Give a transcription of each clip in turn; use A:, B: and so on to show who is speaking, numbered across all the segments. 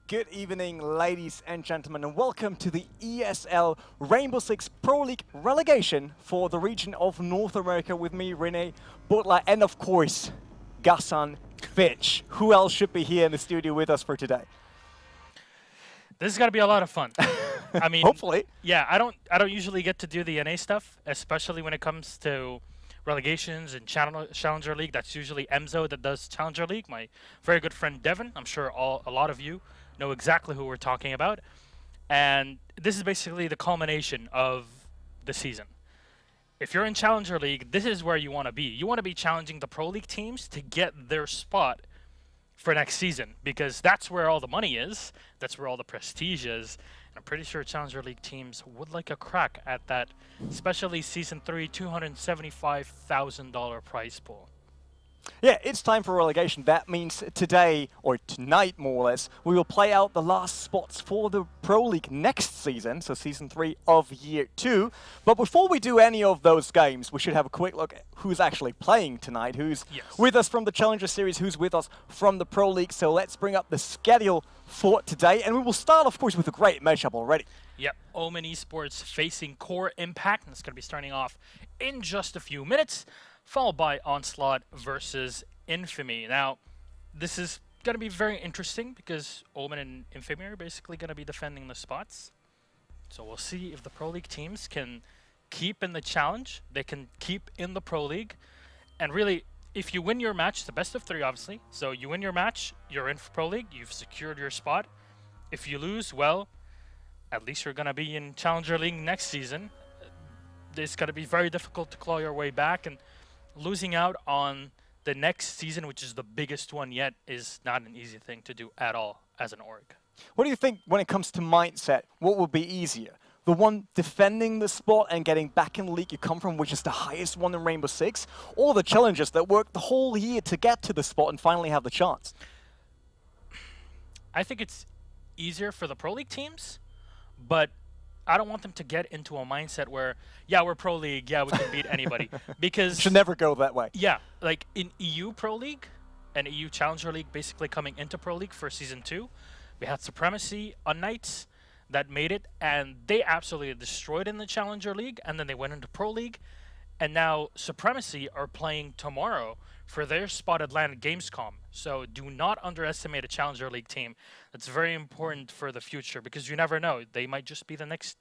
A: Good evening, ladies and gentlemen, and welcome to the ESL Rainbow Six Pro League relegation for the region of North America with me, Rene Butler, and of course, Gassan Finch. Who else should be here in the studio with us for today?
B: This is gonna be a lot of fun. I mean,
A: hopefully.
B: Yeah, I don't usually get to do the NA stuff, especially when it comes to relegations and Challenger League. That's usually Emzo that does Challenger League. My very good friend Devin. I'm sure a lot of you know exactly who we're talking about. And this is basically the culmination of the season. If you're in Challenger League, this is where you want to be. You want to be challenging the Pro League teams to get their spot for next season, because that's where all the money is, that's where all the prestige is, and I'm pretty sure Challenger League teams would like a crack at that, especially Season 3 $275,000 prize pool.
A: Yeah, it's time for relegation. That means today, or tonight more or less, we will play out the last spots for the Pro League next season, so Season 3 of Year 2. But before we do any of those games, we should have a quick look at who's actually playing tonight, who's with us from the Challenger Series, who's with us from the Pro League. So let's bring up the schedule for today, and we will start, of course, with a great matchup already.
B: Yep, Omen Esports facing Core Impact, and it's going to be starting off in just a few minutes, followed by Onslaught versus Infamy. Now, this is going to be very interesting because Omen and Infamy are basically going to be defending the spots. So we'll see if the Pro League teams can keep in the challenge, they can keep in the Pro League, and really, if you win your match, the best of 3 obviously, so you win your match, you're in for Pro League, you've secured your spot. If you lose, well, at least you're going to be in Challenger League next season. It's going to be very difficult to claw your way back, and losing out on the next season, which is the biggest one yet, is not an easy thing to do at all as an org.
A: What do you think when it comes to mindset? What will be easier? The one defending the spot and getting back in the league you come from, which is the highest one in Rainbow Six, or the challengers that work the whole year to get to the spot and finally have the chance?
B: I think it's easier for the Pro League teams, but I don't want them to get into a mindset where, yeah, we're Pro League, yeah, we can beat anybody. Because
A: should never go that way.
B: Yeah, like in EU Pro League and EU Challenger League basically coming into Pro League for Season 2, we had Supremacy on Knights that made it, and they absolutely destroyed in the Challenger League, and then they went into Pro League, and now Supremacy are playing tomorrow for their spot at Atlanta Gamescom. So do not underestimate a Challenger League team. That's very important for the future, because you never know. They might just be the next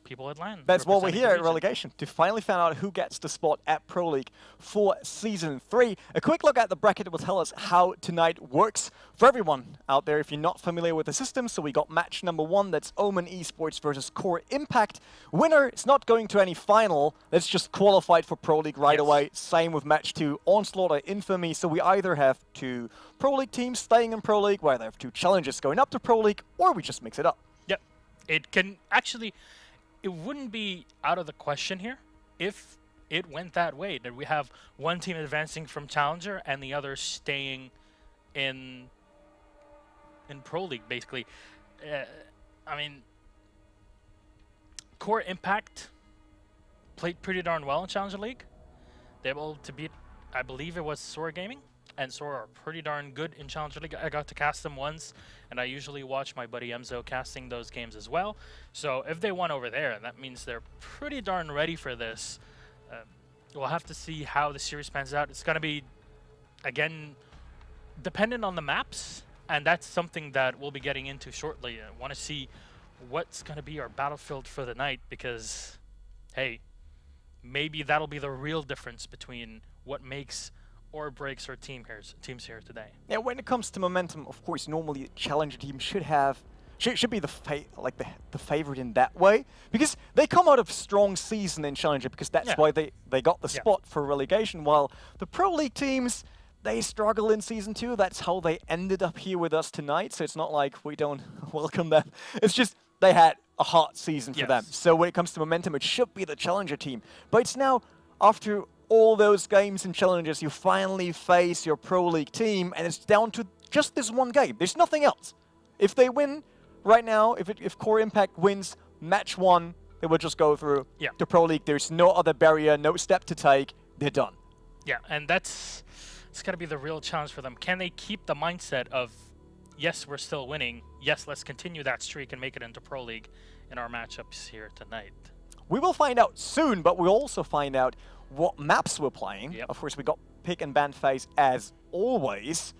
B: people at LAN.
A: That's what we're here at relegation, to finally find out who gets the spot at Pro League for Season 3. A quick look at the bracket will tell us how tonight works for everyone out there if you're not familiar with the system. So we got match number 1, that's Omen Esports versus Core Impact. Winner is not going to any final, that's just qualified for Pro League right away. Same with match 2, Onslaught or Infamy. So we either have 2 Pro League teams staying in Pro League, we either have 2 challengers going up to Pro League, or we just mix it up.
B: Yep, it can actually... It wouldn't be out of the question here if it went that way, that we have one team advancing from Challenger and the other staying in Pro League, basically. I mean, Core Impact played pretty darn well in Challenger League. They were able to beat, I believe it was Sora Gaming, and Sora are pretty darn good in Challenger League. I got to cast them once, and I usually watch my buddy Emzo casting those games as well. So if they won over there, that means they're pretty darn ready for this. We'll have to see how the series pans out. It's going to be, again, dependent on the maps, and that's something that we'll be getting into shortly. I want to see what's going to be our battlefield for the night, because, hey, maybe that'll be the real difference between what makes or breaks our teams here today.
A: Yeah, when it comes to momentum, of course, normally a challenger team should be the favorite in that way, because they come out of strong season in challenger, because that's why they got the spot for relegation. While the Pro League teams, they struggle in Season 2. That's how they ended up here with us tonight. So it's not like we don't welcome them. It's just they had a hard season for them. So when it comes to momentum, it should be the challenger team. But it's now, after all those games and challenges, you finally face your Pro League team, and it's down to just this one game. There's nothing else. If they win right now, if Core Impact wins match 1, they will just go through to Pro League. There's no other barrier, no step to take. They're done.
B: Yeah, and it's got to be the real challenge for them. Can they keep the mindset of yes, we're still winning. Yes, let's continue that streak and make it into Pro League in our matchups here tonight.
A: We will find out soon, but we'll also find out what maps we're playing.
B: Yep.
A: Of course, we got pick and ban phase as always.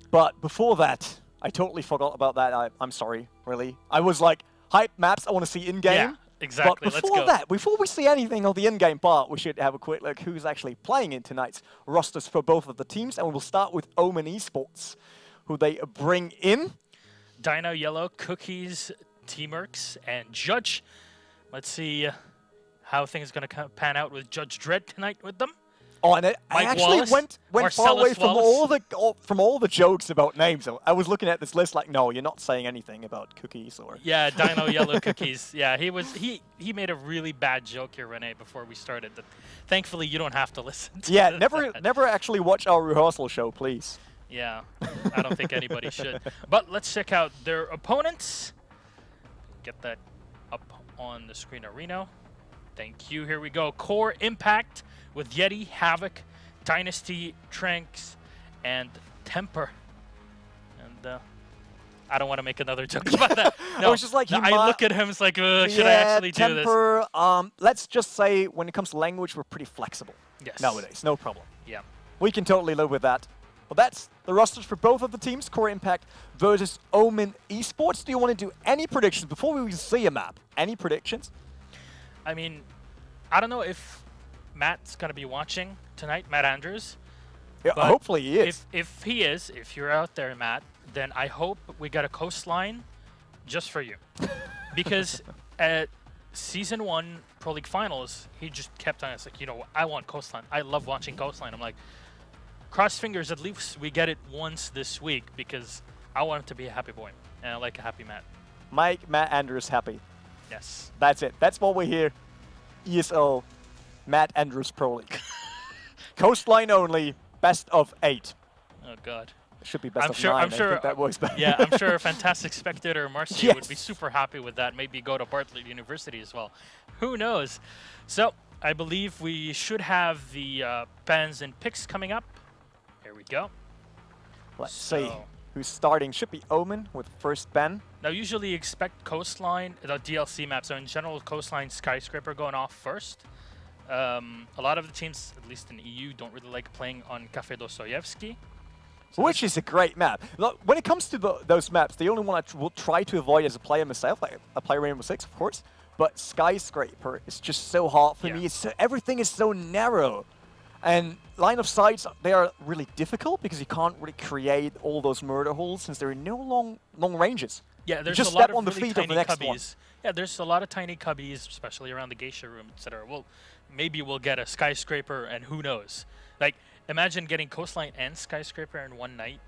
A: But before that, I totally forgot about that. I'm sorry, really. I was like, hype maps, I want to see in-game.
B: Yeah, exactly.
A: But before that, before we see anything of the in-game part, we should have a quick look who's actually playing in tonight's rosters for both of the teams. And we will start with Omen Esports, who they bring in.
B: Dino Yellow, Cookies, Teamworks, and Judge. Let's see how things are going to pan out with Judge Dredd tonight with them.
A: Oh, and I actually went far away from all the jokes about names. I was looking at this list like, no, you're not saying anything about Cookies or.
B: Yeah, Dino Yellow Cookies. Yeah, he made a really bad joke here, Renee, before we started. That thankfully you don't have to listen to.
A: Yeah, never actually watch our rehearsal show, please.
B: Yeah, I don't think anybody should. But let's check out their opponents. Get that up on the screen, Reno. Thank you. Here we go. Core Impact with Yeti, Havoc, Dynasty, Tranks, and Temper. And I don't want to make another joke about that. No,
A: I was just like,
B: I look at him, it's like, should I actually do this?
A: Temper, let's just say when it comes to language, we're pretty flexible nowadays. No problem.
B: Yeah.
A: We can totally live with that. Well, that's the rosters for both of the teams, Core Impact versus Omen Esports. Do you want to do any predictions before we even see a map? Any predictions?
B: I mean, I don't know if Matt's going to be watching tonight, Matt Andrews.
A: Yeah, hopefully he is.
B: If he is, if you're out there, Matt, then I hope we got a coastline just for you. Because at Season 1 Pro League Finals, he just kept on, it's like, you know, I want coastline. I love watching coastline. I'm like, cross fingers, at least we get it once this week because I want it to be a happy boy. And I like a happy Matt.
A: Matt Andrews happy.
B: Yes.
A: That's it. That's what we hear. ESO, Matt Andrews Pro League. Coastline only, best of 8.
B: Oh, God.
A: It should be best of 9.
B: I'm sure
A: I think that works better.
B: Yeah, I'm sure a fantastic spectator, Marcia, would be super happy with that. Maybe go to Bartlett University as well. Who knows? So, I believe we should have the bans and picks coming up. Here we go.
A: Let's see who's starting. Should be Omen with first ban.
B: Now, usually expect Coastline, the DLC map. So in general, Coastline Skyscraper going off first. A lot of the teams, at least in EU, don't really like playing on Café Dostoyevsky. So
A: which is a great map. Look, when it comes to those maps, the only one I will try to avoid as a player myself, like I play Rainbow Six, of course, but Skyscraper is just so hard for me. It's everything is so narrow. And line of sights, they are really difficult because you can't really create all those murder holes since there are no long ranges.
B: Yeah, there's
A: just
B: a lot
A: step
B: of
A: on the
B: really
A: feet of the next
B: cubbies.
A: one.
B: Yeah, there's a lot of tiny cubbies, especially around the geisha room, etc. Well, maybe we'll get a Skyscraper, and who knows? Like, imagine getting Coastline and Skyscraper in one night.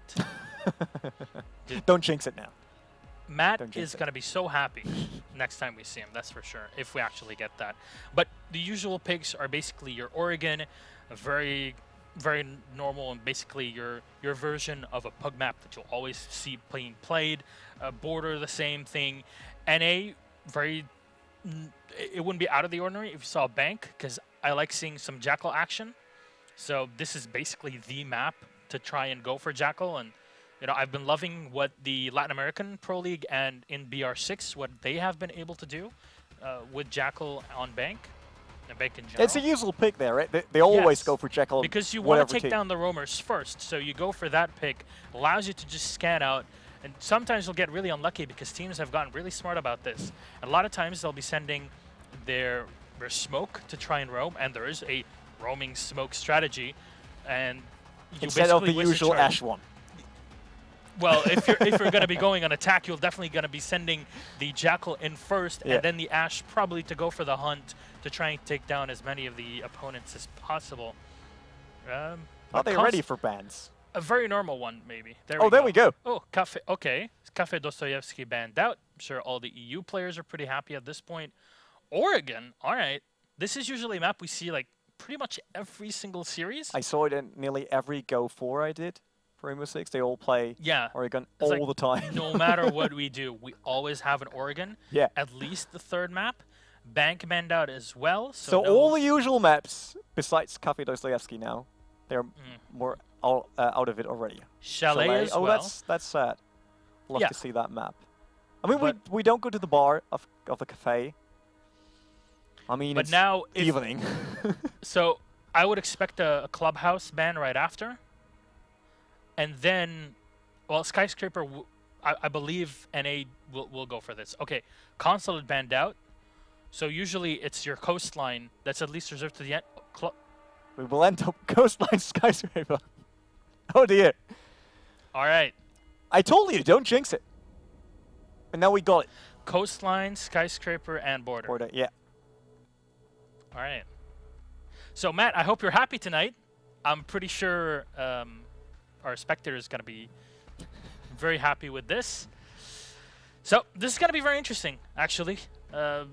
A: Don't jinx it now.
B: Matt is going to be so happy next time we see him, that's for sure, if we actually get that. But the usual picks are basically your Oregon, a very normal and basically your version of a pug map that you'll always see being played. Border, the same thing. NA, it wouldn't be out of the ordinary if you saw a bank, because I like seeing some Jackal action. So this is basically the map to try and go for Jackal. And you know, I've been loving what the Latin American Pro League and in BR6, what they have been able to do with Jackal on bank.
A: It's a usual pick there, right? They always go for Jackal.
B: Because you want to take down the roamers first, so you go for that pick. Allows you to just scan out, and sometimes you'll get really unlucky because teams have gotten really smart about this. And a lot of times they'll be sending their smoke to try and roam, and there is a roaming smoke strategy. And
A: instead of the usual Ash one.
B: Well, if you're going to be going on attack, you're definitely going to be sending the Jackal in first, and then the Ash probably to go for the hunt to try and take down as many of the opponents as possible.
A: Are they ready for bans?
B: A very normal one, maybe. There
A: we go.
B: Oh, okay. Café Dostoyevsky banned out. I'm sure all the EU players are pretty happy at this point. Oregon, all right. This is usually a map we see like pretty much every single series.
A: I saw it in nearly every Go 4 I did. Rainbow Six, they all play Oregon all the time.
B: No matter what we do, we always have an Oregon.
A: Yeah.
B: At least the third map. Bank banned out as well.
A: So all the usual maps, besides Café Dostoyevsky now, they're more out of it already.
B: Chalet as well.
A: That's sad. love
B: Yeah.
A: to see that map. I mean,
B: But
A: we don't go to the bar of the cafe. I mean,
B: but
A: it's
B: now
A: evening.
B: so I would expect a clubhouse ban right after, and then, well, skyscraper. I believe NA will go for this. Okay, console is banned out, so usually it's your coastline that's at least reserved to the end.
A: We will end up coastline skyscraper. Oh dear.
B: All right,
A: I told you, don't jinx it. And now we got it.
B: coastline, skyscraper, and border.
A: Border, yeah.
B: All right. So Matt, I hope you're happy tonight. I'm pretty sure our spectator is going to be very happy with this. So this is going to be very interesting, actually. I'm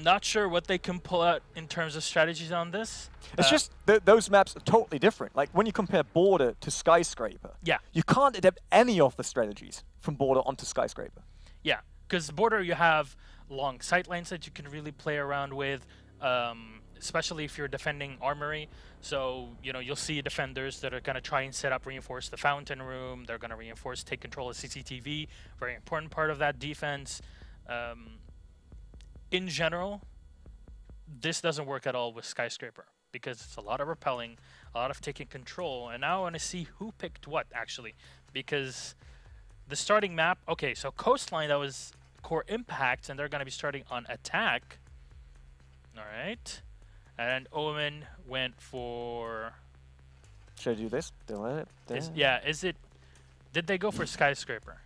B: not sure what they can pull out in terms of strategies on this.
A: It's just those maps are totally different. Like when you compare border to skyscraper,
B: yeah,
A: you can't adapt any of the strategies from border onto skyscraper.
B: Yeah, because border you have long sight lines that you can really play around with, especially if you're defending armory. So, you know, you'll see defenders that are going to try and set up, reinforce the fountain room. They're going to reinforce, take control of CCTV. Very important part of that defense. In general, this doesn't work at all with skyscraper because it's a lot of repelling, a lot of taking control. And now I want to see who picked what, actually, because the starting map, okay, so coastline, that was core impact, and they're going to be starting on attack. All right. And Omen went for...
A: Should I do this?
B: Is it... Did they go for skyscraper?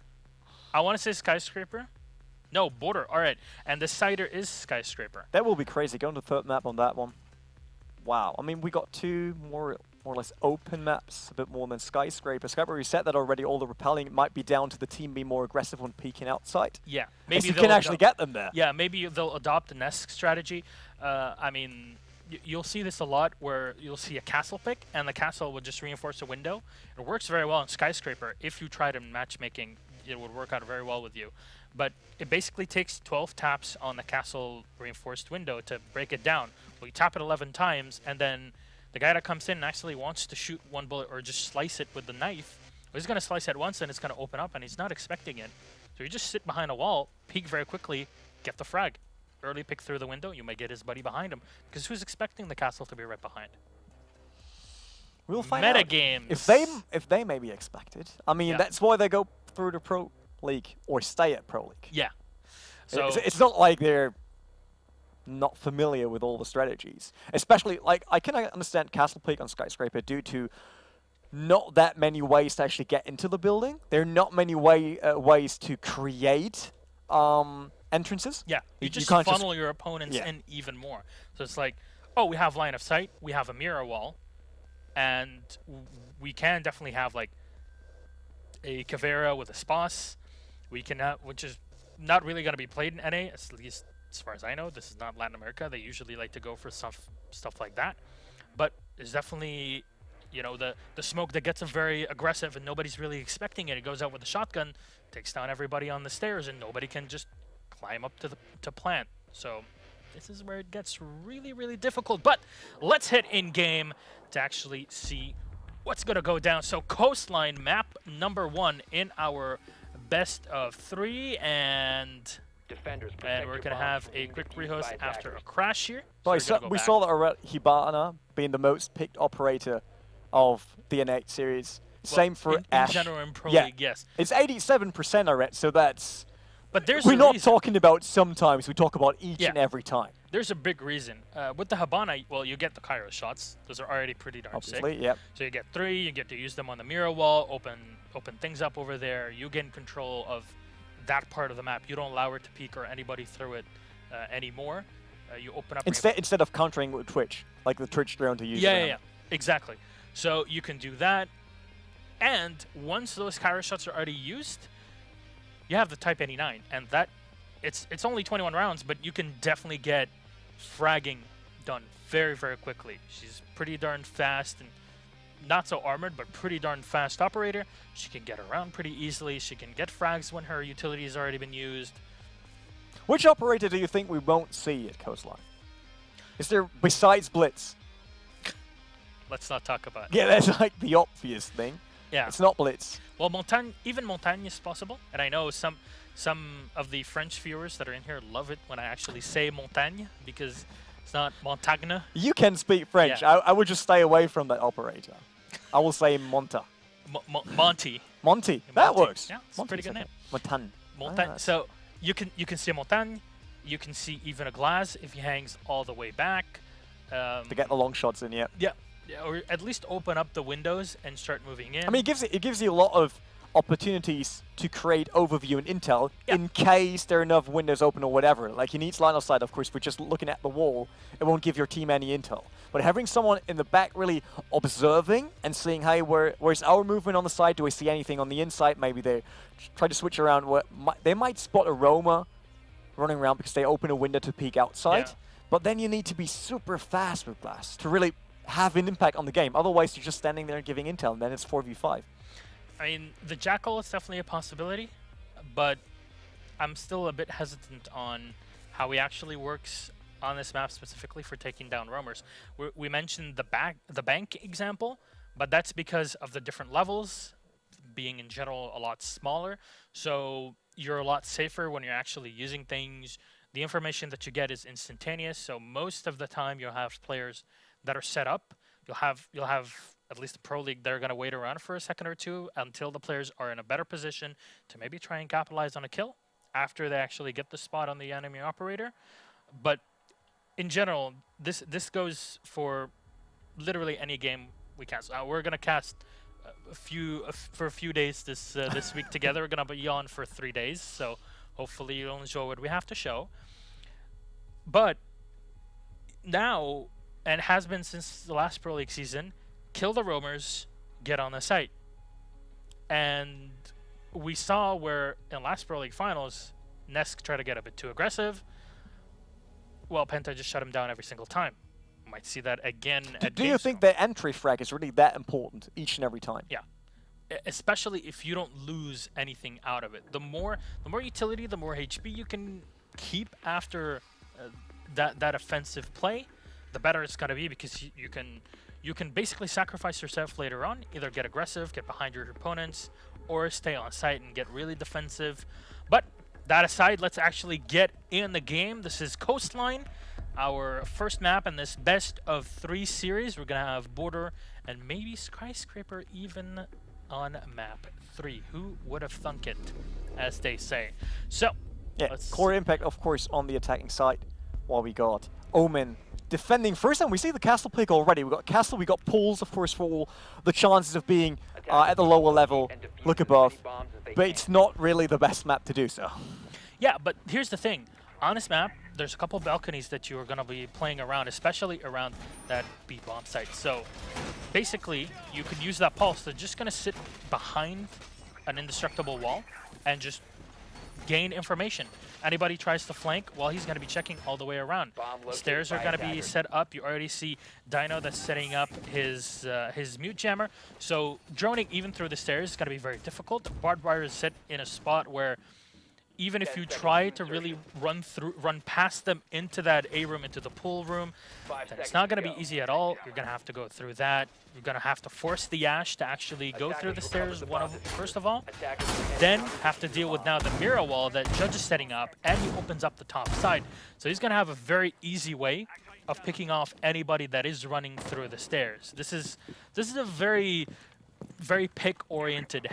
B: I want to say skyscraper. No, border. All right. And the cider is skyscraper.
A: That will be crazy. Going to the third map on that one. Wow. I mean, we got two more or less open maps, a bit more than skyscraper. Skyscraper, we said that already. All the repelling might be down to the team being more aggressive when peeking outside.
B: Yeah. Maybe
A: you can actually get them there.
B: Yeah, maybe they'll adopt a nest strategy. I mean, you'll see this a lot where you'll see a castle pick, and the castle will just reinforce a window. It works very well in skyscraper. If you tried in matchmaking, it would work out very well with you. But it basically takes 12 taps on the castle reinforced window to break it down. Well, you tap it 11 times, and then the guy that comes in and actually wants to shoot one bullet or just slice it with the knife, well, he's going to slice it once, and it's going to open up, and he's not expecting it. So you just sit behind a wall, peek very quickly, get the frag. Early pick through the window, you might get his buddy behind him, because who's expecting the castle to be right behind?
A: We'll find
B: Meta
A: out.
B: games.
A: If they may be expected. I mean, that's why they go through the Pro League or stay at Pro League.
B: Yeah. So
A: it's not like they're not familiar with all the strategies. Especially, like, I can understand Castle Peak on Skyscraper due to not that many ways to actually get into the building. There are not many ways to create entrances.
B: Yeah, you just
A: can't
B: funnel your opponents in even more. So it's like, oh, we have line of sight, we have a mirror wall, and we can definitely have like a Caveira with a Spas. We can have, which is not really going to be played in NA, at least as far as I know. This is not Latin America. They usually like to go for stuff like that. But it's definitely, you know, the smoke that gets them very aggressive and nobody's really expecting it. It goes out with a shotgun, takes down everybody on the stairs, and nobody can just climb up to plant. So this is where it gets really, really difficult. But let's hit in game to actually see what's going to go down. So coastline map number 1 in our best of 3, and we're going to have a quick rehost after a crash here.
A: So we saw that already, Hibana being the most picked operator of the N8 series. Well, same for Ash.
B: In general, in Pro League, yes.
A: It's 87% already, so that's...
B: But there's
A: we're not talking about sometimes, we talk about each and every time.
B: There's a big reason. With the Hibana, well, you get the Kairos shots. Those are already pretty darn sick.
A: Yep.
B: So you get 3, you get to use them on the mirror wall, open things up over there. You get in control of that part of the map. You don't allow it to peek or anybody through it anymore. You open up...
A: Instead of countering with Twitch, like the Twitch drone to use.
B: Yeah, exactly. So you can do that. And once those Kairos shots are already used, you have the Type 89, and that it's only 21 rounds, but you can definitely get fragging done very, very quickly. She's pretty darn fast and not so armored, but pretty darn fast operator. She can get around pretty easily. She can get frags when her utility has already been used.
A: Which operator do you think we won't see at Coastline? Is there, besides Blitz?
B: Let's not talk about it.
A: Yeah, that's like the obvious thing.
B: Yeah.
A: It's not Blitz.
B: Well, even Montagne is possible, and I know some of the French viewers that are in here love it when I actually say Montagne because it's not Montagne.
A: You can speak French.
B: Yeah.
A: I would just stay away from that operator. I will say Monta.
B: Monty.
A: Monty. That works.
B: Yeah, it's a pretty good name.
A: Montagne.
B: Montagne. So you can see Montagne. You can see even a Glass if he hangs all the way back.
A: To get the long shots in, yeah.
B: Yeah, or at least open up the windows and start moving in.
A: I mean, it gives you a lot of opportunities to create overview and intel in case there are enough windows open or whatever. Like, he needs line of sight, of course, but just looking at the wall, it won't give your team any intel. But having someone in the back really observing and seeing, hey, where's our movement on the side? Do I see anything on the inside? Maybe they try to switch around. They might spot a Roma running around because they open a window to peek outside. Yeah. But then you need to be super fast with Glass to really have an impact on the game. Otherwise, you're just standing there and giving intel, and then it's 4v5.
B: I mean, the Jackal is definitely a possibility, but I'm still a bit hesitant on how he actually works on this map specifically for taking down roamers. We mentioned the bank example, but that's because of the different levels being in general a lot smaller. So you're a lot safer when you're actually using things. The information that you get is instantaneous, so most of the time you'll have players that are set up. You'll have at least the Pro League, they're going to wait around for a second or two until the players are in a better position to maybe try and capitalize on a kill after they actually get the spot on the enemy operator. But in general, this goes for literally any game we cast. We're going to cast for a few days this week together. We're going to be on for 3 days, so hopefully you'll enjoy what we have to show. But now, and has been since the last Pro League season, kill the roamers, get on the site. And we saw where in last Pro League finals, Nesk tried to get a bit too aggressive. Well, Penta just shut him down every single time. Might see that again at
A: Do you think their entry frag is really that important each and every time?
B: Yeah. Especially if you don't lose anything out of it. The more utility, the more HP you can keep after that offensive play, the better it's gonna be, because you can basically sacrifice yourself later on. Either get aggressive, get behind your opponents, or stay on site and get really defensive. But that aside, let's actually get in the game. This is Coastline, our first map in this best of 3 series. We're gonna have Border and maybe Skyscraper even on map 3. Who would have thunk it, as they say. So,
A: yeah, core impact, of course, on the attacking side. While we got Omen defending first, and we see the castle pick already. We got castle, we got pools, of course, for all the chances of being at the lower level, look above. But it's not really the best map to do so.
B: Yeah, but here's the thing. On this map, there's a couple of balconies that you are going to be playing around, especially around that B bomb site. So basically, you could use that pulse. They're just going to sit behind an indestructible wall and just gain information. Anybody tries to flank, well, he's going to be checking all the way around. Stairs are going to be set up. You already see Dino that's setting up his mute jammer. So droning even through the stairs is going to be very difficult. Barbed wire is set in a spot where even if you try to really run past them into that A room, into the pool room, then it's not going to be easy at all. You're going to have to go through that. You're going to have to force the Ash to actually go through the stairs first of all. Then have to deal with now the mirror wall that Judge is setting up, and he opens up the top side. So he's going to have a very easy way of picking off anybody that is running through the stairs. This is a very pick-oriented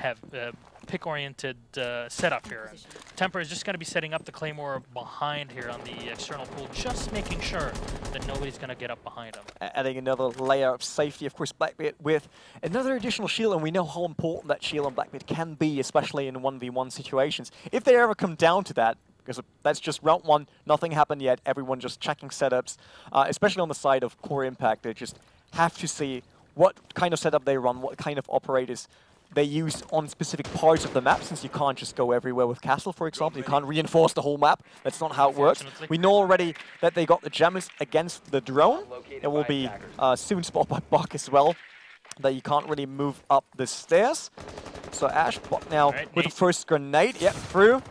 B: setup here. Temper is just going to be setting up the Claymore behind here on the external pool, just making sure that nobody's going to get up behind him.
A: Adding another layer of safety, of course, Blackbeard with another additional shield, and we know how important that shield on Blackbeard can be, especially in 1v1 situations. If they ever come down to that, because that's just round 1, nothing happened yet, everyone just checking setups, especially on the side of Core Impact, they just have to see what kind of setup they run, what kind of operators they use on specific parts of the map, since you can't just go everywhere with Castle, for example. You can't reinforce the whole map. That's not how it works. We know already that they got the jammers against the drone. It will be soon spotted by Buck as well, that you can't really move up the stairs. So Ash now with the first grenade. Yep, through.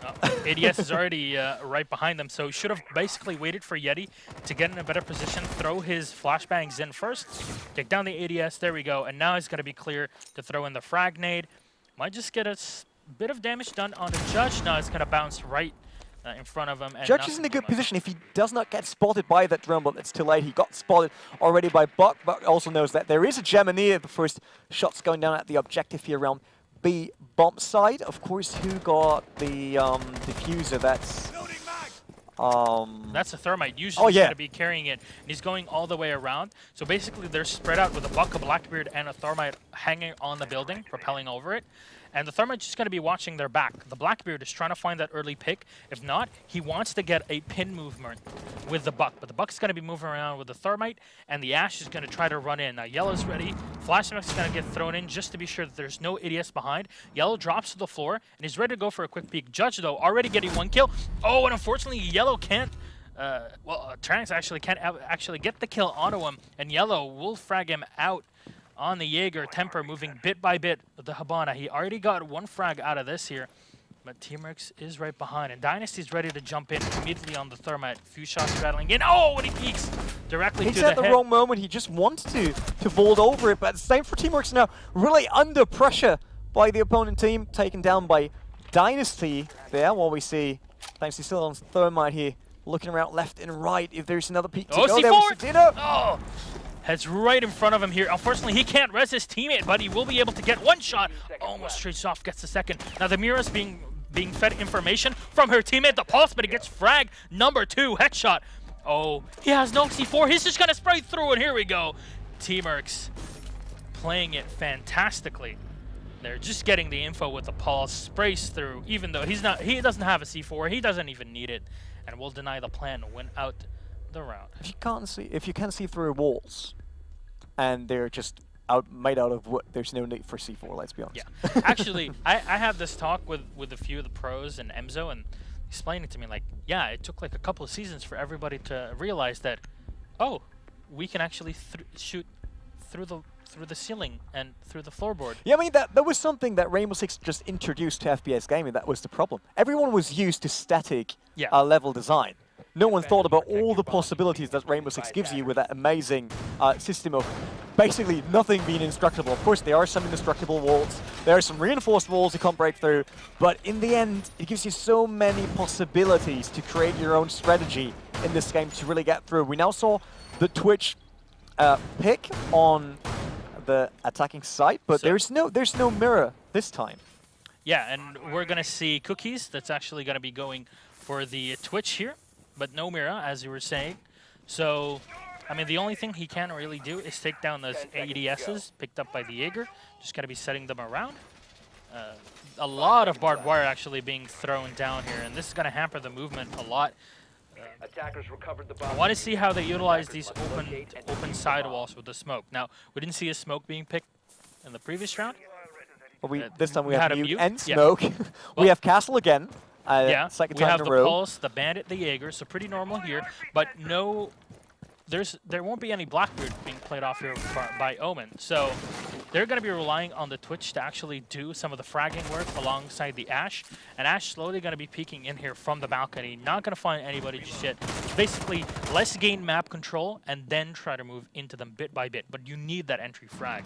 B: ADS is already right behind them, so should have basically waited for Yeti to get in a better position, throw his flashbangs in first, take down the ADS, there we go, and now he's going to be clear to throw in the frag nade. Might just get a bit of damage done on the Judge. Now it's going to bounce right in front of him. And
A: Judge is in a good position if he does not get spotted by that drone, but it's too late. He got spotted already by Buck. Buck also knows that there is a gem in here. The first shot's going down at the objective here around B bomb side. Of course, who got the diffuser? That's
B: a thermite. Usually he's going to be carrying it, and he's going all the way around. So basically, they're spread out with a Buck, a Blackbeard, and a thermite hanging on the building, propelling over it. And the thermite's just going to be watching their back. The Blackbeard is trying to find that early pick. If not, he wants to get a pin movement with the Buck. But the Buck's going to be moving around with the thermite, and the Ash is going to try to run in. Now, Yellow's ready. Flashback is going to get thrown in just to be sure that there's no ADS behind. Yellow drops to the floor, and he's ready to go for a quick peek. Judge, though, already getting one kill. Oh, and unfortunately, Yellow can't. Tranix actually can't actually get the kill onto him, and Yellow will frag him out on the Jaeger. Temper moving bit by bit with the Habana. He already got one frag out of this here, but Teamworks is right behind, and Dynasty's ready to jump in immediately on the thermite. Few shots rattling in. Oh, and he peeks directly to the head.
A: He's at the wrong moment. He just wants to vault over it, but the same for Teamworks now. Really under pressure by the opponent team, taken down by Dynasty there, while we see Dynasty still on thermite here, looking around left and right if there's another peek to go.
B: C4!
A: There we see Dino.
B: Oh! Heads right in front of him here. Unfortunately, he can't res his teammate, but he will be able to get one shot. Almost trades off, gets the second. Now the Mira's being fed information from her teammate, the Pulse, but he gets fragged. Number 2, headshot. Oh, he has no C4. He's just gonna spray through, and here we go. Teamworks playing it fantastically. They're just getting the info with the Pulse, sprays through, even though he doesn't have a C4. He doesn't even need it, and will deny the plan to win out the round.
A: If you can't see through walls, and they're just made out of wood, there's no need for C4, let's be honest.
B: Yeah. Actually, I have this talk with a few of the pros and Emzo, and explaining to me, like, yeah, it took like a couple of seasons for everybody to realize that, oh, we can actually shoot through the ceiling and through the floorboard.
A: Yeah, I mean, that was something that Rainbow Six just introduced to FPS gaming. That was the problem. Everyone was used to static level design. No one thought about all the possibilities that Rainbow Six gives you with that amazing system of basically nothing being indestructible. Of course, there are some indestructible walls. There are some reinforced walls you can't break through. But in the end, it gives you so many possibilities to create your own strategy in this game to really get through. We now saw the Twitch pick on the attacking side, but there's no mirror this time.
B: Yeah, and we're going to see Cookies that's actually going to be going for the Twitch here, but no Mira, as you were saying. So, I mean, the only thing he can really do is take down those ADSs picked up by the Jaeger. Just got to be setting them around. A lot of barbed wire actually being thrown down here, and this is going to hamper the movement a lot. I want to see how they utilize these open sidewalls with the smoke. Now, we didn't see a smoke being picked in the previous round.
A: But this time we have mute and smoke. Yeah. We have Castle again. Second
B: we
A: time
B: have
A: in
B: the
A: a row.
B: Pulse, the Bandit, the Jaeger, so pretty normal here. But no, there won't be any Blackbeard being played off here by Omen. So they're going to be relying on the Twitch to actually do some of the fragging work alongside the Ash. And Ash slowly going to be peeking in here from the balcony. Not going to find anybody just yet. Basically, let's gain map control and then try to move into them bit by bit. But you need that entry frag.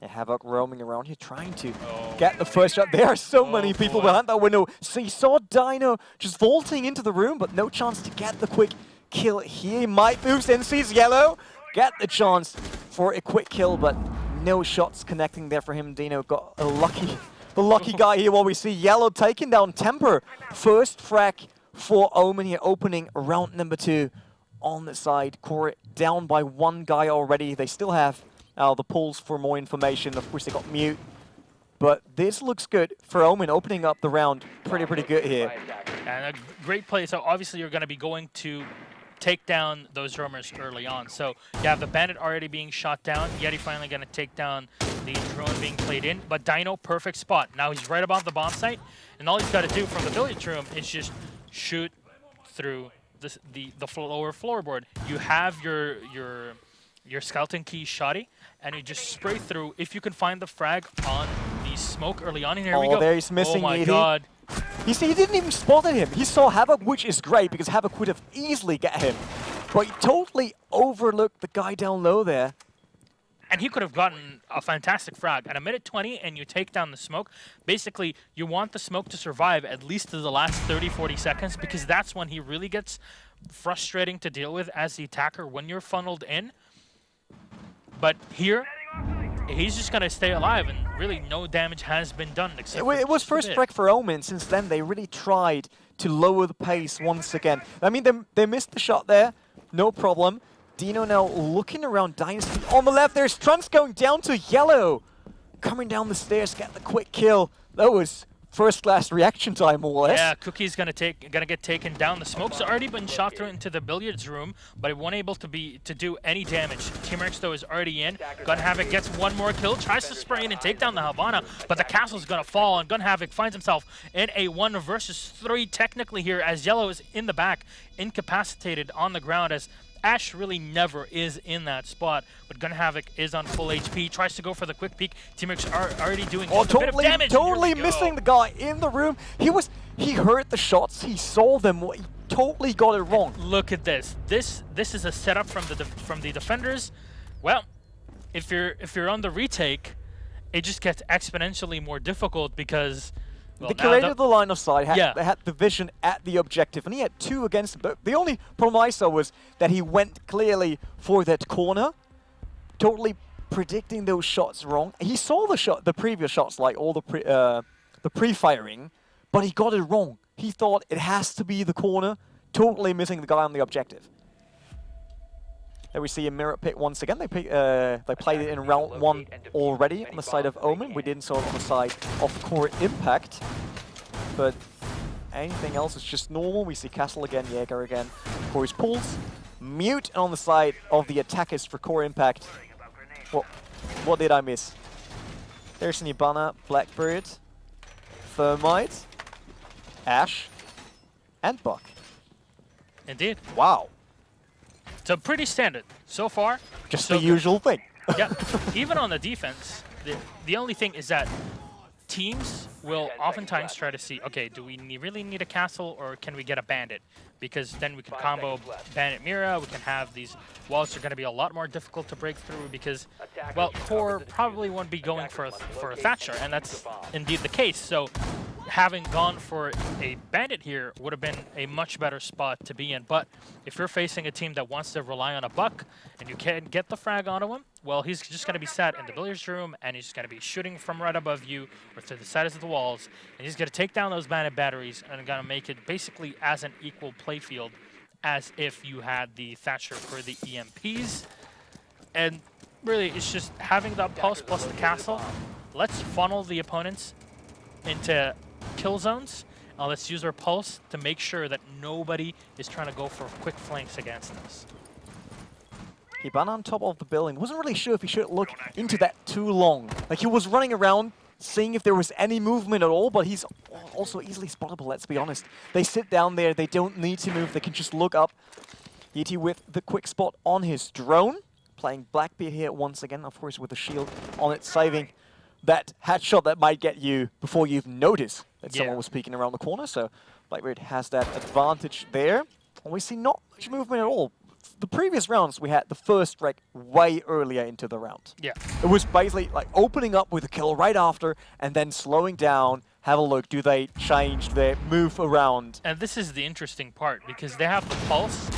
A: Yeah, Havoc roaming around here trying to get the first shot. There are so many people behind that window. So you saw Dino just vaulting into the room, but no chance to get the quick kill here. He might move and sees Yellow. Get the chance for a quick kill, but no shots connecting there for him. Dino got a lucky guy here while we see Yellow taking down Temper. First frag for Omen here, opening round number 2 on the side. Core down by one guy already. They still have the pulls for more information. Of course, they got mute. But this looks good for Omen, opening up the round pretty good here.
B: And a great play. So obviously you're going to be going to take down those roamers early on. So you have the Bandit already being shot down. Yeti finally going to take down the drone being played in. But Dino, perfect spot. Now he's right above the bomb site. And all he's got to do from the billiard room is just shoot through the lower floorboard. You have your skeleton key shoddy, and you just spray through. If you can find the frag on the the smoke early on. And here we
A: Oh,
B: go.
A: there he's missing.
B: Oh my god.
A: You see, he didn't even spot him. He saw Havoc, which is great because Havoc would have easily get him. But he totally overlooked the guy down low there.
B: And he could have gotten a fantastic frag. At a minute 20 and you take down the smoke, basically you want the smoke to survive at least to the last 30-40 seconds because that's when he really gets frustrating to deal with as the attacker when you're funneled in. But here, he's just going to stay alive and really no damage has been done. Except
A: it was first wreck for Omen. Since then, they really tried to lower the pace once again. I mean, they missed the shot there. No problem. Dino now looking around Dynasty. On the left, there's Trunks going down to yellow. Coming down the stairs, get the quick kill. That was first-class reaction time, more or less.
B: Yeah, Cookie's gonna get taken down. The smoke's already been shot through into the billiards room, but it wasn't able to do any damage. Team X though is already in. Gun Havoc gets one more kill, tries to spray in and take down the Havana, but the castle's gonna fall, and Gun Havoc finds himself in a 1 versus 3 technically here, as Yellow is in the back, incapacitated on the ground, as Ash really never is in that spot, but Gun Havoc is on full HP, tries to go for the quick peek. Team X are already doing a bit of damage.
A: Totally missing the guy in the room. He heard the shots, he saw them, he totally got it wrong.
B: Look at this. This is a setup from the defenders. Well, if you're on the retake, it just gets exponentially more difficult because
A: They created the line of sight, they had the vision at the objective, and he had 2 against him. But the only problem I saw was that he went clearly for that corner, totally predicting those shots wrong. He saw the previous shots, like all the pre-firing, but he got it wrong. He thought it has to be the corner, totally missing the guy on the objective. There we see a mirror pick once again. They played it in round 1 already on the side of Omen. We didn't saw it on the side of Core Impact. But anything else is just normal. We see Castle again, Jaeger again. Corey's pulls. Mute on the side of the attackers for Core Impact. What did I miss? There's Nibbana, Blackbird, Thermite, Ash, and Buck.
B: Indeed.
A: Wow.
B: So pretty standard so far.
A: Just the usual thing.
B: Yeah. Even on the defense, the only thing is that teams will oftentimes try to see, okay, do we really need a castle or can we get a bandit? Because then we can combo bandit Mira. We can have these walls are going to be a lot more difficult to break through because, well, Core probably won't be going for a Thatcher, and that's indeed the case. So having gone for a bandit here would have been a much better spot to be in. But if you're facing a team that wants to rely on a Buck and you can't get the frag onto him, well, he's just going to be sat in the billiards room and he's going to be shooting from right above you or to the sides of the walls. And he's going to take down those bandit batteries and going to make it basically as an equal playfield as if you had the Thatcher for the EMPs. And really, it's just having that pulse plus the castle. Let's funnel the opponents into kill zones. Let's use our pulse to make sure that nobody is trying to go for quick flanks against us.
A: Nibbana on top of the building. Wasn't really sure if he should look into that too long. Like, he was running around seeing if there was any movement at all, but he's also easily spottable, let's be honest. They sit down there, they don't need to move, they can just look up. Yeti with the quick spot on his drone, playing Blackbeard here once again, of course with the shield on it, saving that headshot that might get you before you've noticed that someone was peeking around the corner. So Blackbeard has that advantage there. And we see not much movement at all. The previous rounds, we had the first wreck way earlier into the round.
B: Yeah.
A: It was basically like opening up with a kill right after and then slowing down, have a look, do they change their move around?
B: And this is the interesting part because they have the pulse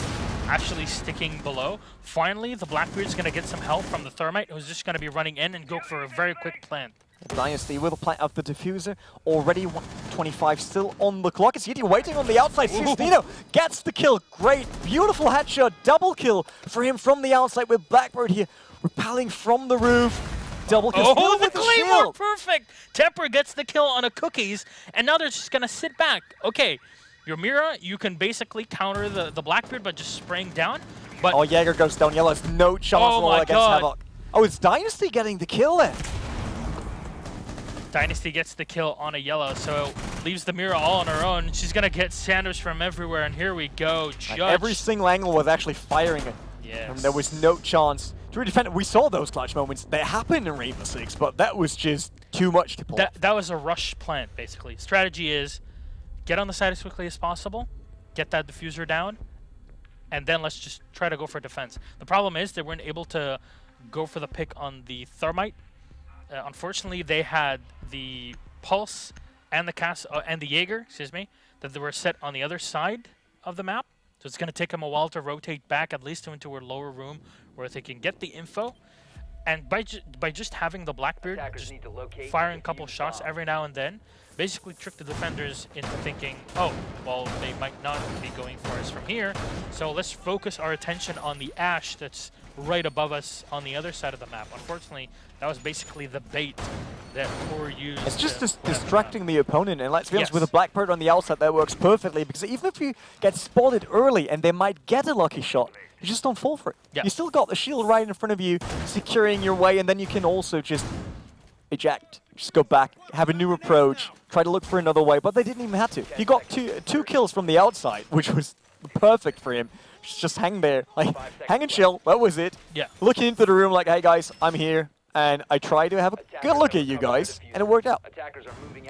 B: actually sticking below. Finally, the Blackbeard's going to get some help from the Thermite, who's just going to be running in and go for a very quick plant.
A: Dynasty with a plant of the diffuser, already 125 still on the clock. It's Yeti waiting on the outside. Dino gets the kill. Great, beautiful headshot, double kill for him from the outside with Blackbird here, repelling from the roof. Double kill.
B: Oh, the Claymore, perfect! Temper gets the kill on a Cookies, and now they're just gonna sit back. Okay, your Mira, you can basically counter the Blackbeard by just spraying down. But
A: oh, Jaeger goes down. Yellow has no chance against Havoc. Oh, it's Dynasty getting the kill there.
B: Dynasty gets the kill on a Yellow, so leaves the Mira all on her own. She's going to get sandwiched from everywhere, and here we go. Judge.
A: Every single angle was actually firing it.
B: Yes.
A: And there was no chance To defend, we saw those clutch moments. They happened in Rainbow Six, but that was just too much to pull off.
B: That was a rush plant, basically. Strategy is get on the side as quickly as possible, get that diffuser down, and then let's just try to go for defense. The problem is they weren't able to go for the pick on the Thermite. Unfortunately, they had the Pulse and the Jaeger, excuse me, that they were set on the other side of the map. So it's going to take them a while to rotate back, at least into a lower room where they can get the info. And by just having the Blackbeard, just firing a couple shots every now and then, basically trick the defenders into thinking, oh, well, they might not be going for us from here, so let's focus our attention on the Ash that's right above us on the other side of the map. Unfortunately, that was basically the bait that Core used.
A: It's just distracting the opponent, and let's be honest, with a Blackbird on the outside, that works perfectly, because even if you get spotted early and they might get a lucky shot, you just don't fall for it. Yeah. You still got the shield right in front of you, securing your way, and then you can also just eject. Just go back, have a new approach, try to look for another way, but they didn't even have to. He got two kills from the outside, which was perfect for him. Just hang there, like, hang and chill, that was it.
B: Yeah.
A: Looking into the room like, hey guys, I'm here, and I try to have a good look at you guys, and it worked out.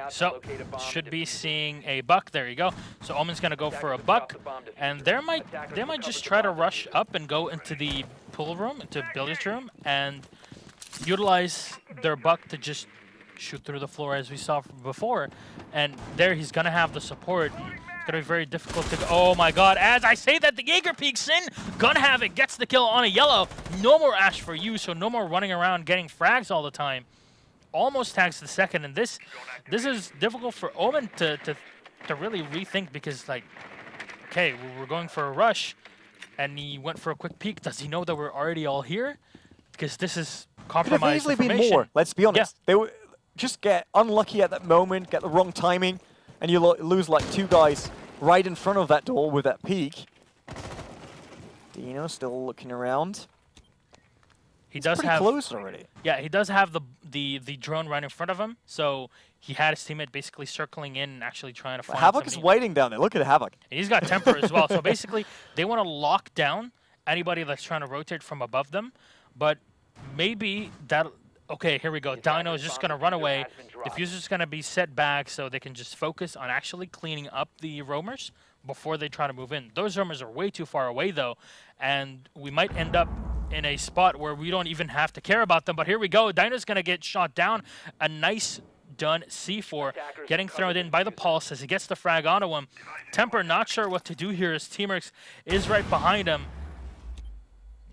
B: So, should be seeing a buck, there you go. So Omen's gonna go for a buck, and they might just try to rush up and go into the pool room, into billiards room, and utilize their buck to just shoot through the floor as we saw before. And there he's gonna have the support. It's gonna be very difficult to go. Oh my god, as I say that, the Jaeger peeks in, Gun Havoc gets the kill on a yellow. No more Ash for you, so no more running around getting frags all the time. Almost tags the second, and this is difficult for Omen to really rethink, because, like, okay, we're going for a rush, and he went for a quick peek. Does he know that we're already all here? Because this is compromised information.
A: Could have easily been more, let's be honest. Yeah. They were just get unlucky at that moment, get the wrong timing, and you lose like two guys right in front of that door with that peek. Dino still looking around.
B: He does
A: have close already.
B: Yeah, he does have the drone right in front of him, so he had his teammate basically circling in and actually trying to find
A: Havoc is waiting down there. Look at Havoc.
B: And he's got temper as well. So basically, they want to lock down anybody that's trying to rotate from above them, but maybe that. Okay, here we go. Dino is just going to run away. Diffuser's going to be set back so they can just focus on actually cleaning up the roamers before they try to move in. Those roamers are way too far away, though, and we might end up in a spot where we don't even have to care about them. But here we go. Dino's going to get shot down. A nice done C4 getting thrown in by the Pulse as he gets the frag onto him. Temper not sure what to do here as Teamworks is right behind him.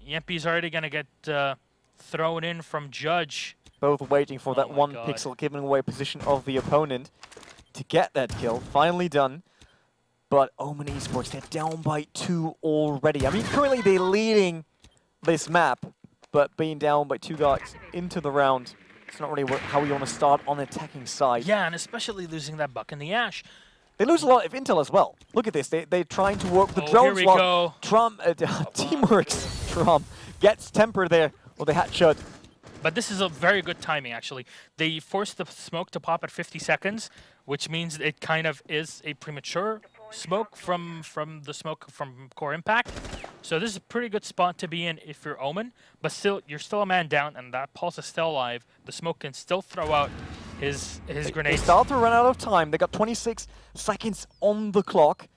B: Yempy's already going to get thrown in from Judge.
A: Both waiting for that one pixel, giving away position of the opponent to get that kill. Finally done. But Omen Esports, they're down by 2 already. I mean, currently they're leading this map, but being down by 2 guys into the round, it's not really how you want to start on the attacking side.
B: Yeah, and especially losing that buck in the Ash.
A: They lose a lot of intel as well. Look at this. They're trying to work the drones.
B: Here we go.
A: Teamworks Trump gets Temper there. Well, they had shut.
B: But this is a very good timing, actually. They forced the smoke to pop at 50 seconds, which means it kind of is a premature smoke from the smoke from Core Impact. So this is a pretty good spot to be in if you're Omen, but still, you're still a man down, and that Pulse is still alive. The smoke can still throw out his grenades.
A: They start to run out of time. They got 26 seconds on the clock.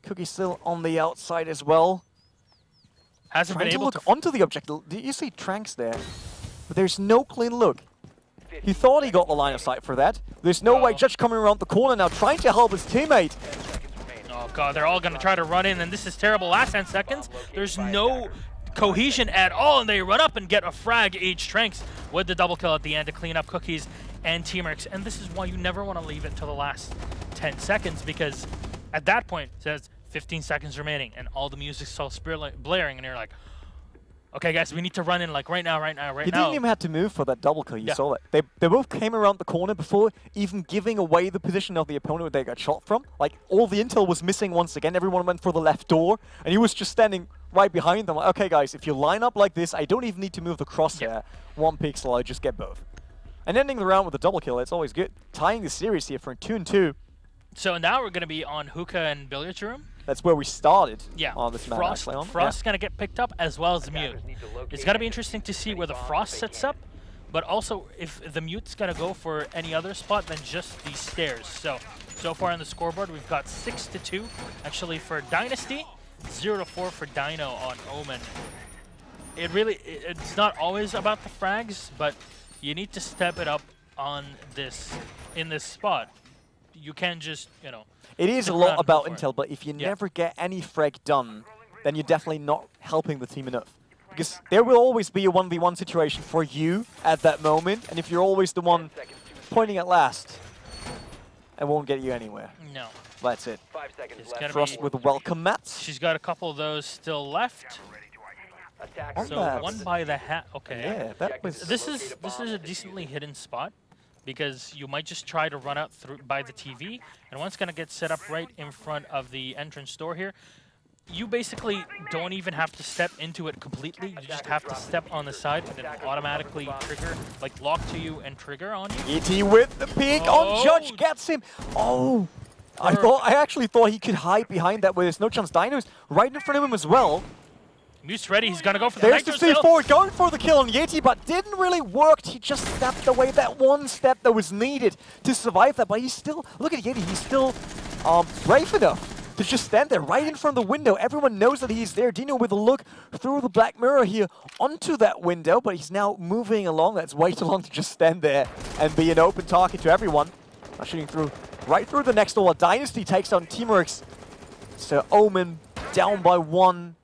A: Cookie's still on the outside as well.
B: Hasn't been able to
A: look onto the objective. Do you see Tranks there? But there's no clean look. He thought he got the line of sight for that. There's no way. Judge coming around the corner now, trying to help his teammate.
B: Oh god, they're all gonna try to run in, and this is terrible. Last 10 seconds, there's no cohesion at all, and they run up and get a frag. Age Tranks with the double kill at the end to clean up Cookies and Teamworks. And this is why you never want to leave it till the last 10 seconds, because at that point it says 15 seconds remaining, and all the music's still blaring, and you're like, okay, guys, we need to run in like right now.
A: You didn't even have to move for that double kill. You saw that. They both came around the corner before even giving away the position of the opponent where they got shot from. Like, all the intel was missing once again. Everyone went for the left door, and he was just standing right behind them. Like, okay, guys, if you line up like this, I don't even need to move the crosshair. 1 pixel, I just get both. And ending the round with a double kill, it's always good. Tying the series here for 2-2.
B: So now we're going to be on Hookah and Billiards Room.
A: That's where we started.
B: Yeah,
A: on this map.
B: Frost's gonna get picked up as well as Mute. It's gonna be interesting to see where the Frost sets up, but also if the Mute's gonna go for any other spot than just these stairs. So far on the scoreboard, we've got 6-2 actually for Dynasty, 0-4 for Dino on Omen. It's not always about the frags, but you need to step it up on in this spot. You can't just, you know.
A: It is a lot about intel, but if you never get any frag done, then you're definitely not helping the team enough. Because there will always be a 1v1 situation for you at that moment, and if you're always the one pointing at last, it won't get you anywhere.
B: No.
A: That's it. Frost with welcome mats.
B: She's got a couple of those still left. So one by the hat. Okay.
A: Yeah, that was.
B: This is a decently hidden spot, because you might just try to run out through by the TV, and one's gonna get set up right in front of the entrance door here. You basically don't even have to step into it completely. You just have to step on the side, and it'll automatically trigger, like lock to you and trigger on you.
A: ET with the peek on Judge gets him. Oh, I actually thought he could hide behind that, where there's no chance. Dino's right in front of him as well.
B: Mute's ready, he's gonna go for the
A: There's the C4 going for the kill on Yeti, but didn't really work. He just stepped away that one step that was needed to survive that, but he's still, look at Yeti, he's still brave enough to just stand there right in front of the window. Everyone knows that he's there. Dino with a look through the black mirror here onto that window, but he's now moving along. That's way too long to just stand there and be an open target to everyone. Shooting through, right through the next door. Dynasty takes on Teamworks. So Omen down by 1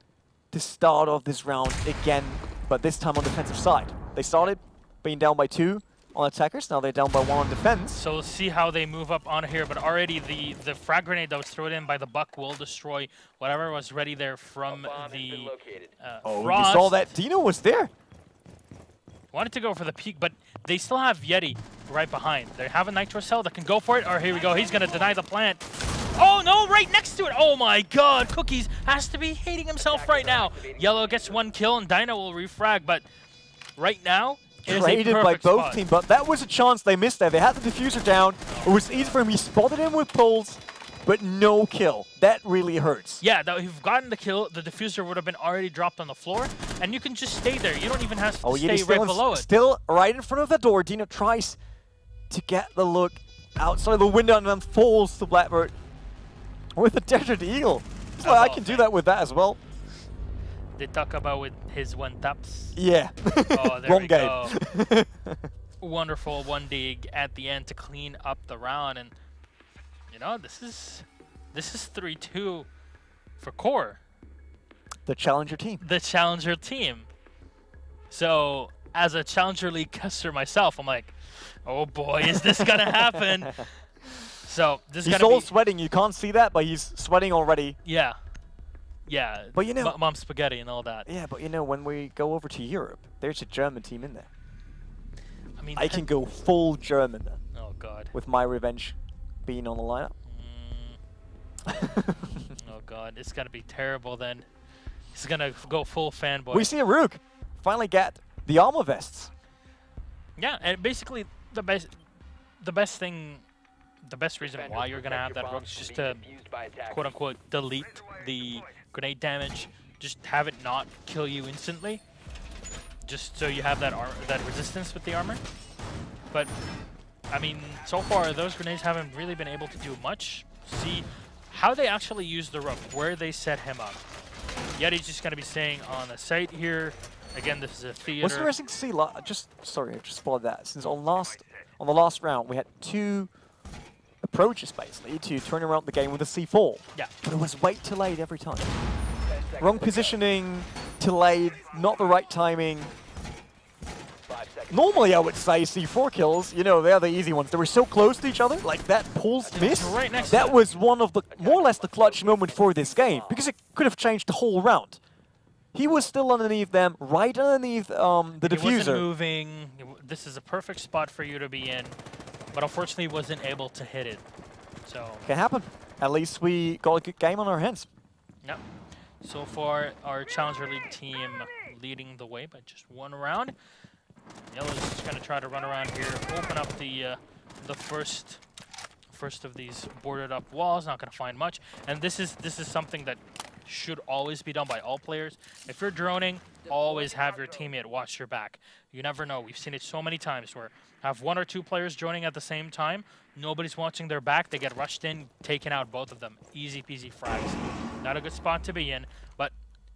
A: to start off this round again, but this time on the defensive side. They started being down by 2 on attackers, now they're down by 1 on defense.
B: So we'll see how they move up on here, but already the frag grenade that was thrown in by the Buck will destroy whatever was ready there from the
A: oh,
B: Frost.
A: you saw that? Dino was there.
B: Wanted to go for the peak, but they still have Yeti right behind. They have a Nitro Cell that can go for it, or here we go, he's gonna deny the plant. Oh no, right next to it! Oh my god, Cookies has to be hating himself right now. Yellow gets 1 kill and Dino will refrag, but right now,
A: traded by both teams, but that was a chance they missed there. They had the diffuser down. It was easy for him. He spotted him with poles, but no kill. That really hurts.
B: Yeah, if you've gotten the kill, the diffuser would have been already dropped on the floor, and you can just stay there. You don't even have to stay right below it.
A: Still right in front of the door. Dino tries to get the look outside the window and then falls to Blackbird with a Desert Eagle. He's like, I can do that with that as well.
B: They talk about with his 1 taps.
A: Yeah.
B: Oh, there
A: Wrong
B: we
A: game.
B: go. Wonderful 1 dig at the end to clean up the round, and you know this is 3-2 for Core.
A: The Challenger team.
B: The Challenger team. So as a Challenger League caster myself, I'm like, oh boy, is this gonna happen? So this is
A: he's all sweating. You can't see that, but he's sweating already.
B: Yeah. Yeah,
A: but you know,
B: Mom Spaghetti and all that.
A: Yeah, but you know, when we go over to Europe, there's a German team in there.
B: I mean,
A: I can go full German then.
B: Oh god.
A: With my revenge being on the lineup.
B: Oh god, it's gonna be terrible then. He's gonna go full fanboy.
A: We see a Rook finally get the armor vests.
B: Yeah, and basically the best reason why you're gonna have that Rook is just to quote unquote delete the grenade damage, just have it not kill you instantly, just so you have that resistance with the armor. But I mean, so far those grenades haven't really been able to do much. See how they actually use the Rook, where they set him up. Yeti's just gonna be staying on the site here. Again, this is a theater.
A: What's interesting to see, sorry, I just spotted that. Since on the last round, we had 2 approaches basically to turn around the game with a C4.
B: Yeah.
A: But it was way too late every time. Wrong positioning, too late, not the right timing. Normally I would say C4 kills, you know, they're the easy ones. They were so close to each other, like that pulse miss.
B: Right next
A: that was one of the, more or less the clutch moment for this game, because it could have changed the whole round. He was still underneath them, right underneath the diffuser.
B: He wasn't moving. This is a perfect spot for you to be in, but unfortunately wasn't able to hit it. So
A: can happen. At least we got a good game on our hands.
B: Yep. So far, our Challenger League team leading the way by just 1 round. Yellow's just going to try to run around here, open up the first first of these boarded up walls, not going to find much. And this is something that should always be done by all players. If you're droning, always have your teammate watch your back. You never know. We've seen it so many times where have 1 or 2 players droning at the same time, nobody's watching their back, they get rushed in, taking out both of them. Easy peasy frags. Not a good spot to be in, but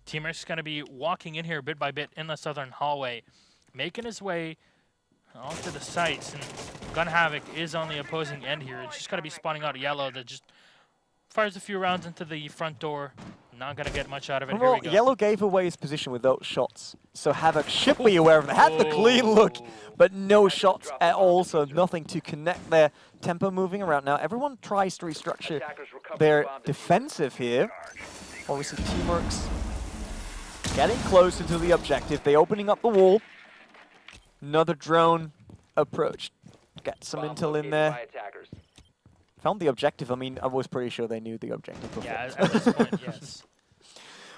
B: Teamworks is going to be walking in here bit by bit in the southern hallway, making his way onto the sites, and Gun Havoc is on the opposing end here. It's just going to be spawning out Yellow that just fires a few rounds into the front door. Not going to get much out of it.
A: Well,
B: here we go.
A: Yellow gave away his position with those shots, so Havoc should be aware of it. Had the clean look, but no shots at all, so nothing to connect there. Tempo moving around now. Everyone tries to restructure their defensive here. Obviously, Teamworks getting closer to the objective. They're opening up the wall. Another drone approach. Get some intel in there. Found the objective. I mean, I was pretty sure they knew the objective before.
B: Yeah, at this point, yes.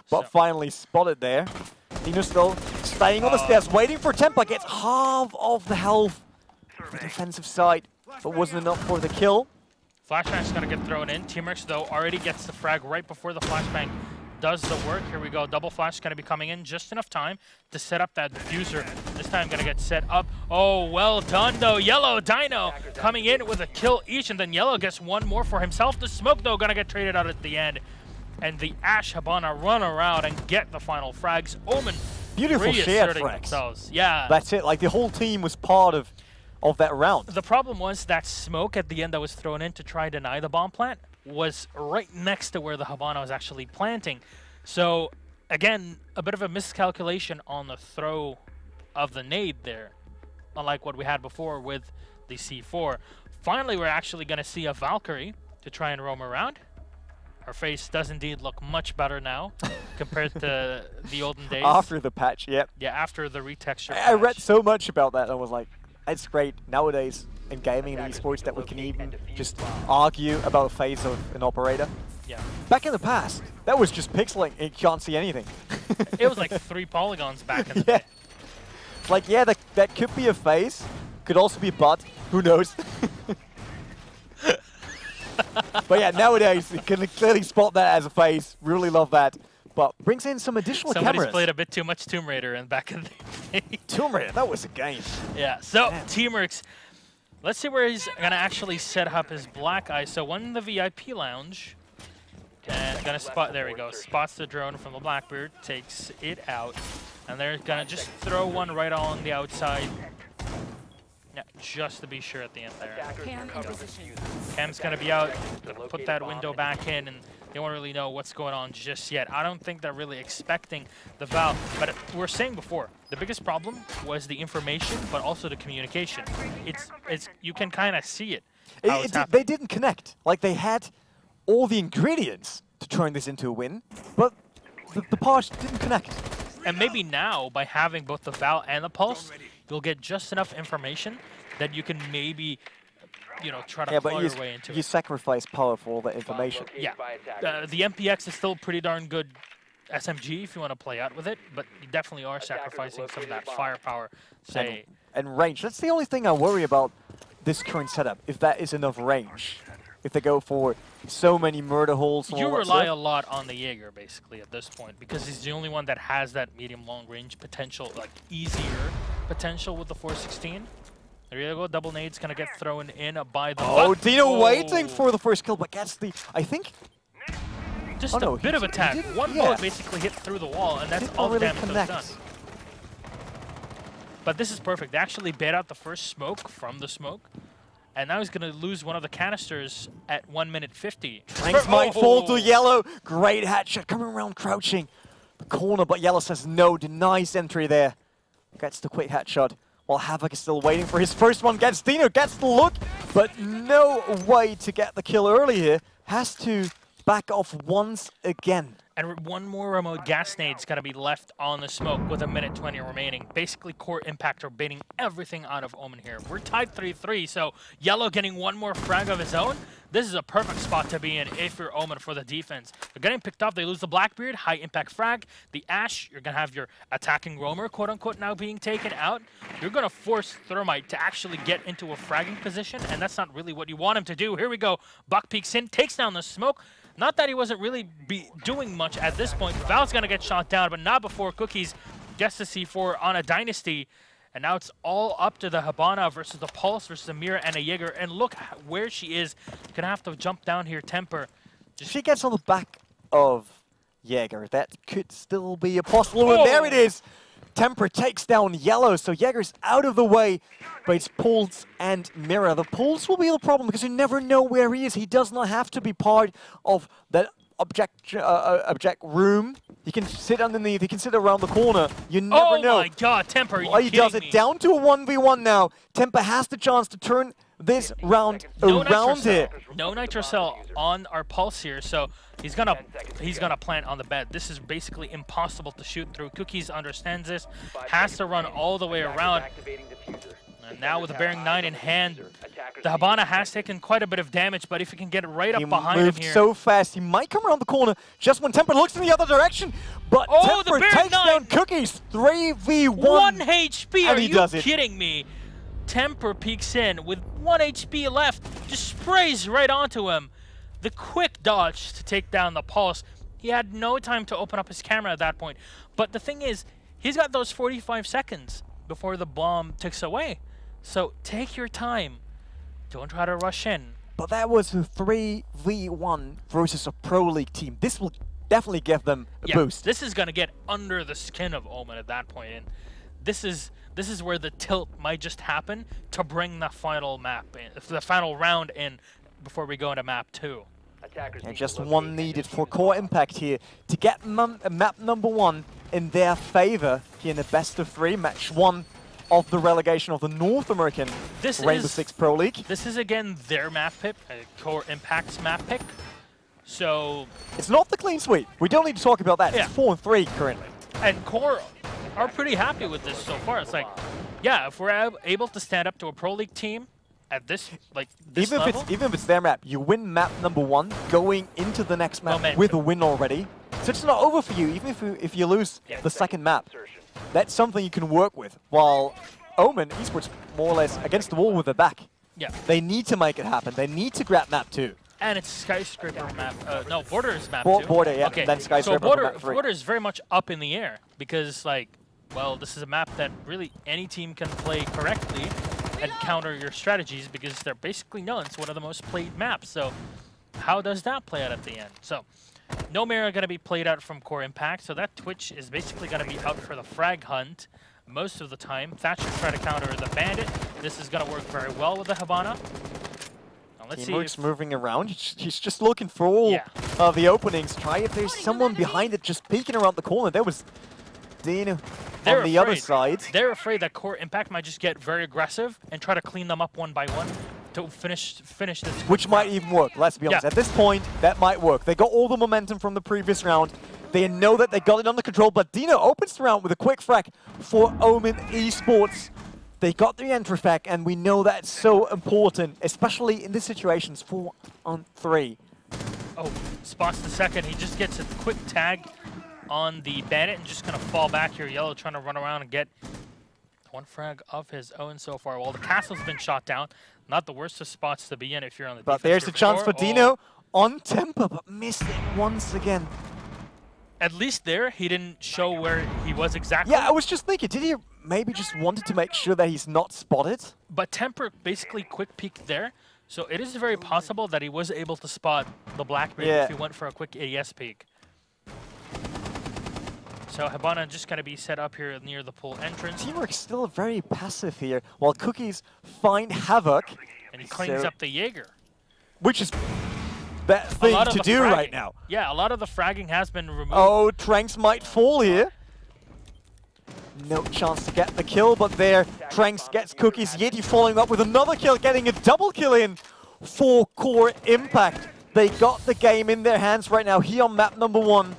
A: But
B: So.
A: finally spotted there. Dino still staying on the stairs, waiting for Tempa. Gets half of the health. The defensive side, but wasn't enough for the kill.
B: Flashbang's going to get thrown in. Teamworks, though, already gets the frag right before the flashbang does the work. Here we go. Double flash is going to be coming in. Just enough time to set up that diffuser. This time going to get set up. Oh, well done, though. Yellow Dino coming in with a kill each, and then Yellow gets one more for himself. The smoke, though, going to get traded out at the end. And the Ash Habana run around and get the final frags. Omen
A: Beautiful shared frags.
B: Themselves. Yeah.
A: That's it. Like, the whole team was part of that round.
B: The problem was that smoke at the end that was thrown in to try and deny the bomb plant was right next to where the Habana was actually planting. So, again, a bit of a miscalculation on the throw of the nade there, unlike what we had before with the C4. Finally, we're actually going to see a Valkyrie to try and roam around. Her face does indeed look much better now compared to the olden days.
A: After the patch, yep.
B: Yeah, after the retexture
A: I read so much about that, and I was like, it's great nowadays in gaming and esports that we can even just argue about a phase of an operator.
B: Yeah.
A: Back in the past, that was just pixeling. You can't see anything.
B: It was like 3 polygons back in the
A: yeah.
B: day.
A: Like, yeah, that could be a phase. Could also be a bot. Who knows? But yeah, nowadays, you can clearly spot that as a phase. Really love that. But brings in some additional
B: Somebody's
A: cameras.
B: played a bit too much Tomb Raider in back in the day.
A: Tomb Raider, that was a game.
B: Yeah, so
A: Man.
B: Teamworks, let's see where he's going to actually set up his black eye. So one in the VIP lounge, and going to spot, there we go, spots the drone from the Blackbeard, takes it out, and they're going to just throw one right along the outside. Yeah, just to be sure at the end there. Cam's going to be out, put that window back in, and they won't really know what's going on just yet. I don't think they're really expecting the Val, but we were saying before, the biggest problem was the information, but also the communication. It's you can kind of see it.
A: They didn't connect. Like, they had all the ingredients to turn this into a win, but the parts didn't connect.
B: And maybe now, by having both the Val and the Pulse, you'll get just enough information that you can maybe, you know, try to claw your way into
A: you
B: it.
A: sacrifice power for all that information.
B: Yeah, the MPX is still pretty darn good SMG if you want to play out with it, but you definitely are sacrificing some of that firepower, say.
A: And range. That's the only thing I worry about this current setup, if that is enough range. If they go for so many murder holes.
B: You rely a lot on the Jaeger, basically, at this point, because he's the only one that has that medium-long range potential, like easier potential with the 416. There you go, double nade's gonna get thrown in by the...
A: Oh, Dino waiting for the first kill, but gets the, I think...
B: Just a bit of a tag. One bullet basically hit through the wall, and that's all the damage that's done. But this is perfect. They actually bait out the first smoke from the smoke. And now he's going to lose one of the canisters at 1 minute 50.
A: Tranks might fall to Yellow. Great headshot coming around crouching. The corner, but Yellow says no. Denies entry there. Gets the quick headshot. While Havoc is still waiting for his first one. Gets Dino, gets the look. But no way to get the kill early here. Has to back off once again.
B: And one more remote gas nade's got to be left on the smoke with 1:20 remaining. Basically, Core Impact are baiting everything out of Omen here. We're tied 3-3, so Yellow getting one more frag of his own. This is a perfect spot to be in if you're Omen for the defense. They're getting picked up. They lose the Blackbeard, high impact frag. The Ash, you're going to have your attacking roamer, quote unquote, now being taken out. You're going to force Thermite to actually get into a fragging position, and that's not really what you want him to do. Here we go. Buck peeks in, takes down the smoke. Not that he wasn't really doing much at this point. Val's going to get shot down, but not before Cookies gets the C4 on a Dynasty. And now it's all up to the Hibana versus the Pulse versus a Mira and a Jaeger. And look where she is. Going to have to jump down here, Temper.
A: If she gets on the back of Jaeger, that could still be a possible. And there it is. Temper takes down Yellow, so Jaeger's out of the way, but it's Pulse and Mira. The Pulse will be the problem because you never know where he is. He does not have to be part of that object room. He can sit underneath, he can sit around the corner. You never know.
B: Oh my god, Temper,
A: he does it down to a 1v1 now. Temper has the chance to turn this round around here.
B: No Nitrocell on our Pulse here, so he's gonna plant on the bed. This is basically impossible to shoot through. Cookies understands this, has to run all the way around. And now with the Bearing 9 in hand, the Hibana has taken quite a bit of damage, but if he can get right up behind him here.
A: He moved so fast, he might come around the corner just when Temper looks in the other direction. But Temper takes down Cookies, 3v1.
B: 1 HP, are you kidding me? Temper peeks in with 1 HP left, just sprays right onto him. The quick dodge to take down the Pulse. He had no time to open up his camera at that point. But the thing is, he's got those 45 seconds before the bomb ticks away. So take your time. Don't try to rush in.
A: But that was a 3v1 versus a Pro League team. This will definitely give them a boost.
B: This is going to get under the skin of Omen at that point. And this is where the tilt might just happen to bring the final map in, the final round in before we go into map 2.
A: And just one needed for Core Impact here to get map number 1 in their favor here in the best of 3, match 1 of the relegation of the North American Rainbow Six Pro League.
B: This is again their map pick, Core Impact's map pick. So
A: it's not the clean sweep. We don't need to talk about that. It's 4-3 currently.
B: And Core are pretty happy with this so far. It's like, yeah, if we're able to stand up to a Pro League team at this level,
A: even if it's their map, you win map number 1 going into the next map with a win already. So it's not over for you, even if you lose the second map. That's something you can work with. While Omen, Esports, more or less against the wall with their back.
B: Yeah.
A: They need to make it happen. They need to grab map 2.
B: And it's Skyscraper map. No, Border is map 2.
A: Border, yeah.
B: Okay.
A: Then Skyscraper
B: so
A: map 3.
B: Border is very much up in the air because, like, well, this is a map that really any team can play correctly and counter your strategies because they're basically known. It's one of the most played maps. So how does that play out at the end? So no Mira going to be played out from Core Impact, so that Twitch is basically going to be out for the frag hunt most of the time. Thatcher try to counter the Bandit. This is going to work very well with the Hibana. Now let's see
A: if moving around. He's just looking for all of the openings. Try if there's someone behind it just peeking around the corner. There was Dino on the other side.
B: They're afraid that Core Impact might just get very aggressive and try to clean them up one by one to finish this.
A: Which might even work, let's be honest. At this point, that might work. They got all the momentum from the previous round. They know that they got it under control, but Dino opens the round with a quick frag for Omen Esports. They got the entry frag, and we know that's so important, especially in these situations, 4-on-3.
B: Oh, spots the second. He just gets a quick tag on the Bandit and just going to fall back here. Yellow trying to run around and get one frag of his own so far. Well, the castle's been shot down. Not the worst of spots to be in if you're on the defense.
A: But there's a chance for Dino on Temper, but missed it once again.
B: At least there, he didn't show where he was exactly.
A: Yeah, I was just thinking, did he maybe just wanted to make sure that he's not spotted?
B: But Temper basically quick peeked there, so it is very possible that he was able to spot the Blackbeard if he went for a quick AES peek. So Hibana just going to be set up here near the pool entrance.
A: Teamwork's still very passive here, while Cookies find Havoc.
B: And he cleans up the Jaeger.
A: Which is that thing to do right now.
B: Yeah, a lot of the fragging has been removed.
A: Oh, Tranks might fall here. No chance to get the kill, but there, Tranks gets Cookies. Yeti following up with another kill, getting a double kill in for Core Impact. They got the game in their hands right now here on map number 1.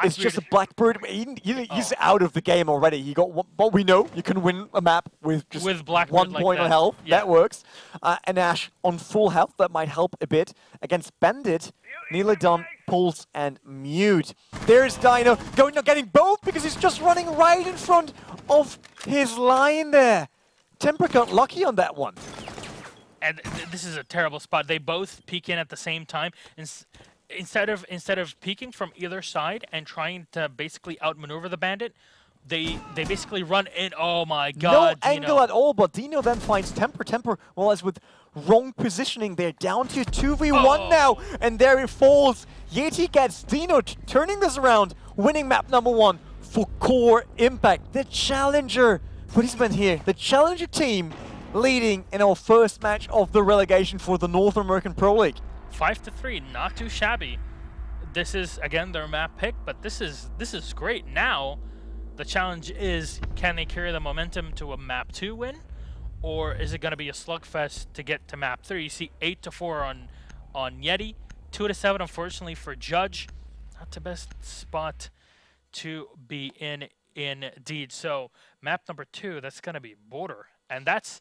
A: It's just a Blackbird. He's out of the game already. He got what we know. You can win a map with just 1 point on health. Yeah. That works. And Ash on full health. That might help a bit. Against Bandit, Neeladon, Pulse, and Mute. There's Dino getting both because he's just running right in front of his line there. Temper got lucky on that one.
B: And this is a terrible spot. They both peek in at the same time. Instead of peeking from either side and trying to basically outmaneuver the Bandit, they basically run in. Oh my God!
A: No angle at all. But Dino then finds Temper. Temper, well, as with wrong positioning, they're down to 2v1 now, and there it falls. Yeti gets Dino turning this around, winning map number 1 for Core Impact, the challenger. But he's been here. The challenger team leading in our first match of the relegation for the North American Pro League.
B: 5-3, not too shabby. This is again their map pick, but this is great. Now, the challenge is, can they carry the momentum to a map 2 win, or is it going to be a slugfest to get to map 3? You see 8-4 on Yeti, 2-7 unfortunately for Judge. Not the best spot to be in indeed. So map number 2, that's going to be Border, and that's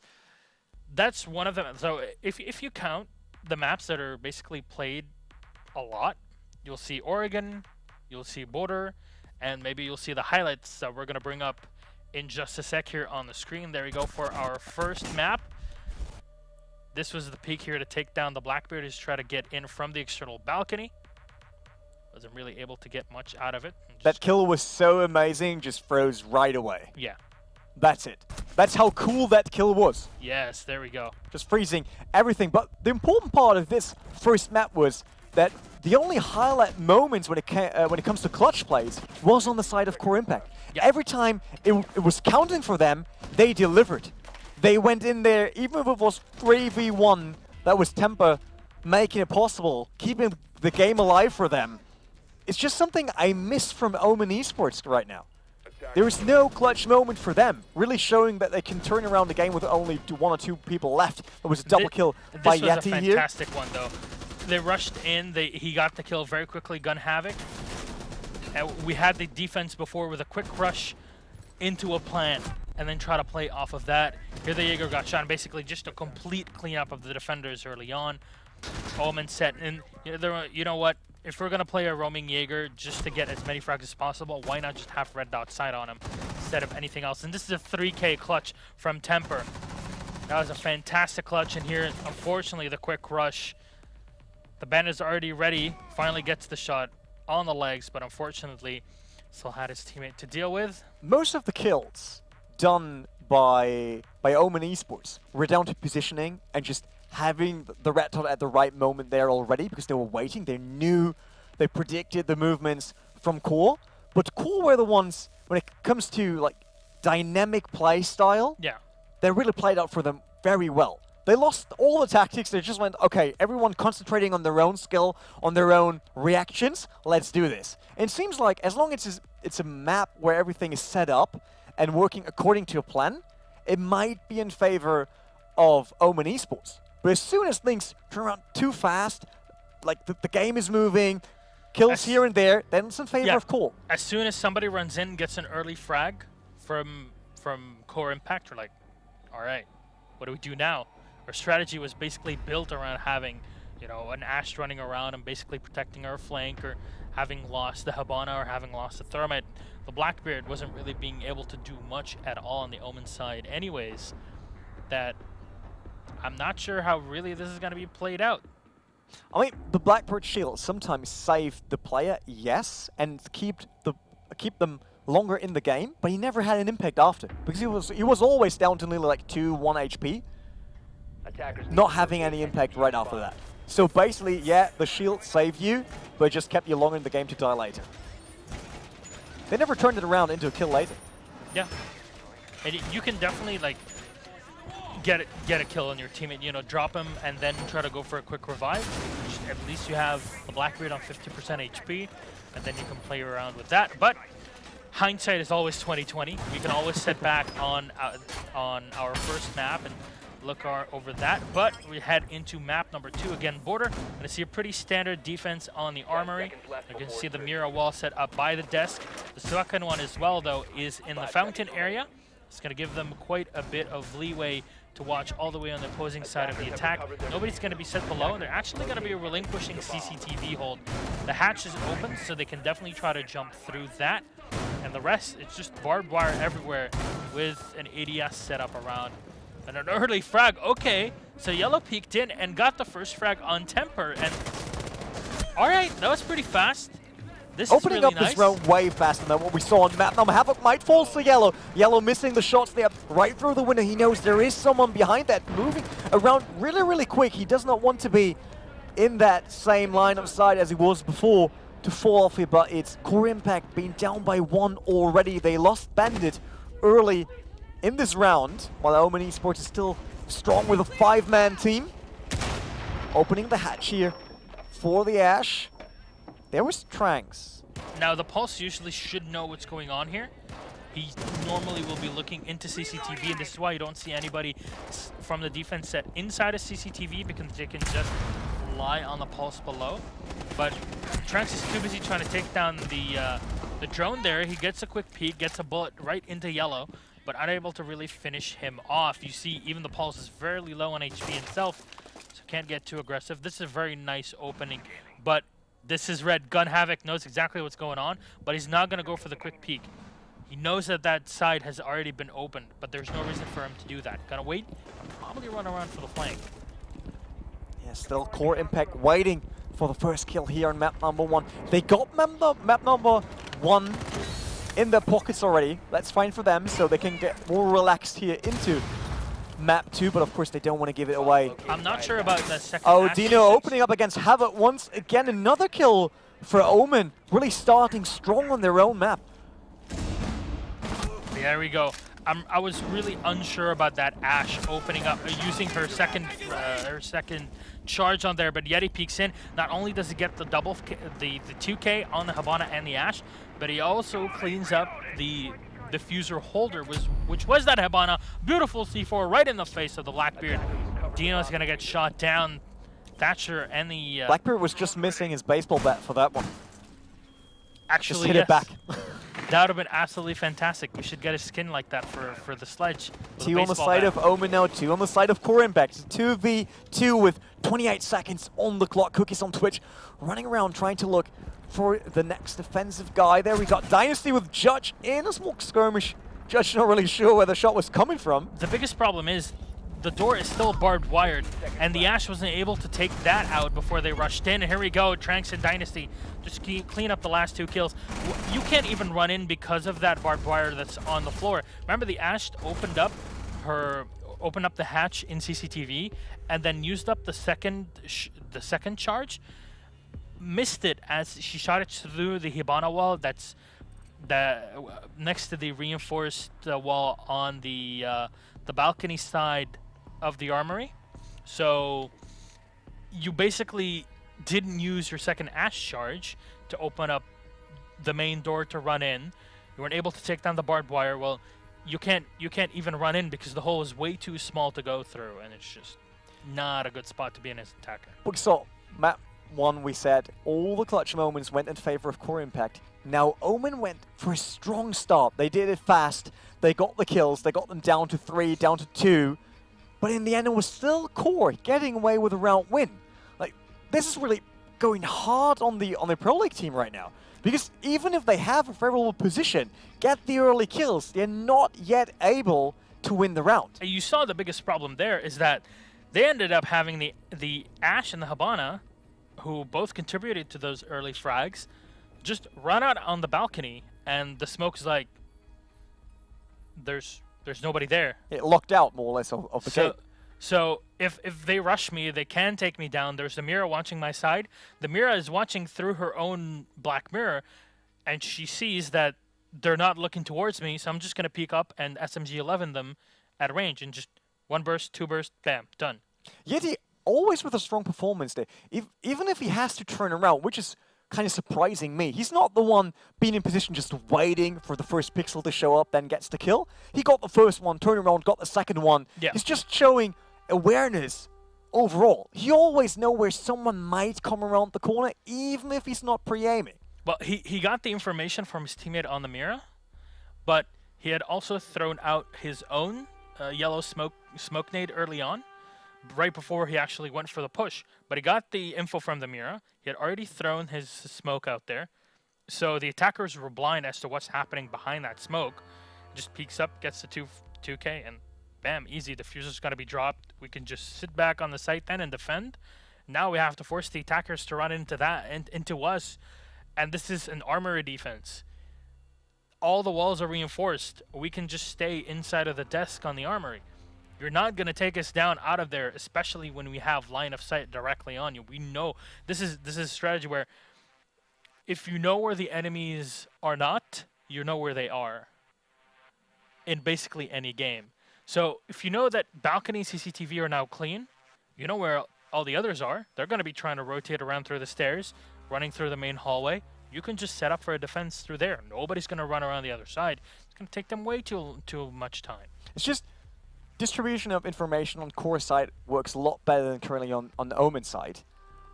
B: one of them. So if you count the maps that are basically played a lot, you'll see Oregon, you'll see Border, and maybe you'll see the highlights that we're going to bring up in just a sec here on the screen. There we go for our first map. This was the peak here to take down the Blackbeard, is try to get in from the external balcony. Wasn't really able to get much out of it.
A: That kill was so amazing, just froze right away.
B: Yeah.
A: That's it. That's how cool that kill was.
B: Yes, there we go.
A: Just freezing everything. But the important part of this first map was that the only highlight moments when it comes to clutch plays was on the side of Core Impact. Yeah. Every time it was counting for them, they delivered. They went in there, even if it was 3v1, that was Temper making it possible, keeping the game alive for them. It's just something I miss from Omen Esports right now. There is no clutch moment for them, really showing that they can turn around the game with only 1 or 2 people left. It was a double kill by Yeti here.
B: This was a fantastic one, though. They rushed in, he got the kill very quickly, Gun Havoc. And we had the defense before with a quick rush into a plant, and then try to play off of that. Here the Jaeger got shot, and basically just a complete cleanup of the defenders early on. Omen set in. You know what? If we're going to play a roaming Jaeger just to get as many frags as possible, why not just have red dot sight on him instead of anything else? And this is a 3K clutch from Temper. That was a fantastic clutch, and here, unfortunately, the quick rush. The Bandit's already ready, finally gets the shot on the legs, but unfortunately, still had his teammate to deal with.
A: Most of the kills done by Omen Esports were down to positioning and just having the red dot at the right moment there already, because they were waiting. They knew, they predicted the movements from Core. But Core were the ones, when it comes to like dynamic play style,
B: yeah,
A: they really played out for them very well. They lost all the tactics. They just went, okay, everyone concentrating on their own skill, on their own reactions. Let's do this. And it seems like as long as it's a map where everything is set up and working according to a plan, it might be in favor of Omen Esports. But as soon as things turn around too fast, like the game is moving, kills here and there, then it's in favor of Core.
B: As soon as somebody runs in, gets an early frag from Core Impact, we're like, all right, what do we do now? Our strategy was basically built around having, you know, an Ashe running around and basically protecting our flank, or having lost the Habana or having lost the Thermite. The Blackbeard wasn't really being able to do much at all on the Omen side anyways. That I'm not sure how really this is going to be played out.
A: I mean, the Blackbird shield sometimes save the player, yes, and keep them longer in the game, but he never had an impact after, because he was always down to nearly like 2-1 HP, not having any impact right after that. So basically, yeah, the shield saved you, but it just kept you longer in the game to die later. They never turned it around into a kill later.
B: Yeah, and you can definitely like get a kill on your teammate, you know, drop him and then try to go for a quick revive. At least you have a Blackbeard on 50% HP, and then you can play around with that. But hindsight is always 20/20. We can always sit back on our first map and look over that. But we head into map number 2 again, border. Gonna see a pretty standard defense on the armory. You can see the mirror wall set up by the desk. The second one as well, though, is in the fountain area. It's gonna give them quite a bit of leeway to watch all the way on the opposing side of the attack. Nobody's going to be set below, and they're actually going to be relinquishing CCTV hold. The hatch is open, so they can definitely try to jump through that. And the rest, it's just barbed wire everywhere with an ADS set up around. And an early frag, okay. So Yellow peeked in and got the first frag on Temper. And all right, that was pretty fast. This
A: Opening
B: is really
A: up this round way faster than what we saw on map number. Havoc might fall to Yellow. Yellow missing the shots there right through the window. He knows there is someone behind that, moving around really, really quick. He does not want to be in that same lineup side as he was before to fall off here, but it's Core Impact being down by 1 already. They lost Bandit early in this round, while Omen Esports is still strong with a 5-man team. Opening the hatch here for the Ash. There was Tranks.
B: Now, the Pulse usually should know what's going on here. He normally will be looking into CCTV, and this is why you don't see anybody from the defense set inside of CCTV, because they can just lie on the Pulse below. But Tranks is too busy trying to take down the drone there. He gets a quick peek, gets a bullet right into Yellow, but unable to really finish him off. You see, even the Pulse is fairly low on HP himself, so can't get too aggressive. This is a very nice opening, but this is Red. Gun Havoc knows exactly what's going on, but he's not going to go for the quick peek. He knows that that side has already been opened, but there's no reason for him to do that. Gonna wait, probably run around for the flank.
A: Yeah, still Core Impact waiting for the first kill here on map number 1. They got map number 1 in their pockets already. That's fine for them, so they can get more relaxed here into map 2, but of course they don't want to give it away.
B: I'm not sure about the second.
A: Oh, Dino opening up against Havoc once again. Another kill for Omen, really starting strong on their own map.
B: There we go. I was really unsure about that Ash opening up, using her second charge on there, but Yeti peeks in. Not only does he get the double, the 2K on the Hibana and the Ash, but he also cleans up the diffuser holder, which was that Hibana. Beautiful C4 right in the face of the Blackbeard. Dino's gonna get shot down. Thatcher and the
A: Blackbeard was just missing his baseball bat for that one.
B: Actually,
A: just hit it back.
B: That would have been absolutely fantastic. We should get a skin like that for the sledge.
A: 2 on the side of Omen now, 2 on the side of Core Impact. 2v2 with 28 seconds on the clock. Cookies on Twitch, running around trying to look for the next defensive guy. There we got Dynasty with Judge in a small skirmish. Judge not really sure where the shot was coming from.
B: The biggest problem is the door is still barbed wired, and the Ash wasn't able to take that out before they rushed in. And here we go, Tranks and Dynasty just clean up the last 2 kills. You can't even run in because of that barbed wire that's on the floor. Remember, the Ash opened up the hatch in CCTV and then used up the second charge. Missed it as she shot it through the Hibana wall that's next to the reinforced wall on the balcony side of the armory. So you basically didn't use your second Ash charge to open up the main door to run in. You weren't able to take down the barbed wire. Well, you can't even run in because the hole is way too small to go through, and it's just not a good spot to be in as an attacker.
A: So map 1, we said all the clutch moments went in favor of Core Impact. Now Omen went for a strong start. They did it fast. They got the kills. They got them down to 3, down to 2. But in the end, it was still Core getting away with a round win. Like, this is really going hard on the Pro League team right now. Because even if they have a favorable position, get the early kills, they're not yet able to win the round.
B: You saw the biggest problem there is that they ended up having the Ash and the Hibana, who both contributed to those early frags, just run out on the balcony, and the smoke's like, there's nobody there.
A: It locked out more or less of the gate.
B: So if they rush me, they can take me down. There's the Mira watching my side. The Mira is watching through her own black mirror, and she sees that they're not looking towards me, so I'm just going to peek up and SMG-11 them at range, and just 1 burst, 2 burst, bam, done.
A: Yeti always with a strong performance there. Even if he has to turn around, which is kind of surprising me. He's not the one being in position just waiting for the first pixel to show up, then gets the kill. He got the first one, turned around, got the second one.
B: Yeah.
A: He's just showing awareness overall. You always know where someone might come around the corner, even if he's not pre-aiming.
B: Well, he got the information from his teammate on the Mira, but he had also thrown out his own yellow smoke nade early on, right before he actually went for the push. But he got the info from the Mira. He had already thrown his smoke out there. So the attackers were blind as to what's happening behind that smoke. Just peeks up, gets the 2K, and bam, easy. The fuser's got to be dropped. We can just sit back on the site then and defend. Now we have to force the attackers to run into that and into us. And this is an armory defense. All the walls are reinforced. We can just stay inside of the desk on the armory. You're not going to take us down out of there, especially when we have line of sight directly on you. We know this is a strategy where if you know where the enemies are not, you know where they are in basically any game. So if you know that balcony CCTV are now clean, you know where all the others are. They're going to be trying to rotate around through the stairs, running through the main hallway. You can just set up for a defense through there. Nobody's going to run around the other side. It's going to take them way too much time.
A: It's just distribution of information on core side works a lot better than currently on the Omen side.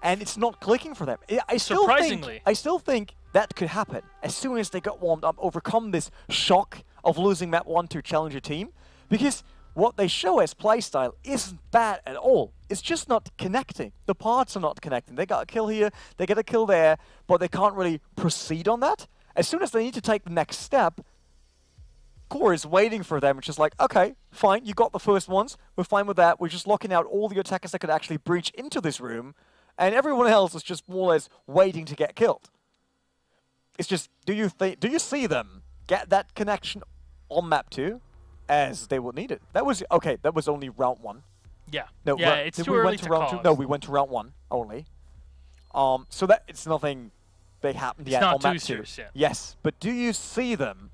A: And it's not clicking for them.
B: Surprisingly.
A: I still think that could happen as soon as they got warmed up, overcome this shock of losing map 1 to a challenger team. Because what they show as playstyle isn't bad at all. It's just not connecting. The parts are not connecting. They got a kill here, they get a kill there, but they can't really proceed on that. As soon as they need to take the next step, Core is waiting for them, which is like, okay, fine, you got the first ones, we're fine with that, we're just locking out all the attackers that could actually breach into this room, and everyone else is just more or less waiting to get killed. It's just, do you see them get that connection on map 2 as they would need it? That was, okay, that was only round 1.
B: Yeah.
A: No,
B: yeah, it's too early to call.
A: No, we went to round 1 only. So that it's nothing they happened yet on map 2.
B: Serious, yeah.
A: Yes, but do you see them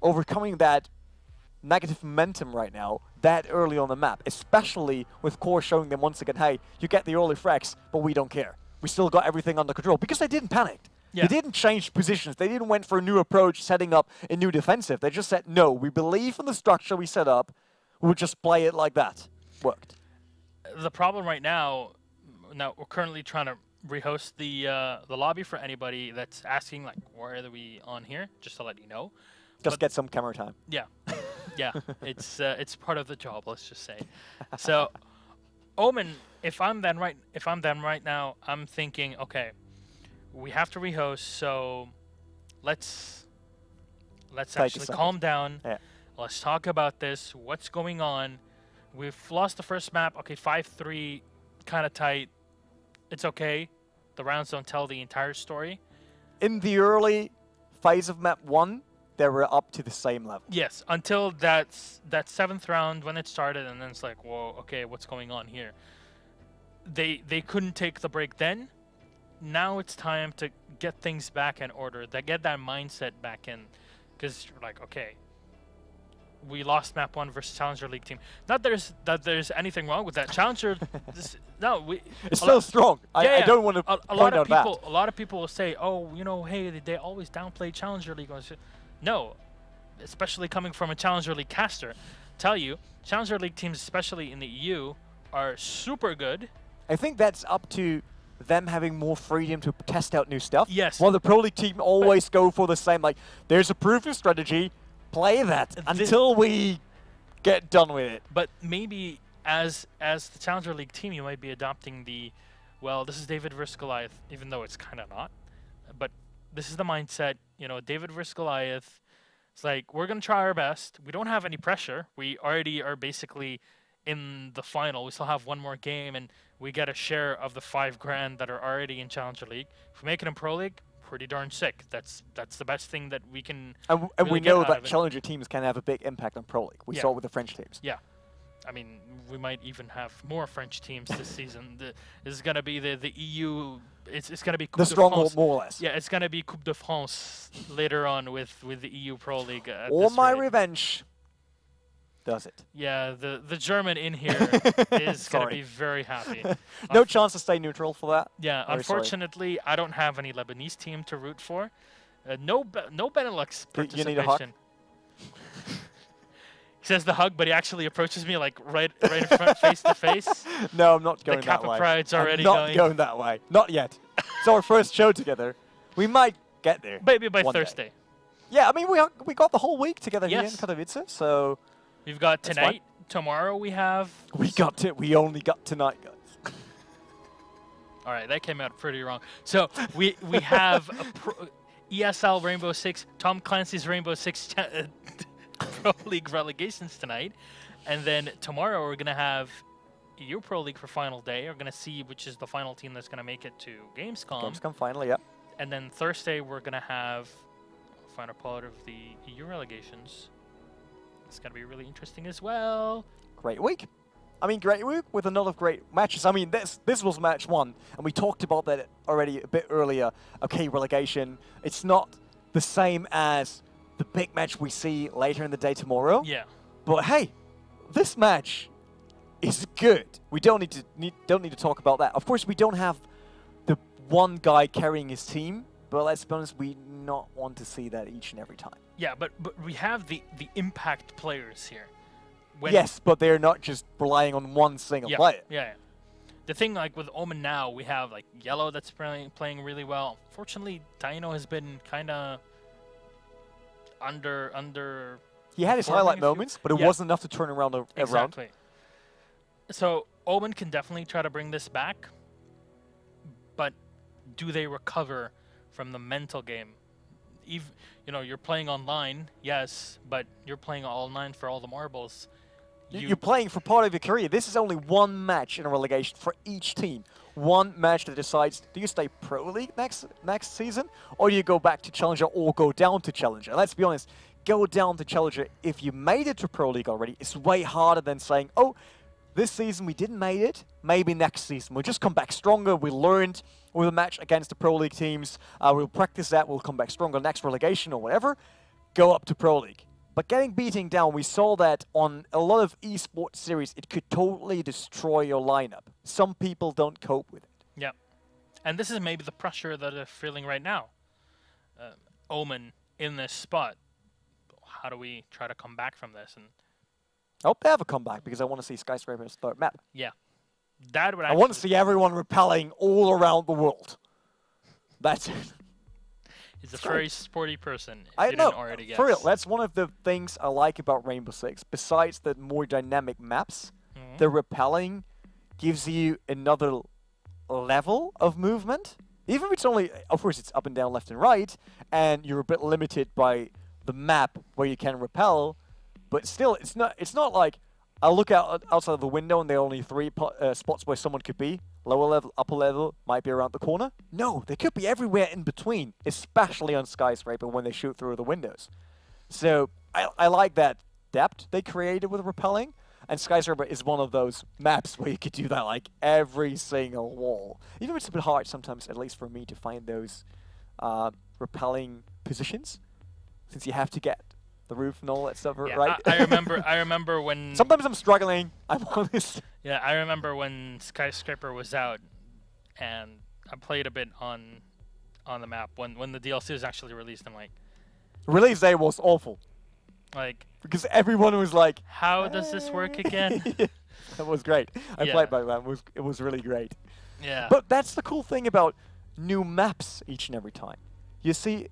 A: overcoming that negative momentum right now that early on the map, especially with Core showing them once again, hey, you get the early frags, but we don't care. We still got everything under control because they didn't panic. Yeah. They didn't change positions. They didn't went for a new approach, setting up a new defensive. They just said, no, we believe in the structure we set up. We'll just play it like that. Worked.
B: The problem right now we're currently trying to rehost the lobby for anybody that's asking, like, where are we on here? Just to let you know.
A: Just get some camera time.
B: Yeah. Yeah. It's part of the job, let's just say. So, Omen, if I'm them right now, I'm thinking, okay, we have to rehost, so let's actually calm down. Yeah. Let's talk about this. What's going on? We've lost the first map. Okay, 5-3, kind of tight. It's okay. The rounds don't tell the entire story.
A: In the early phase of map 1, they were up to the same level.
B: Yes, until that 7th round when it started, and then it's like, whoa, okay, what's going on here? They couldn't take the break then. Now it's time to get things back in order, to get that mindset back in, because you're like, okay, we lost map 1 versus Challenger League team. Not that there's anything wrong with that. Challenger,
A: it's still strong. I don't want to point out that.
B: A lot of people will say, oh, you know, hey, they always downplay Challenger League. No, especially coming from a Challenger League caster. Tell you, Challenger League teams, especially in the EU, are super good.
A: I think that's up to them having more freedom to test out new stuff.
B: Yes.
A: While the Pro League team always go for the same, like, there's a proven strategy, play that until we get done with it.
B: But maybe as the Challenger League team, you might be adopting the, well, this is David versus Goliath, even though it's kind of not. But this is the mindset, you know, David versus Goliath. It's like, we're going to try our best. We don't have any pressure. We already are basically in the final. We still have one more game, and we get a share of the $5 grand that are already in Challenger League. If we make it in Pro League, pretty darn sick. That's the best thing that we can.
A: And we know that Challenger teams can have a big impact on Pro League. We saw it with the French teams.
B: Yeah. I mean, we might even have more French teams this season. This is going to be the EU. It's going to be Coupe
A: the stronghold, more or less.
B: Yeah, it's going to be Coupe de France later on with the EU Pro League.
A: Or my revenge. Does it?
B: Yeah, the German in here is going to be very happy.
A: No chance to stay neutral for that?
B: Yeah, unfortunately, I don't have any Lebanese team to root for. No Benelux participation.
A: You need a hug?
B: says the hug, but he actually approaches me like right in front, face to face.
A: No, I'm not going
B: the
A: that way.
B: Kappa Pride's already
A: I'm not going that way. Not yet. It's our first show together. We might get there.
B: Maybe by Thursday.
A: Day. Yeah, I mean, we got the whole week together here in Katowice, so...
B: We've got tonight. Tomorrow we have...
A: We only got tonight, guys.
B: All right, that came out pretty wrong. So we have ESL Rainbow Six, Tom Clancy's Rainbow Six Pro League Relegations tonight. And then tomorrow we're going to have EU Pro League for final day. We're going to see which is the final team that's going to make it to Gamescom.
A: Gamescom finally, yeah.
B: And then Thursday we're going to have final part of the EU Relegations. It's going to be really interesting as well.
A: Great week. I mean, great week with a lot of great matches. I mean, this was match 1, and we talked about that already a bit earlier. Okay, relegation. It's not the same as the big match we see later in the day tomorrow.
B: Yeah.
A: But hey, this match is good. We don't need to talk about that. Of course, we don't have the one guy carrying his team, but let's be honest, we not want to see that each and every time.
B: Yeah, but we have the impact players here.
A: Yes, but they're not just relying on one single player.
B: Yeah. The thing, like with Omen now, we have like Yellow that's playing really well. Unfortunately, Dino has been kind of under.
A: He had his highlight moments, but it wasn't enough to turn around
B: Exactly. So Omen can definitely try to bring this back, but do they recover from the mental game? You know, you're playing online, yes, but you're playing online for all the marbles.
A: You're playing for part of your career. This is only one match in a relegation for each team. One match that decides, do you stay Pro League next season, or do you go back to Challenger or go down to Challenger? And let's be honest, go down to Challenger if you made it to Pro League already. It's way harder than saying, oh, this season we didn't make it, maybe next season. We'll just come back stronger. We learned with a match against the Pro League teams. We'll practice that. We'll come back stronger next relegation or whatever. Go up to Pro League. But getting beaten down, we saw that on a lot of esports series, it could totally destroy your lineup. Some people don't cope with it.
B: Yeah. And this is maybe the pressure that they're feeling right now. Omen in this spot. How do we try to come back from this? And
A: I hope they have a comeback because I want to see Skyscraper's third map.
B: Yeah. That would
A: I want to see everyone repelling all around the world. That's it.
B: He's a very sporty person.
A: I know.
B: Already
A: for real, that's one of the things I like about Rainbow Six. Besides the more dynamic maps, the repelling gives you another level of movement. Even if it's only, of course, it's up and down, left and right, and you're a bit limited by the map where you can repel. But still, it's not like I look outside of the window and there are only 3 spots where someone could be. Lower level, upper level, might be around the corner. No, they could be everywhere in between, especially on Skyscraper when they shoot through the windows. So I like that depth they created with repelling. And Skyscraper is one of those maps where you could do that like every single wall. Even if it's a bit hard sometimes, at least for me, to find those repelling positions, since you have to get the roof and all that stuff, right?
B: I remember when...
A: Sometimes I'm struggling, I'm honest.
B: Yeah, I remember when Skyscraper was out, and I played a bit on the map. When the DLC was actually released, I'm like...
A: Release day was awful.
B: Like...
A: Because everyone was like...
B: How does this work again?
A: That was great. I played by that. It was really great.
B: Yeah.
A: But that's the cool thing about new maps each and every time. You see...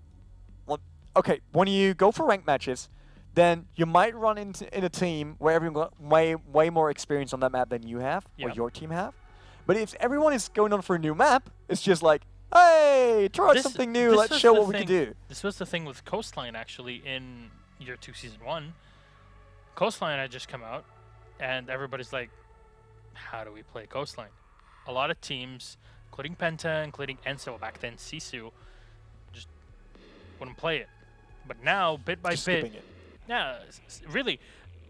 A: Okay, when you go for ranked matches, then you might run in a team where everyone got way more experience on that map than you have, or your team have. But if everyone is going on for a new map, it's just like, hey, try out something new, let's show what we can do.
B: This was the thing with Coastline, actually, in Year 2 Season 1. Coastline had just come out, and everybody's like, how do we play Coastline? A lot of teams, including Penta, including Enso, back then Sisu, just wouldn't play it. But now, bit by bit, yeah, really,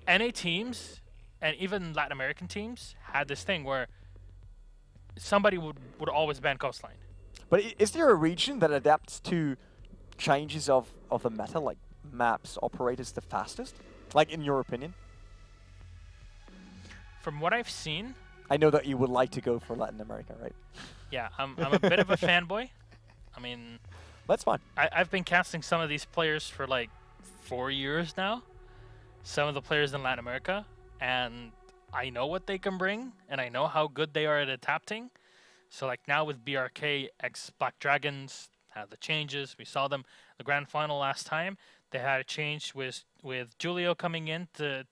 B: NA teams and even Latin American teams had this thing where somebody would always ban Coastline.
A: But is there a region that adapts to changes of the meta, like maps, operators the fastest? Like, in your opinion?
B: From what I've seen...
A: I know that you would like to go for Latin America, right?
B: Yeah, I'm a bit of a fanboy. I mean...
A: That's fine.
B: I've been casting some of these players for like 4 years now. some of the players in Latin America, and I know what they can bring, and I know how good they are at adapting. So like now with BRK x Black Dragons, had the changes. We saw them the grand final last time. They had a change with Julio coming in to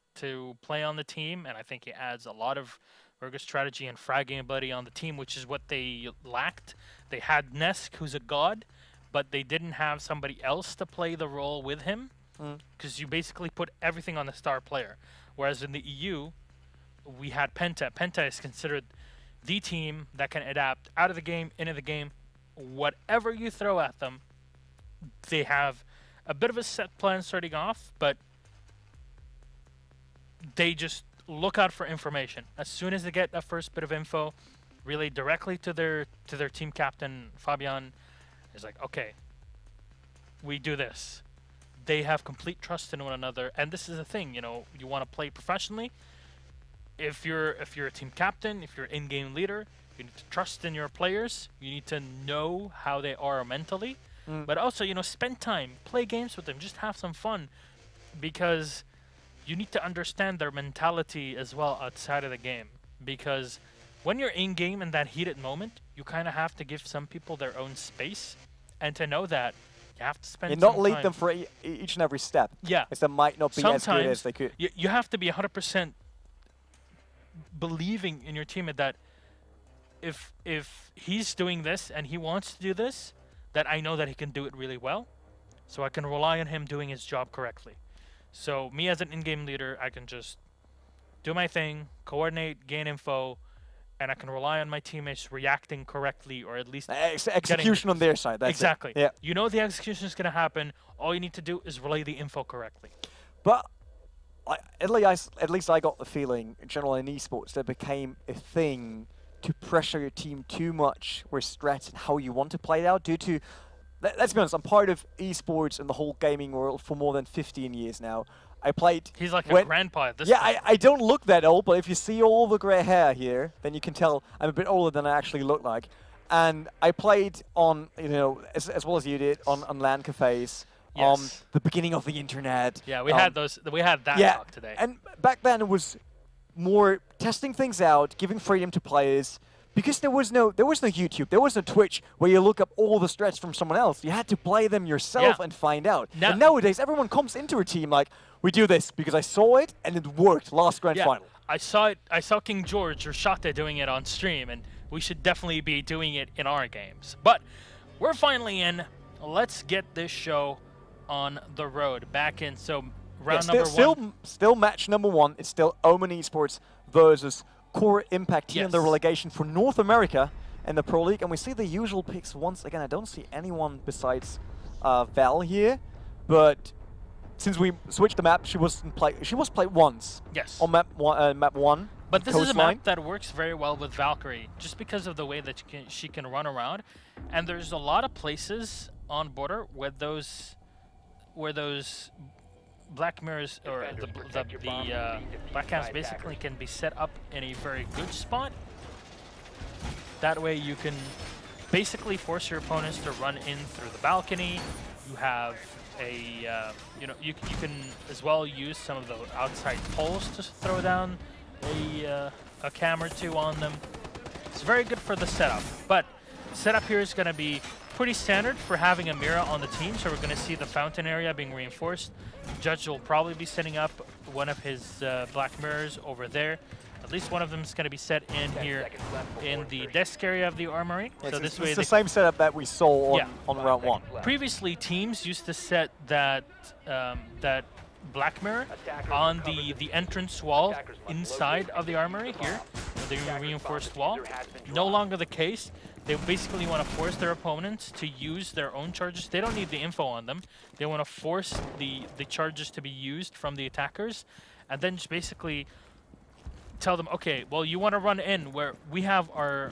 B: play on the team, and I think he adds a lot of very good strategy and fragging ability on the team, which is what they lacked. They had Nesk, who's a god, but they didn't have somebody else to play the role with him, because you basically put everything on the star player. Whereas in the EU, we had Penta. Penta is considered the team that can adapt out of the game, into the game. Whatever you throw at them, they have a bit of a set plan starting off, but they just look out for information. As soon as they get that first bit of info, relay directly to their team captain, Fabian, is like, okay, we do this. They have complete trust in one another, and this is the thing, you know, you want to play professionally. If you're a team captain, if you're an in-game leader, you need to trust in your players. You need to know how they are mentally, but also, you know, spend time, play games with them, just have some fun, because you need to understand their mentality as well outside of the game. Because when you're in-game in that heated moment, you kind of have to give some people their own space, and to know that you have to spend.
A: And not lead them for each and every step.
B: Yeah,
A: because they might not be
B: sometimes
A: as good as they could.
B: You have to be 100% believing in your teammate that if he's doing this and he wants to do this, that I know that he can do it really well, so I can rely on him doing his job correctly. So me as an in-game leader, I can just do my thing, coordinate, gain info, and I can rely on my teammates reacting correctly, or at least
A: execution on their side. That's
B: exactly.
A: It. Yeah.
B: You know the execution is going to happen. All you need to do is relay the info correctly.
A: But at least I got the feeling, in general in esports, there became a thing to pressure your team too much with strats and how you want to play it out due to, let's be honest, I'm part of esports and the whole gaming world for more than 15 years now. I played... He's
B: like a grandpa at this point.
A: I don't look that old, but if you see all the grey hair here, then you can tell I'm a bit older than I actually look like. And I played on, you know, as well as you did, on LAN cafes.
B: Yes.
A: The beginning of the internet.
B: Yeah, we had those. We had that talk today.
A: And back then it was more testing things out, giving freedom to players, because there was no YouTube, there was no Twitch where you look up all the strats from someone else. You had to play them yourself and find out. And nowadays everyone comes into a team like, we do this because I saw it and it worked last grand final.
B: I saw it. I saw King George or Shate doing it on stream, and we should definitely be doing it in our games. But we're finally in. Let's get this show on the road. Back in, so round number one.
A: Still match number one. It's still Omen Esports versus Core Impact here in the relegation for North America and the Pro League. And we see the usual picks once again. I don't see anyone besides Val here, but since we switched the map, she was played once.
B: Yes.
A: On map one.
B: But this is a map that works very well with Valkyrie, just because of the way that she can run around. And there's a lot of places on border where those black mirrors or the black cams basically can be set up in a very good spot. That way you can basically force your opponents to run in through the balcony. You have a you know, you can as well use some of the outside poles to throw down a cam or two on them. It's very good for the setup, but setup here is going to be pretty standard for having a mirror on the team, so we're going to see the fountain area being reinforced. Judge will probably be setting up one of his black mirrors over there. At least one of them is going to be set in here in the desk area of the armory. So this way,
A: it's the same setup that we saw on round one.
B: Previously, teams used to set that that black mirror on the entrance wall inside of the armory here, the reinforced wall. No longer the case. They basically want to force their opponents to use their own charges. They don't need the info on them. They want to force the charges to be used from the attackers, and then just basically tell them, okay, well, you want to run in where we have our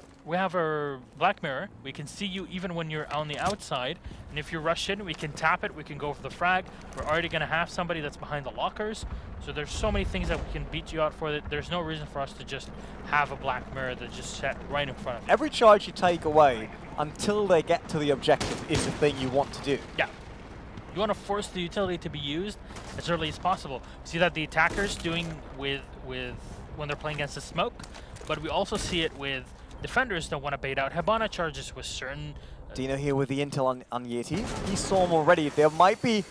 B: black mirror. We can see you even when you're on the outside, and if you rush in, we can tap it. We can go for the frag. We're already going to have somebody that's behind the lockers. So there's so many things that we can beat you out for. That there's no reason for us to just have a black mirror that's just set right in front of you.
A: Every charge you take away until they get to the objective is the thing you want to do.
B: Yeah. You want to force the utility to be used as early as possible. See that the attackers doing with when they're playing against the smoke, but we also see it with defenders that want to bait out Hibana charges with certain...
A: Dino here with the intel on Yeti. He saw him already. There might be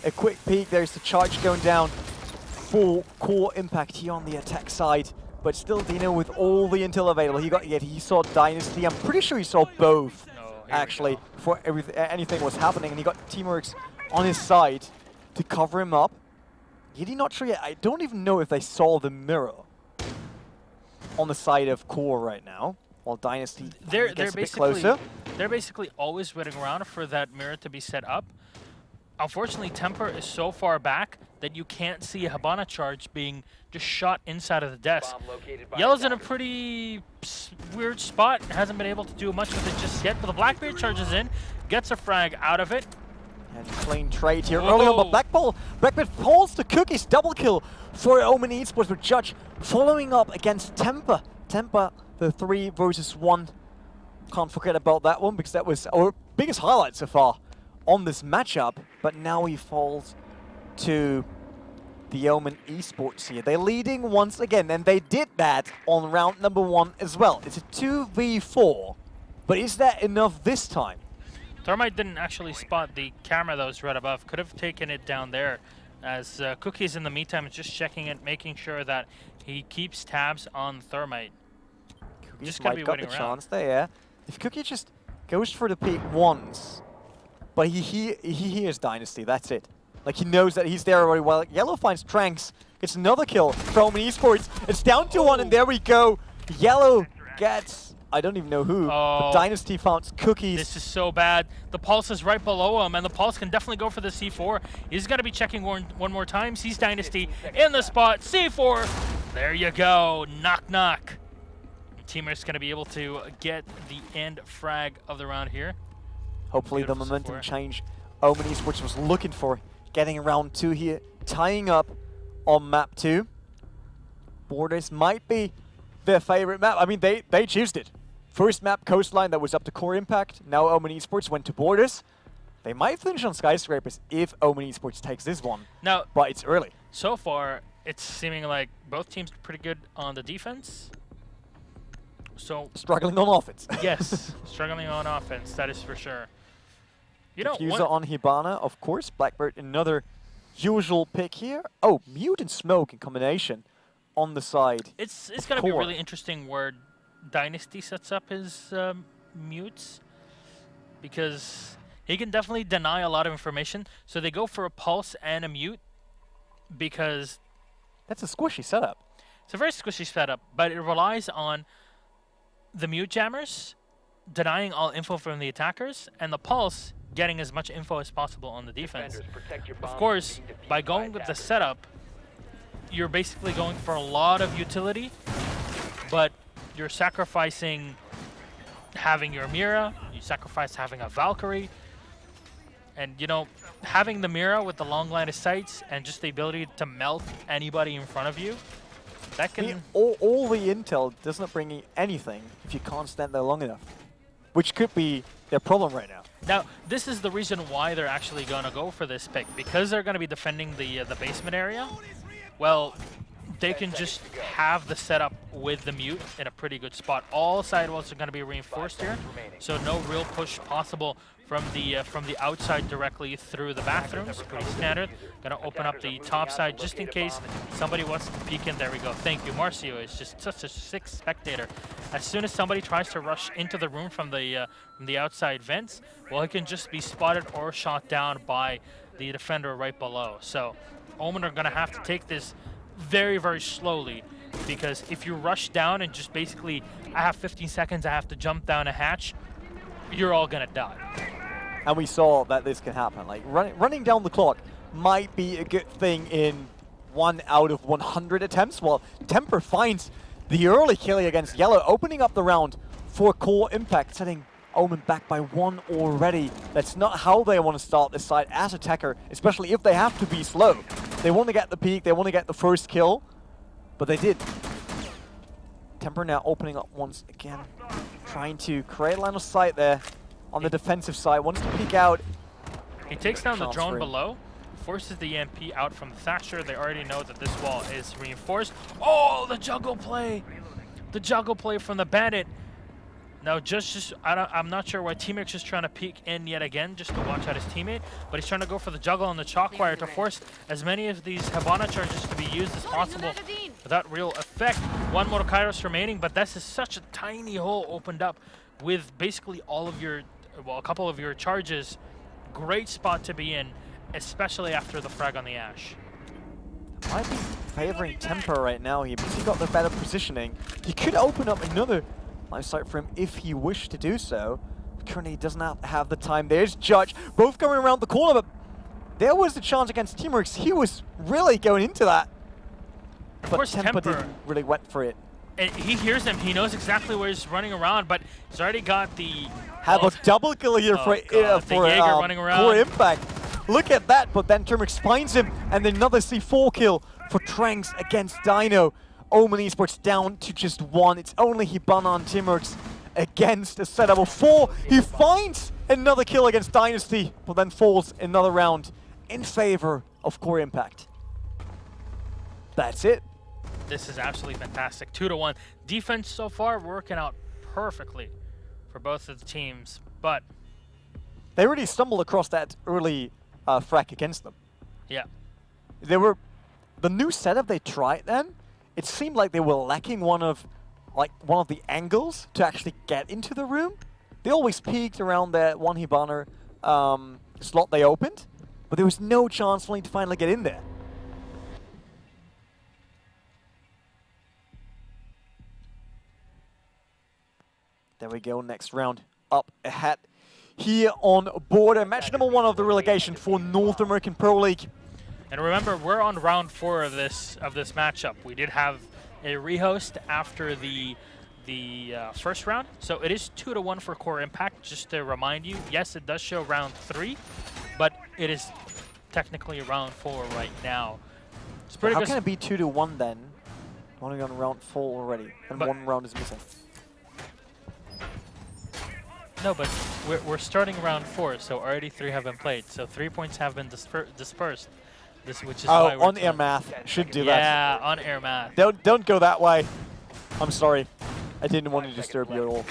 A: a quick peek. There's the charge going down for core impact here on the attack side. But still Dino with all the intel available. He got Yeti, he saw Dynasty. I'm pretty sure he saw both, actually, before anything was happening. And he got Teamworks on his side to cover him up. Yeti not sure yet. I don't even know if they saw the mirror on the side of core right now. While Dynasty gets a bit closer.
B: They're basically always waiting around for that mirror to be set up. Unfortunately, Temper is so far back that you can't see a Hibana charge being just shot inside of the desk. Yellow's in a pretty weird spot. Hasn't been able to do much with it just yet, but the Blackbeard charges in, gets a frag out of it.
A: And clean trade here early on, but Blackbeard pulls the Cookies, double kill for Omen Esports with Judge following up against Temper. Temper, the 3 versus 1. Can't forget about that one because that was our biggest highlight so far on this matchup. But now he falls to the Omen Esports here. They're leading once again, and they did that on round number 1 as well. It's a 2v4, but is that enough this time?
B: Thermite didn't actually spot the camera that was right above. Could have taken it down there, as Cookies in the meantime is just checking it, making sure that he keeps tabs on Thermite.
A: Cookies just might got the chance there, yeah. If Cookie just goes for the peak once, but he hears Dynasty, that's it. Like, he knows that he's there already. Well, Yellow finds Tranks, gets another kill from Omen Esports. It's down to 1, and there we go. Yellow gets, I don't even know who, but Dynasty found Cookies.
B: This is so bad. The Pulse is right below him, and the Pulse can definitely go for the C4. He's got to be checking one more time. Sees Dynasty in the spot. C4. There you go. Knock, knock. Teamers going to be able to get the end frag of the round here.
A: Hopefully the momentum change Omen Esports was looking for. Getting round 2 here, tying up on map 2. Borders might be their favorite map. I mean, they chose it. First map, Coastline, that was up to core impact. Now Omen Esports went to Borders. They might finish on Skyscrapers if Omen Esports takes this one.
B: Now,
A: but it's early.
B: So far, it's seeming like both teams are pretty good on the defense. So
A: struggling on offense.
B: Yes, struggling on offense, that is for sure. You know,
A: Diffuser on Hibana, of course. Blackbeard, another usual pick here. Oh, Mute and Smoke in combination on the side.
B: It's going to be really interesting where Dynasty sets up his mutes, because he can definitely deny a lot of information. So they go for a Pulse and a Mute because...
A: That's a squishy setup.
B: It's a very squishy setup, but it relies on the Mute jammers denying all info from the attackers, and the Pulse getting as much info as possible on the defense. Of course, by going with the setup, you're basically going for a lot of utility, but you're sacrificing having your Mira, you sacrifice having a Valkyrie, and you know, having the Mira with the long line of sights and just the ability to melt anybody in front of you, that can...
A: all the intel doesn't bring you anything if you can't stand there long enough, which could be their problem right now.
B: Now, this is the reason why they're actually going to go for this pick, because they're going to be defending the basement area. Well, they can just have the setup with the Mute in a pretty good spot. All sidewalls are going to be reinforced here, so no real push possible from the outside directly through the bathrooms. Pretty standard. Going to open up the top side just in case somebody wants to peek in. There we go. Thank you. Marcio is just such a sick spectator. As soon as somebody tries to rush into the room from the outside vents, well, he can just be spotted or shot down by the defender right below. So Omen are going to have to take this very, very slowly, because if you rush down and just basically, I have 15 seconds, I have to jump down a hatch, you're all going to die.
A: And we saw that this can happen. Like, running down the clock might be a good thing in 1 out of 100 attempts. Well, Temper finds the early kill against Yellow, opening up the round for core impact, setting Omen back by 1 already. That's not how they want to start this side as attacker, especially if they have to be slow. They want to get the peak, they want to get the first kill, but they did. Temper now opening up once again, trying to create line of sight there on the defensive side. Wants to peek out.
B: He takes down the drone below, forces the EMP out from the Thatcher. They already know that this wall is reinforced. Oh, the juggle play! The juggle play from the Bandit. Now, I'm not sure why Teammate's just trying to peek in yet again, just to watch out his teammate, but he's trying to go for the juggle on the chalk wire to force as many of these Hibana charges to be used as possible without real effect. One more Kairos remaining, but this is such a tiny hole opened up with basically all of your, well, a couple of your charges. Great spot to be in, especially after the frag on the Ash.
A: Might be favoring Temper right now here, because he got the better positioning. He could open up another life site for him if he wished to do so. Currently he does not have the time. There's Judge, both going around the corner, but there was the chance against Teamworks. He was really going into that.
B: Of course,
A: Temper didn't really went for it.
B: And he hears him. He knows exactly where he's running around, but he's already got the...
A: Have a double kill here for Core Impact. Look at that, but then Teamworks finds him, and another C4 kill for Tranks against Dino. Omen Esports down to just 1. It's only Hibana on Teamworks against a setup of 4. He finds another kill against Dynasty, but then falls another round in favor of Core Impact. That's it.
B: This is absolutely fantastic. 2-1. Defense so far working out perfectly for both of the teams, but
A: they really stumbled across that early frack against them.
B: Yeah.
A: They were the new setup they tried then. It seemed like they were lacking one of the angles to actually get into the room. They always peeked around that one Hibana slot they opened, but there was no chance for him to finally get in there. There we go, next round up ahead here on Border. Match number 1 of the relegation for North American Pro League.
B: And remember, we're on round 4 of this matchup. We did have a rehost after the first round, so it is 2-1 for Core Impact. Just to remind you, yes, it does show round 3, but it is technically round 4 right now. It's pretty good.
A: How can it be 2-1 then? Only on round 4 already, and but 1 round is missing.
B: No, but we're starting round 4, so already 3 have been played. So 3 points have been dispersed. Which is why
A: on air math should do that.
B: Yeah, on air math.
A: Don't go that way. I'm sorry. I didn't want to disturb you at all.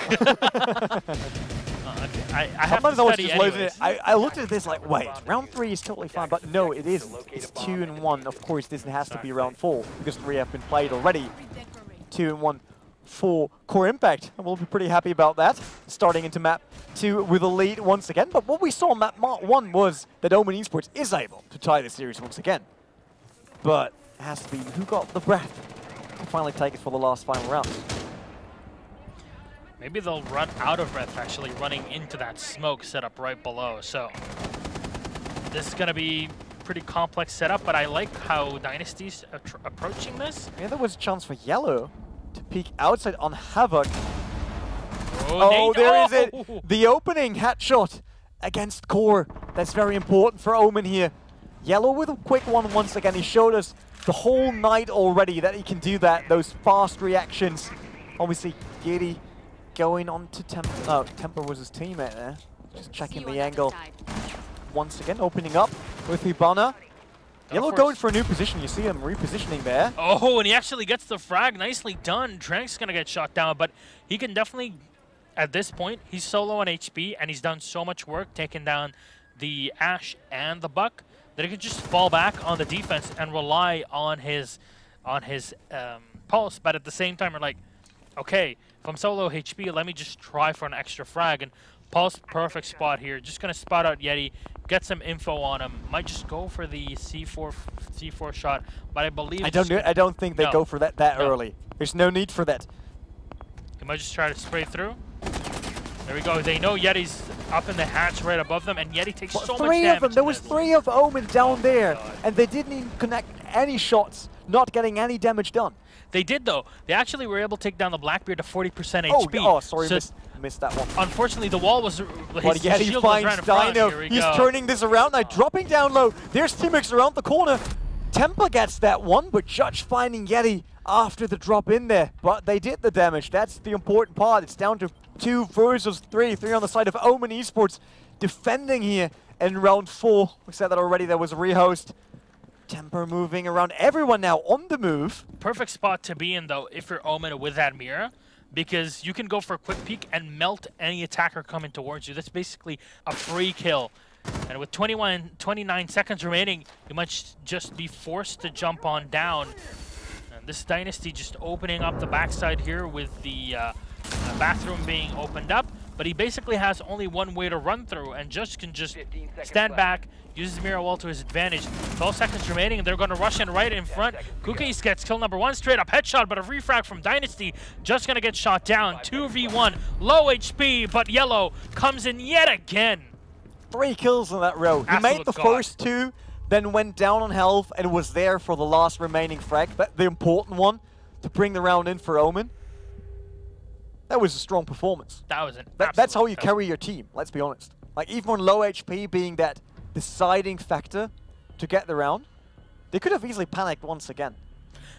B: I have to study anyways.
A: I looked at this like, wait, round 3 is totally fine, but no, it isn't. It's 2-1. Of course, this has to be round 4 because 3 have been played already. 2-1 for Core Impact, and we'll be pretty happy about that. Starting into map 2 with a lead once again, but what we saw in map 1 was that Omen Esports is able to tie the series once again. But it has to be who got the breath to finally take it for the last final round.
B: Maybe they'll run out of breath actually running into that smoke setup right below. So this is going to be pretty complex setup, but I like how Dynasty's approaching this.
A: Yeah, there was a chance for Yellow to peek outside on Havoc.
B: Oh,
A: there is it! The opening hat shot against Core. That's very important for Omen here. Yellow with a quick one once again. He showed us the whole night already that he can do that. Those fast reactions. Obviously, Giddy going on to Temper. Oh, Temper was his teammate there. Just checking the angle. Once again, opening up with Hibana. Yellow going for a new position. You see him repositioning there.
B: Oh, and he actually gets the frag. Nicely done. Trank's going to get shot down, but he can definitely, at this point, he's solo on HP, and he's done so much work taking down the Ash and the Buck that he can just fall back on the defense and rely on his pulse. But at the same time, we're like, okay, if I'm solo HP, let me just try for an extra frag. And Pulse, perfect spot here. Just going to spot out Yeti, get some info on him. Might just go for the C4 shot, but I believe
A: I don't think they go for that early. There's no need for that.
B: He might just try to spray through. There we go. They know Yeti's up in the hatch right above them, and Yeti takes so much damage.
A: 3 of them. There was 3 of Omen down there, and they didn't even connect any shots, not getting any damage done.
B: They did, though. They actually were able to take down the Blackbeard to 40% HP.
A: Oh, sorry, so missed that one.
B: Unfortunately, the wall was...
A: But yet he finds Dino. He's turning this around now, dropping down low. There's Teamix around the corner. Temper gets that one, but Judge finding Yeti after the drop in there. But they did the damage. That's the important part. It's down to 2 versus 3. 3 on the side of Omen Esports defending here in round 4. We said that already. There was a rehost. Tempo moving around. Everyone now on the move.
B: Perfect spot to be in, though, if you're Omen with that Mira, because you can go for a quick peek and melt any attacker coming towards you. That's basically a free kill. And with 29 seconds remaining, you might just be forced to jump on down. And this Dynasty just opening up the backside here with the bathroom being opened up. But he basically has only one way to run through, and just can just stand back, uses Mira Wall to his advantage. 12 seconds remaining, and they're going to rush in right in front. Kukis gets kill number 1, straight up headshot, but a refrag from Dynasty, just going to get shot down. 2v1, low HP, but Yellow comes in yet again.
A: 3 kills in that row. He made the first 2, then went down on health, and was there for the last remaining frag, the important one, to bring the round in for Omen. That was a strong performance.
B: That was an
A: That's how you carry your team, let's be honest. Like, even on low HP being that deciding factor to get the round, they could have easily panicked once again.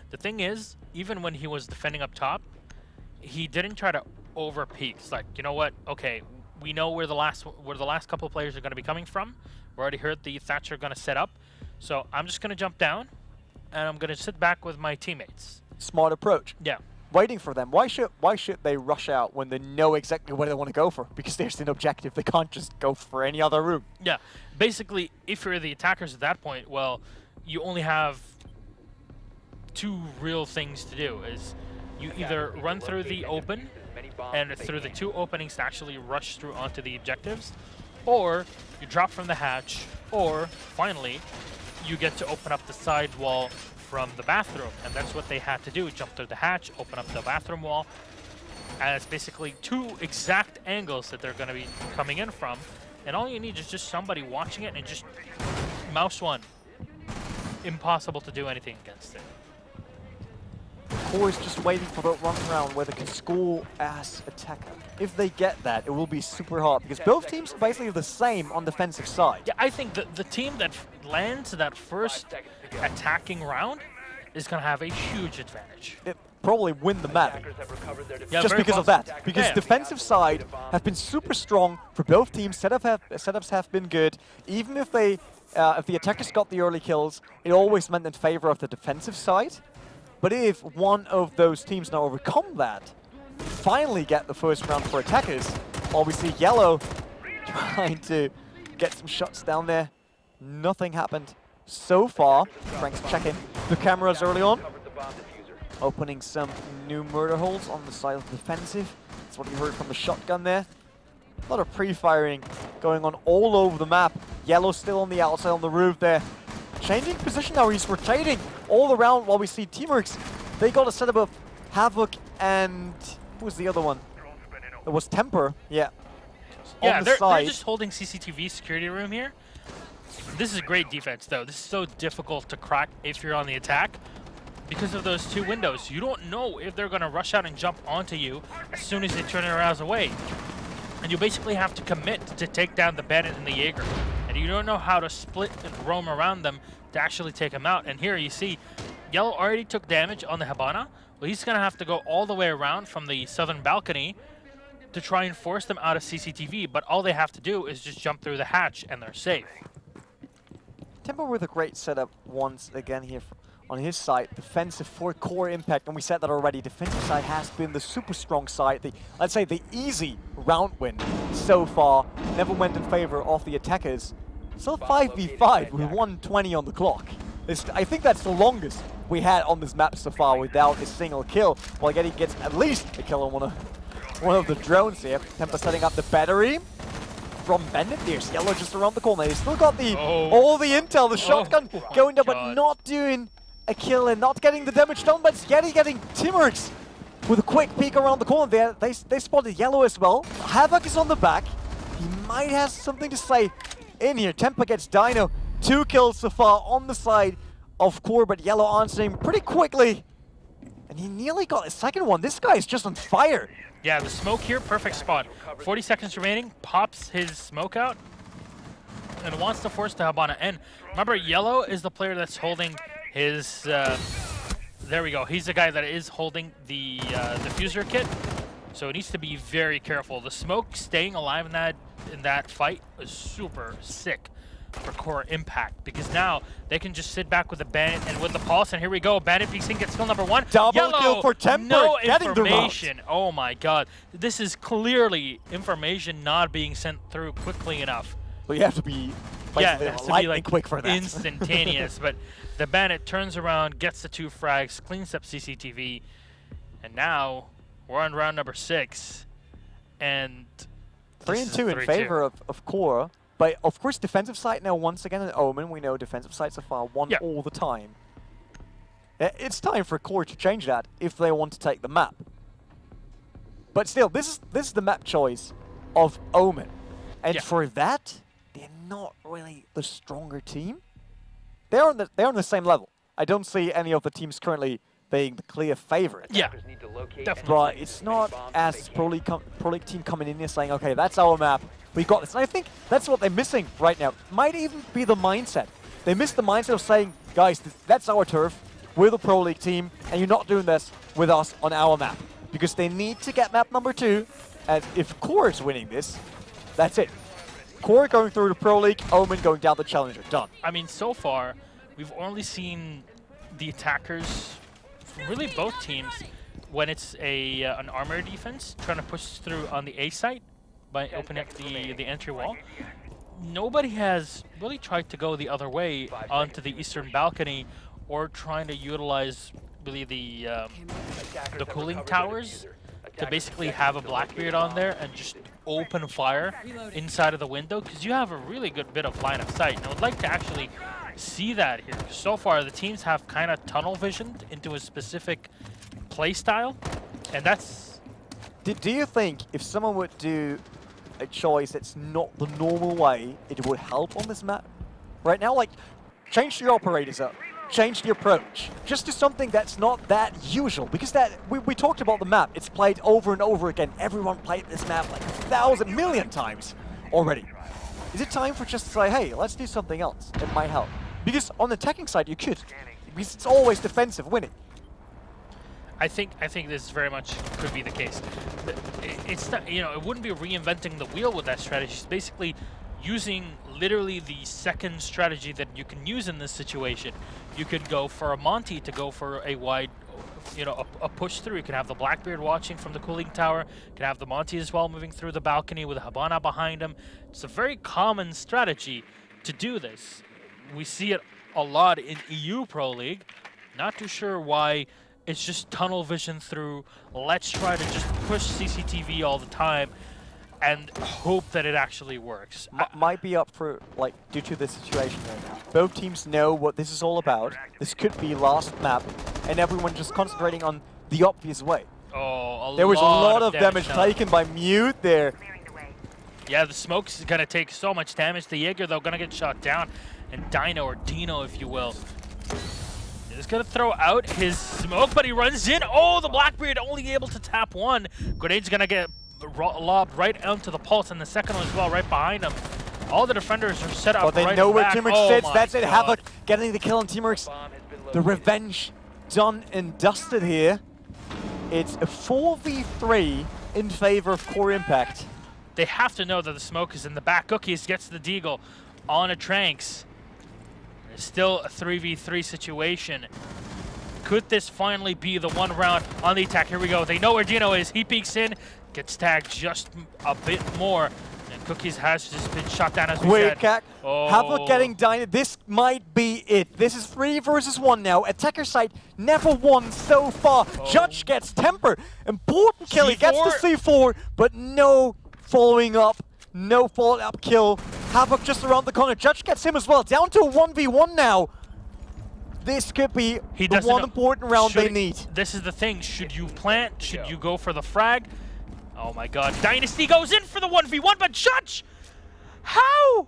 B: The thing is, even when he was defending up top, he didn't try to over-peek. It's like, you know what, okay, we know where the last couple of players are going to be coming from. We already heard the Thatcher going to set up. So I'm just going to jump down, and I'm going to sit back with my teammates.
A: Smart approach.
B: Yeah.
A: Waiting for them. Why should they rush out when they know exactly where they want to go for? Because there's an objective. They can't just go for any other room.
B: Yeah. Basically, if you're the attackers at that point, well, you only have 2 real things to do. Is you either run through the open and through the 2 openings to actually rush through onto the objectives, or you drop from the hatch, or finally, you get to open up the side wall from the bathroom, and that's what they had to do. Jump through the hatch, open up the bathroom wall, and it's basically 2 exact angles that they're going to be coming in from, and all you need is just somebody watching it and just mouse one. Impossible to do anything against it.
A: Core is just waiting for that run around where they can score as attacker. If they get that, it will be super hard, because both teams are basically the same on defensive side.
B: Yeah, I think the team that lands that first attacking round is going to have a huge advantage.
A: It probably win the map,
B: yeah,
A: just because of that. Because defensive side have been super strong for both teams. Setups have been good. Even if they, if the attackers got the early kills, it always meant in favor of the defensive side. But if one of those teams now overcome that, finally get the first round for attackers, while we see Yellow trying to get some shots down there, nothing happened so far. Frank's checking the cameras early on, opening some new murder holes on the side of the defensive. That's what you heard from the shotgun there. A lot of pre-firing going on all over the map. Yellow still on the outside on the roof there. Changing position now, he's rotating all around while we see Teamworks. They got a setup of Havoc and who was the other one? It was Temper, yeah.
B: Yeah, they're just holding CCTV security room here. This is great defense, though. This is so difficult to crack if you're on the attack because of those 2 windows. You don't know if they're going to rush out and jump onto you as soon as they turn their eyes away. And you basically have to commit to take down the Bandit and the Jaeger. And you don't know how to split and roam around them to actually take them out. And here you see Yellow already took damage on the Habana. Well, he's going to have to go all the way around from the southern balcony to try and force them out of CCTV. But all they have to do is just jump through the hatch and they're safe.
A: Tempo with a great setup once again here on his side. Defensive for core impact, and we said that already. Defensive side has been the super strong side. Let's say the easy round win so far. Never went in favor of the attackers. Still 5v5 with 120 on the clock. I think that's the longest we had on this map so far without a single kill. While Getty gets at least a kill on one of the drones here. Tempo setting up the battery from Bandit. There's Yellow just around the corner. He's still got the all the intel, the shotgun going down, but not doing a kill and not getting the damage done. But it's Getty getting Teamworks with a quick peek around the corner there. They spotted Yellow as well. Havoc is on the back. He might have something to say in here. Tempo gets Dino. 2 kills so far on the side of Core, but Yellow answering pretty quickly. And he nearly got a second one. This guy is just on fire.
B: Yeah, the smoke here, perfect spot. 40 seconds remaining, pops his smoke out, and wants to force the Habana. And remember, Yellow is the player that's holding his... there we go. He's the guy that is holding the diffuser kit. So it needs to be very careful. The smoke staying alive in in that fight was super sick for Core Impact, because now they can just sit back with the Bandit and with the Pulse, and here we go. Bandit peeks in, gets kill number 1.
A: Double
B: Yellow,
A: kill for Temper,
B: no
A: getting
B: information.
A: the round.
B: Oh my god. This is clearly information not being sent through quickly enough.
A: Well, you have to be
B: It has to be like
A: quick for that.
B: Instantaneous. But the Bandit turns around, gets the 2 frags, cleans up CCTV, and now we're on round number 6. And
A: 3 and 2 in favor of Core. But of course, defensive side now once again in Omen. We know defensive sides are far one all the time. It's time for Core to change that if they want to take the map. But still, this is the map choice of Omen, and for that, they're not really the stronger team. They're on the same level. I don't see any of the teams currently being the clear favorite.
B: Yeah, definitely.
A: But it's not as Pro League team coming in here saying, okay, that's our map. We got this. And I think that's what they're missing right now. Might even be the mindset. They miss the mindset of saying, guys, that's our turf. We're the Pro League team, and you're not doing this with us on our map. Because they need to get map number 2. And if Core is winning this, that's it. Core going through the Pro League, Omen going down the Challenger. Done.
B: I mean, so far, we've only seen the attackers, really both teams, when it's an armor defense, trying to push through on the A site by opening up the entry wall. Nobody has really tried to go the other way onto the eastern balcony, or trying to utilize really the cooling towers to basically have a Blackbeard on there and just open fire inside of the window, because you have a really good bit of line of sight. And I would like to actually see that here. So far, the teams have kind of tunnel visioned into a specific play style, and that's...
A: Do you think if someone would do a choice that's not the normal way, it would help on this map? Right now, like, change your operators up, change the approach, just do something that's not that usual, because that we talked about the map. It's played over and over again. Everyone played this map like 1,000 million times already. Is it time for just to say, hey, let's do something else? It might help. Because on the attacking side, you could, because it's always defensive winning.
B: I think this very much could be the case. It's not, you know, it wouldn't be reinventing the wheel with that strategy. It's basically using literally the second strategy that you can use in this situation. You could go for a Monty to go for a wide, you know, a push through. You can have the Blackbeard watching from the cooling tower. You can have the Monty as well moving through the balcony with a Habana behind him. It's a very common strategy to do this. We see it a lot in EU Pro League. Not too sure why it's just tunnel vision through. Let's try to just push CCTV all the time and hope that it actually works.
A: Might be up for, like, due to the situation right now. Both teams know what this is all about. This could be last map, and everyone just concentrating on the obvious way.
B: Oh,
A: there was a lot of damage taken by Mute there.
B: Yeah, the smoke's is gonna take so much damage. The Jaeger, though, gonna get shot down. And Dino, or Dino, if you will, is gonna throw out his smoke, but he runs in. Oh, the Blackbeard only able to tap 1. Grenade's gonna get lobbed right onto the Pulse, and the second one as well, right behind him. All the defenders are set up right back.
A: But they know where Teamwork sits. That's it.
B: God.
A: Havoc getting the kill on Teamwork's. The revenge done and dusted here. It's a 4v3 in favor of Core Impact.
B: They have to know that the smoke is in the back. Cookies gets the Deagle on a Tranks. It's still a 3v3 situation. Could this finally be the one round on the attack? Here we go. They know where Dino is. He peeks in, gets tagged just a bit more. And Cookies has just been shot down as we said.
A: Quick, Havoc getting Dino. This might be it. This is 3 versus 1 now. Attacker side never won so far. Judge gets Temper. Important kill. He gets the C4, but no following up. No follow-up kill. Havoc just around the corner. Judge gets him as well. Down to a 1v1 now. This could be the one important round they need.
B: This is the thing. Should you plant? Should you go for the frag? Oh my god. Dynasty goes in for the 1v1, but Judge! How?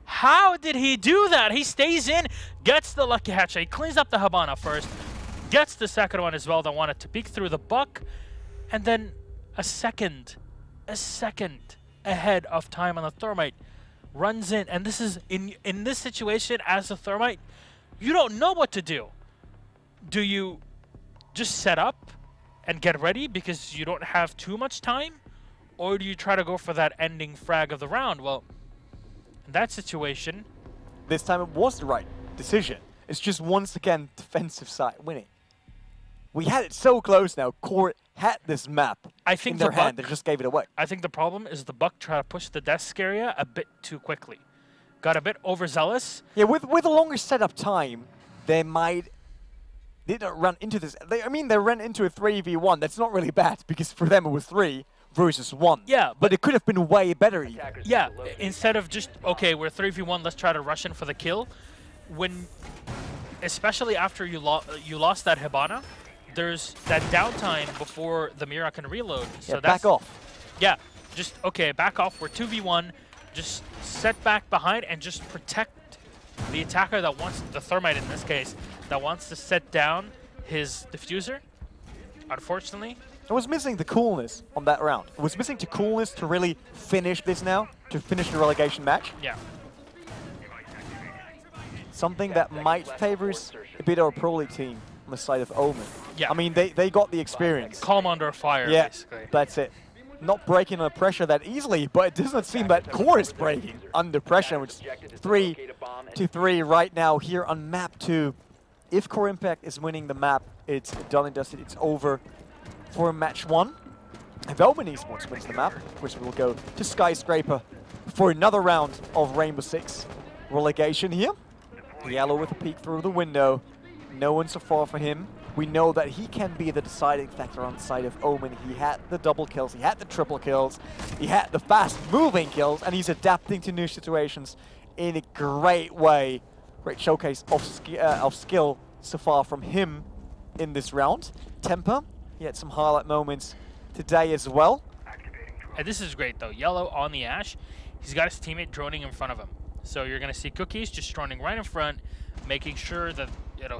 B: How did he do that? He stays in, gets the lucky hatchet, he cleans up the Habana first, gets the second one as well that wanted to peek through the buck, and then a second ahead of time on the Thermite runs in, and this is in this situation as a Thermite, you don't know what to do. Do you just set up and get ready because you don't have too much time, or do you try to go for that ending frag of the round? Well, in that situation...
A: This time it was the right decision. It's just once again defensive side winning. We had it so close now. Core had this map in their hand. They just gave it away.
B: I think the problem is the Buck tried to push the desk area a bit too quickly. Got a bit overzealous.
A: Yeah, with a longer setup time, they didn't run into this. They ran into a 3v1. That's not really bad because for them it was 3 versus 1.
B: Yeah,
A: but it could have been way better even.
B: Yeah, instead of just, okay, we're 3v1, let's try to rush in for the kill. Especially after you lost that Hibana, there's that downtime before the Mira can reload. So
A: yeah, back off.
B: Yeah, just, okay, back off. We're 2v1. Just set back behind and just protect the attacker that wants, the Thermite in this case, that wants to set down his diffuser. Unfortunately,
A: it was missing the coolness on that round. It was missing the coolness to really finish this now, to finish the relegation match.
B: Yeah.
A: Something that might favors a bit of a Pro League team on the side of Omen.
B: Yeah.
A: I mean, they got the experience.
B: Calm under fire,
A: yeah,
B: basically.
A: That's it. Not breaking under pressure that easily, but it doesn't seem that Core is breaking under pressure, which is 3-3 right now here on map 2. If Core Impact is winning the map, it's done and dusted. It's over for match 1. If Omen Esports wins the map, which will go to Skyscraper for another round of Rainbow Six relegation here. Yellow with a peek through the window. No one so far for him. We know that he can be the deciding factor on the side of Omen. He had the double kills, he had the triple kills, he had the fast-moving kills, and he's adapting to new situations in a great way. Great showcase of skill so far from him in this round. Temper, he had some highlight moments today as well.
B: And this is great though. Yellow on the Ash, he's got his teammate droning in front of him. So you're going to see Cookies just droning right in front, making sure that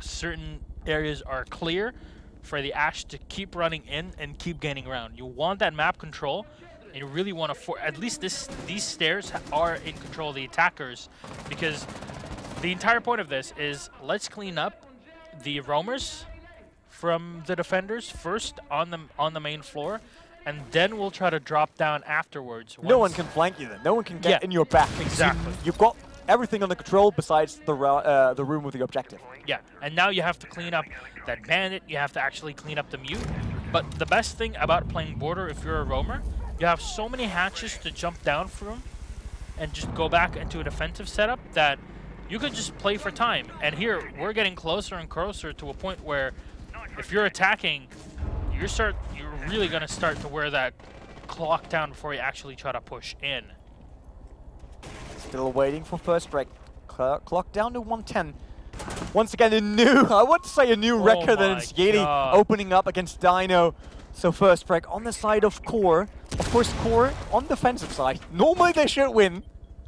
B: certain areas are clear for the Ash to keep running in and keep gaining ground. You want that map control, and you really want to at least these stairs are in control of the attackers, because the entire point of this is let's clean up the roamers from the defenders first on the main floor, and then we'll try to drop down afterwards.
A: No one can flank you then. No one can get in your back.
B: Exactly.
A: You've got everything under control besides the room with the objective.
B: Yeah, and now you have to clean up that bandit. You have to actually clean up the mute. But the best thing about playing border, if you're a roamer, you have so many hatches to jump down from and just go back into a defensive setup that you could just play for time. And here, we're getting closer and closer to a point where if you're attacking, you're really going to start to wear that clock down before you actually try to push in.
A: Still waiting for first break. Clock down to 110. Once again, I want to say a new record, and it's Yeti opening up against Dino. So first break on the side of Core. Of course, Core on the defensive side. Normally they should win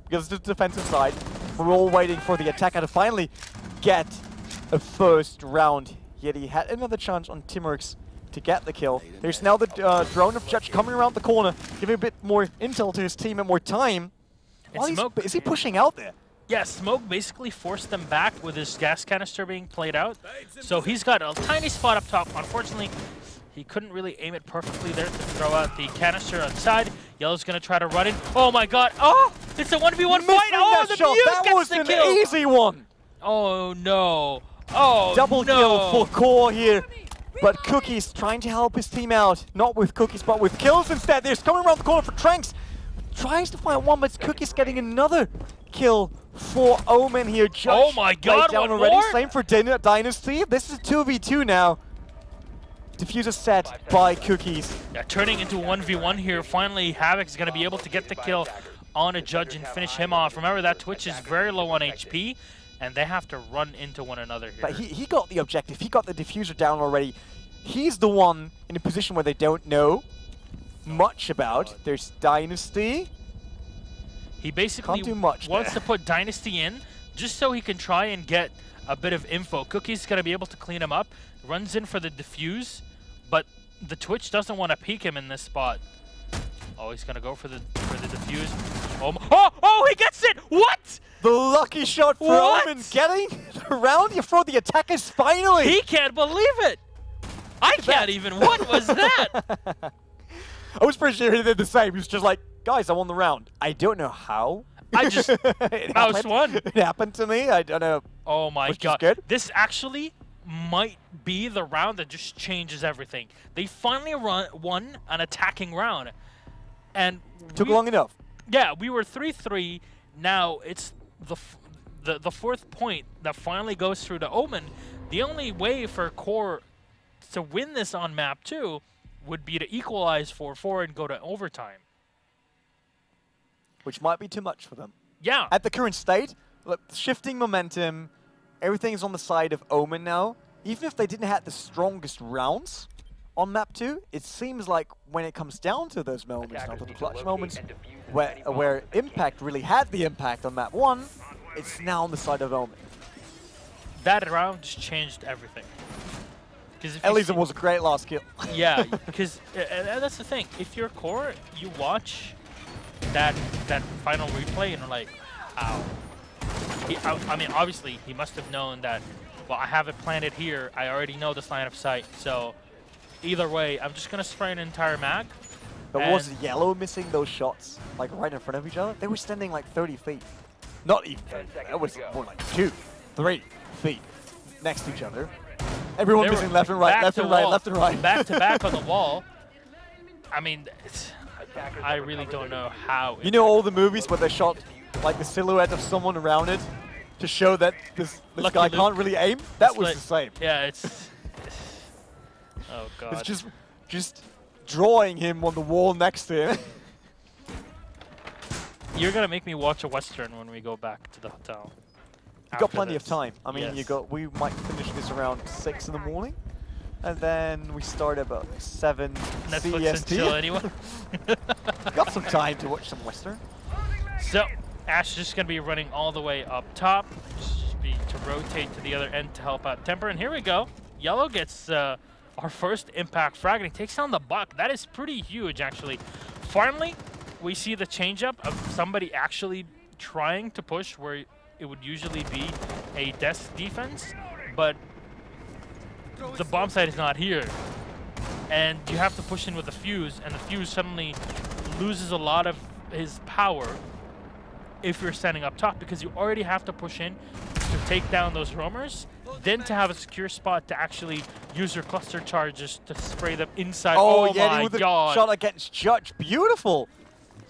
A: because it's the defensive side. We're all waiting for the attacker to finally get a first round. Yeti had another chance on Timurx to get the kill. There's now the drone of Judge coming around the corner, giving a bit more intel to his team and more time. Is he pushing out there?
B: Yeah, Smoke basically forced them back with his gas canister being played out. So he's got a tiny spot up top. Unfortunately, he couldn't really aim it perfectly there to throw out the canister on the side. Yellow's going to try to run in. Oh my god. Oh, it's a 1v1 fight. Oh, the mute gets the kill.
A: That was an easy one.
B: Oh no. Oh,
A: double kill for Core here. But Cookies trying to help his team out. Not with Cookies, but with kills instead. They're coming around the corner for Tranks. Tries to find one, but Cookies getting another kill for Omen here. Judge,
B: oh my god,
A: down already. More? Same for Dynasty. This is 2v2 now. Diffuser set by Cookies.
B: Yeah, turning into 1v1 here. Finally, Havoc's going to be able to get the kill on a Judge and finish him off. Remember, that Twitch is very low on HP, and they have to run into one another here.
A: But he got the objective. He got the Diffuser down already. He's the one in a position where they don't know much about. There's Dynasty.
B: He basically wants to put Dynasty in just so he can try and get a bit of info. Cookie's going to be able to clean him up. Runs in for the defuse, but the Twitch doesn't want to peek him in this spot. Oh, he's going to go for the defuse. Oh, he gets it! What?
A: The lucky shot for Omen getting around. You throw the attackers finally.
B: He can't believe it. I can't even. What was that?
A: I was pretty sure he did the same. He was just like, guys, I won the round. I don't know how.
B: I just mouse one.
A: It happened to me. I don't know.
B: Oh my god.
A: Good.
B: This actually might be the round that just changes everything. They finally won an attacking round. And
A: took long enough.
B: Yeah, we were 3-3. Now it's the fourth point that finally goes through to Omen. The only way for Core to win this on map 2 would be to equalize 4-4 and go to overtime.
A: Which might be too much for them.
B: Yeah.
A: At the current state, look, shifting momentum, everything is on the side of Omen now. Even if they didn't have the strongest rounds on map 2, it seems like when it comes down to those moments, the clutch moments, where Impact really had the impact on map 1, it's now on the side of Omen.
B: That round just changed everything.
A: Elisa was a great last kill.
B: Yeah, because that's the thing. If you're Core, you watch that final replay and you're like, how? I mean, obviously, he must have known that, well, I have it planted here. I already know this line of sight. So either way, I'm just going to spray an entire mag.
A: But was Yellow missing those shots, like right in front of each other? They were standing like 30 feet. Not even 30 feet. That was more like 2, 3 feet next to each other. Everyone missing left and right, left and right, left and right.
B: Back to back on the wall. I mean, I really don't know how.
A: You know all the movies where they shot like the silhouette of someone around it to show that this guy can't really aim? That was the same.
B: Yeah, it's oh god.
A: It's just drawing him on the wall next to him.
B: You're gonna make me watch a Western when we go back to the hotel.
A: You've got plenty of time. I mean, we might finish this around 6 in the morning, and then we start about 7
B: Netflix
A: CST.
B: and chill anyway.
A: Got some time to watch some Western.
B: So Ash is just gonna be running all the way up top, just be to rotate to the other end to help out Temper. And here we go. Yellow gets our first impact frag, and he takes down the Buck. That is pretty huge, actually. Finally, we see the change-up of somebody actually trying to push where it would usually be a desk defense, but the bomb site is not here. And you have to push in with the fuse, and the fuse suddenly loses a lot of his power if you're standing up top, because you already have to push in to take down those roamers, then to have a secure spot to actually use your cluster charges to spray them inside.
A: Oh yeah,
B: my
A: with the
B: god.
A: shot against Judge. Beautiful.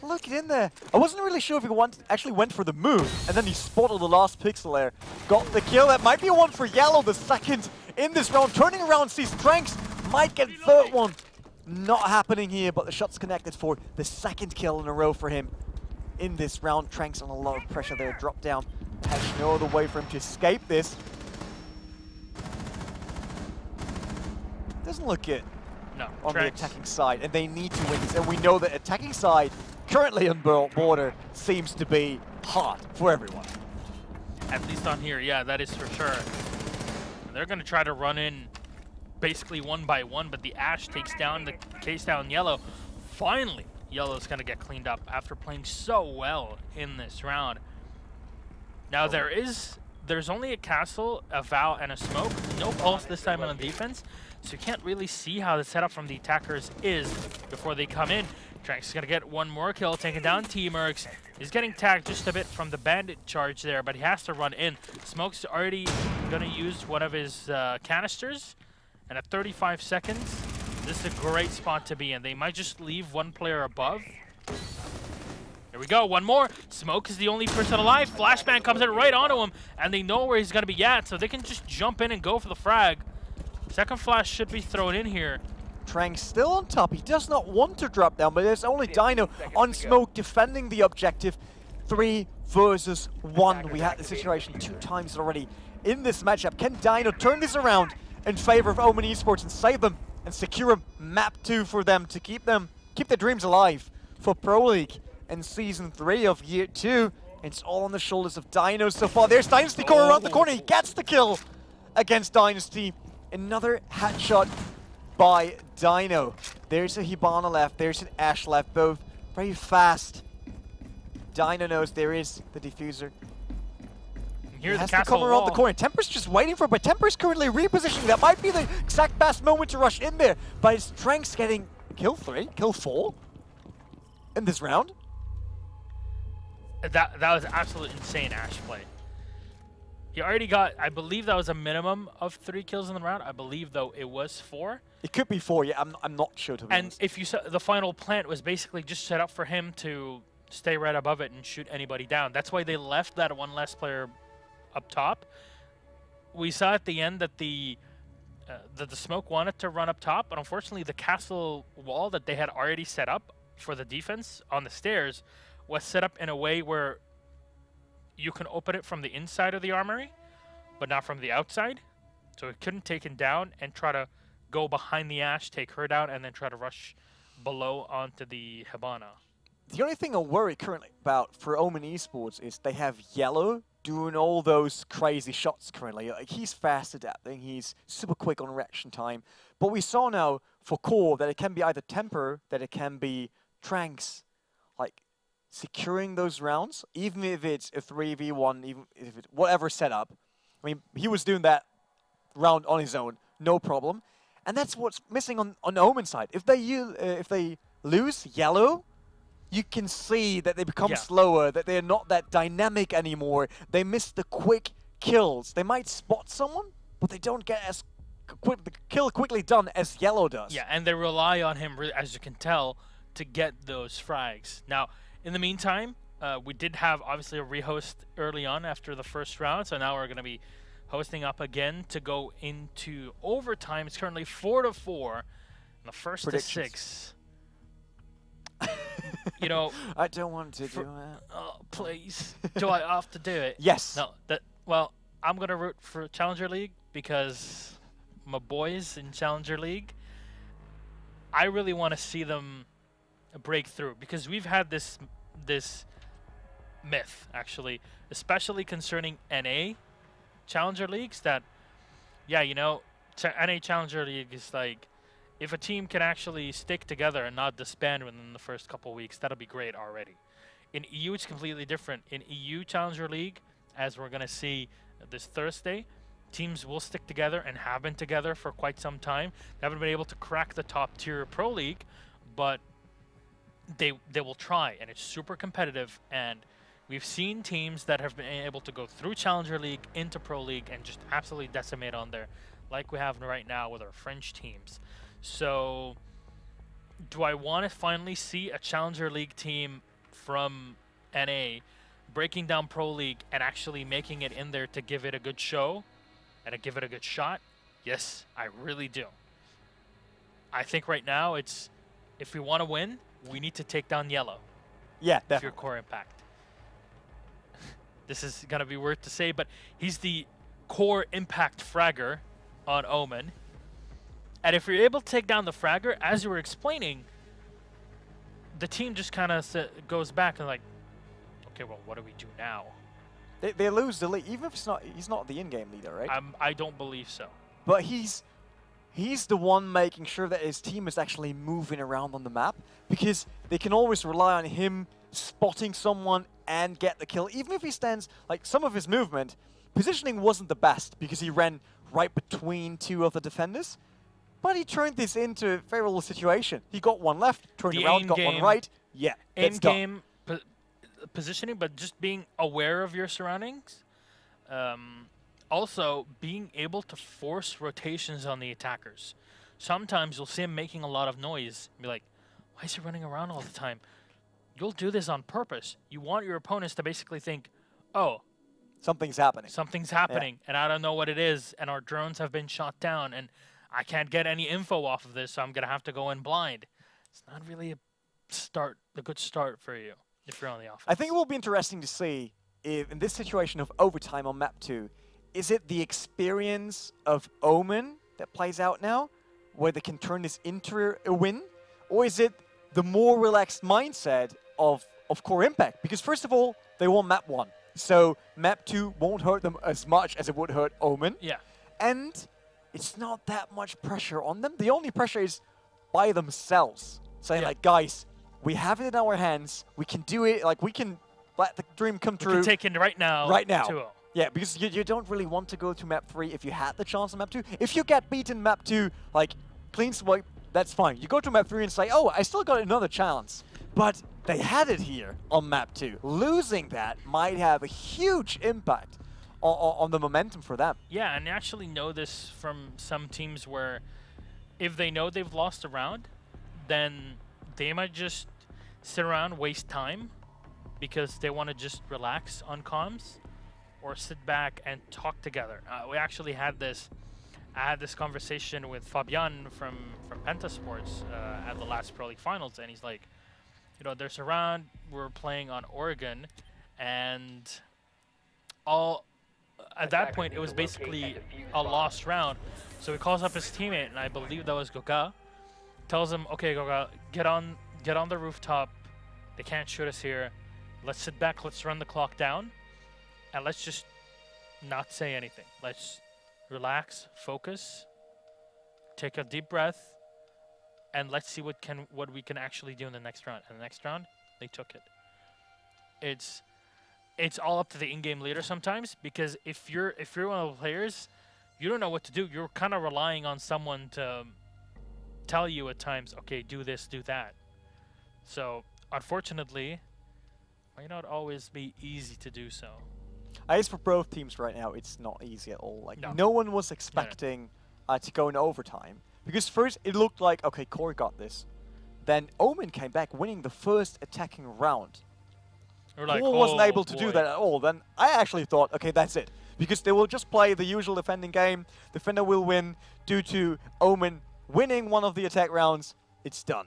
A: Look in there. I wasn't really sure if he actually went for the move, and then he spotted the last pixel there. Got the kill. That might be a one for Yellow, the second in this round. Turning around, sees Tranks, might get third one. Not happening here, but the shot's connected for the second kill in a row for him in this round. Tranks on a lot of pressure there. Drop down. Has no other way for him to escape this. Doesn't look good.
B: No,
A: on the attacking side, and they need to win this. And we know that attacking side currently on border seems to be hot for everyone.
B: At least on here, yeah, that is for sure. They're going to try to run in basically one by one, but the Ash takes down the case down Yellow. Finally, Yellow's going to get cleaned up after playing so well in this round. Now there's only a castle, a Vow, and a smoke. No pulse this time on the defense, so you can't really see how the setup from the attackers is before they come in. Tranks is going to get one more kill, taking down T-Mercs. He's getting tagged just a bit from the bandit charge there, but he has to run in. Smoke's already going to use one of his canisters, and at 35 seconds, this is a great spot to be in. They might just leave one player above. Here we go, one more. Smoke is the only person alive. Flashbang comes in right onto him, and they know where he's going to be at, so they can just jump in and go for the frag. Second flash should be thrown in here.
A: Trank still on top. He does not want to drop down, but there's only Dino on Smoke defending the objective. 3 versus 1. We had the situation 2 times already in this matchup. Can Dino turn this around in favor of Omen Esports and save them and secure a map 2 for them to keep their dreams alive for Pro League in Season 3 of Year 2? It's all on the shoulders of Dino so far. There's Dynasty Core around the corner. He gets the kill against Dynasty. Another headshot by Dino. There's a Hibana left, there's an Ash left, both very fast. Dino knows there is the diffuser.
B: He has
A: to come around the corner. Temper's just waiting for it, but Temper's currently repositioning. That might be the exact best moment to rush in there, but it's Tranks getting kill 3, kill 4 in this round.
B: That was absolutely insane Ash play. He already got, I believe that was a minimum of 3 kills in the round. I believe, though, it was 4.
A: It could be 4, yeah, I'm not sure, to be honest.
B: And if you saw, the final plant was basically just set up for him to stay right above it and shoot anybody down. That's why they left that one less player up top. We saw at the end that the smoke wanted to run up top, but unfortunately the castle wall that they had already set up for the defense on the stairs was set up in a way where you can open it from the inside of the armory, but not from the outside. So it couldn't take him down and try to go behind the Ash, take her down, and then try to rush below onto the Hibana.
A: The only thing I worry currently about for Omen Esports is they have Yellow doing all those crazy shots currently. Like, he's fast adapting, he's super quick on reaction time. But we saw now for Core that it can be either Temper, that it can be Tranks, like securing those rounds, even if it's a 3v1, even if it's whatever setup. I mean, he was doing that round on his own, no problem. And that's what's missing on Omen's side. If they lose Yellow, you can see that they become slower, that they're not that dynamic anymore. They miss the quick kills. They might spot someone, but they don't get as quick, the kill quickly done as Yellow does.
B: Yeah, and they rely on him, as you can tell, to get those frags. Now, in the meantime, we did have, obviously, a rehost early on after the first round, so now we're going to be hosting up again to go into overtime. It's currently 4-4 in the first to 6. You know,
A: I don't want to do it.
B: Oh, please. Do I have to do it?
A: Yes.
B: No. Well, I'm going to root for Challenger League because my boys in Challenger League, I really want to see them break through because we've had this myth, actually, especially concerning NA Challenger Leagues that, yeah, you know, NA Challenger League is like, if a team can actually stick together and not disband within the first couple weeks, that'll be great already. In EU, it's completely different. In EU Challenger League, as we're going to see this Thursday, teams will stick together and have been together for quite some time. They haven't been able to crack the top-tier Pro League, but they will try, and it's super competitive. And we've seen teams that have been able to go through Challenger League into Pro League and just absolutely decimate on there, like we have right now with our French teams. So, do I want to finally see a Challenger League team from NA breaking down Pro League and actually making it in there to give it a good show and to give it a good shot? Yes, I really do. I think right now it's, if we want to win, we need to take down Yellow.
A: Yeah, definitely.
B: If you're Core Impact. This is going to be weird to say, but he's the Core Impact fragger on Omen. And if you're able to take down the fragger, as you were explaining, the team just kind of goes back and like, okay, well, what do we do now?
A: They lose the lead, even if he's not the in-game leader, right?
B: I don't believe so.
A: But he's the one making sure that his team is actually moving around on the map, because they can always rely on him spotting someone and get the kill. Even if he stands, like some of his movement, positioning wasn't the best because he ran right between 2 of the defenders. But he turned this into a favorable situation. He got one left, turned around, got one right. Yeah,
B: in-game positioning, but just being aware of your surroundings. Also, being able to force rotations on the attackers. Sometimes you'll see him making a lot of noise. Be like, why is he running around all the time? You'll do this on purpose. You want your opponents to basically think, oh,
A: something's happening.
B: Something's happening, and I don't know what it is, and our drones have been shot down, and I can't get any info off of this, so I'm going to have to go in blind. It's not really a good start for you if you're on the offense.
A: I think it will be interesting to see if, in this situation of overtime on map 2, is it the experience of Omen that plays out now, where they can turn this into a win? Or is it the more relaxed mindset of Core Impact? Because first of all, they won map 1. So map 2 won't hurt them as much as it would hurt Omen.
B: Yeah.
A: And it's not that much pressure on them. The only pressure is by themselves. Saying like, guys, we have it in our hands. We can do it. Like, we can let the dream come true.
B: We can take it right now.
A: Right now.
B: 2-0.
A: Yeah, because you don't really want to go to map 3 if you had the chance on map 2. If you get beaten map 2, like, clean sweep, that's fine. You go to map 3 and say, oh, I still got another chance. But they had it here on map 2. Losing that might have a huge impact on the momentum for them.
B: Yeah, and I actually know this from some teams where if they know they've lost a round, then they might just sit around, waste time, because they want to just relax on comms, or sit back and talk together. We actually had this. I had this conversation with Fabian from Pentasports at the last Pro League Finals, and he's like, you know, there's a round we're playing on Oregon, and at that point it was basically a lost round. So he calls up his teammate, and I believe that was Goga. Tells him, okay, Goga, get on the rooftop. They can't shoot us here. Let's sit back. Let's run the clock down, and let's just not say anything. Let's relax, focus, take a deep breath, and let's see what we can actually do in the next round. And the next round, they took it. It's all up to the in-game leader sometimes, because if you're one of the players, you don't know what to do. You're kind of relying on someone to tell you at times, okay, do this, do that. So unfortunately, it might not always be easy to do so.
A: I guess for both teams right now, it's not easy at all. Like no one was expecting to go in overtime, because first it looked like, okay, Core got this. Then Omen came back winning the first attacking round.
B: Like,
A: Core wasn't able to do that at all. Then I actually thought, okay, that's it, because they will just play the usual defending game. Defender will win due to Omen winning one of the attack rounds. It's done.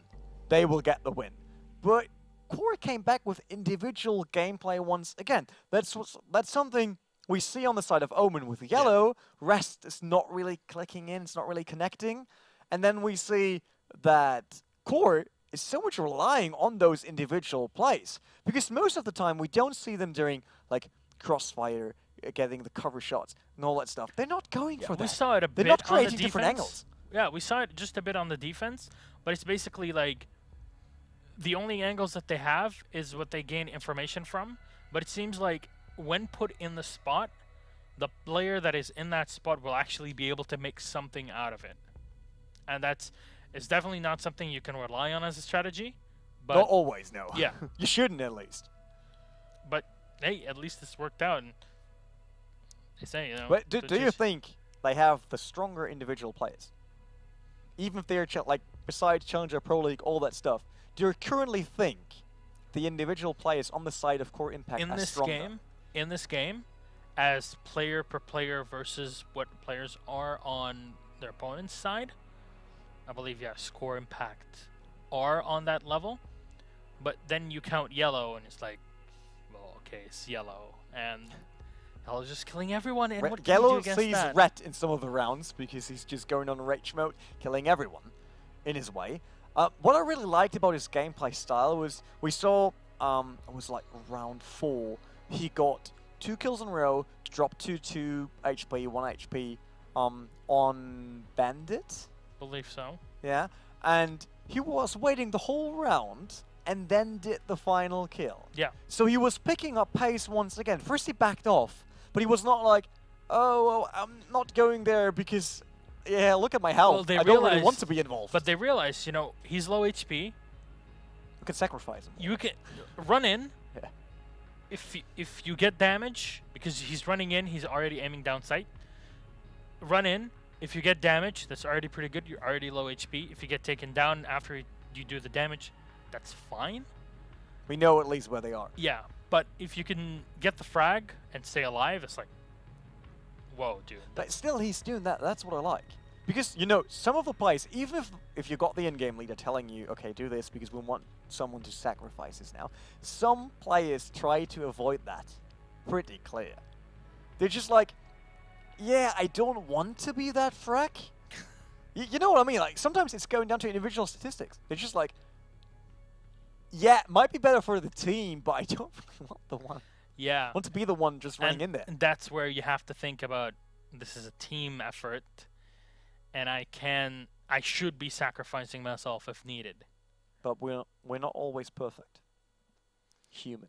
A: They will get the win. But Core came back with individual gameplay once again. That's something we see on the side of Omen with Yellow. Yeah. Rest is not really clicking in, it's not really connecting. And then we see that Core is so much relying on those individual plays. Because most of the time we don't see them during like crossfire, getting the cover shots and all that stuff. They're not going for that.
B: We saw it a
A: They're
B: bit
A: not creating
B: on the
A: different
B: defense.
A: angles.
B: Yeah, we saw it just a bit on the defense, but it's basically like the only angles that they have is what they gain information from. But it seems like when put in the spot, the player that is in that spot will actually be able to make something out of it. And it's definitely not something you can rely on as a strategy. But
A: not always, no.
B: Yeah.
A: You shouldn't, at least.
B: But hey, at least it's worked out. And they say, you know.
A: But do you think they have the stronger individual players? Even if they're like besides Challenger, Pro League, all that stuff, do you currently think the individual players on the side of Core Impact are stronger?
B: In this game, as player per player versus what players are on their opponent's side, I believe, yes, Core Impact are on that level. But then you count Yellow, and it's like, well, okay, it's Yellow, and Yellow's just killing everyone. And what can you do against
A: sees
B: that?
A: Ret in some of the rounds because he's just going on rage mode, killing everyone in his way. What I really liked about his gameplay style was we saw, it was like round 4, he got 2 kills in a row, dropped 2 HP, 1 HP on Bandit.
B: Believe so.
A: Yeah, and he was waiting the whole round and then did the final kill.
B: Yeah.
A: So he was picking up pace once again. First he backed off, but he was not like, oh, well, I'm not going there because, yeah, look at my health.
B: Well,
A: I don't really want to be involved.
B: But they realized, you know, he's low HP.
A: You can sacrifice him.
B: You can run in.
A: Yeah.
B: If you get damage, because he's running in, he's already aiming down sight. Run in. If you get damage, that's already pretty good. You're already low HP. If you get taken down after you do the damage, that's fine.
A: We know at least where they are.
B: Yeah, but if you can get the frag and stay alive, it's like, whoa, dude.
A: But still, he's doing that. That's what I like. Because, you know, some of the plays, even if you got the in-game leader telling you, okay, do this because we want someone to sacrifice this now, some players try to avoid that. Pretty clear. They're just like, yeah, I don't want to be that frack. You know what I mean? Like, sometimes it's going down to individual statistics. They're just like, yeah, it might be better for the team, but I don't really want the one.
B: Yeah.
A: I want to be the one just running in there.
B: And that's where you have to think about, this is a team effort, and I should be sacrificing myself if needed.
A: But we're not always perfect. Human.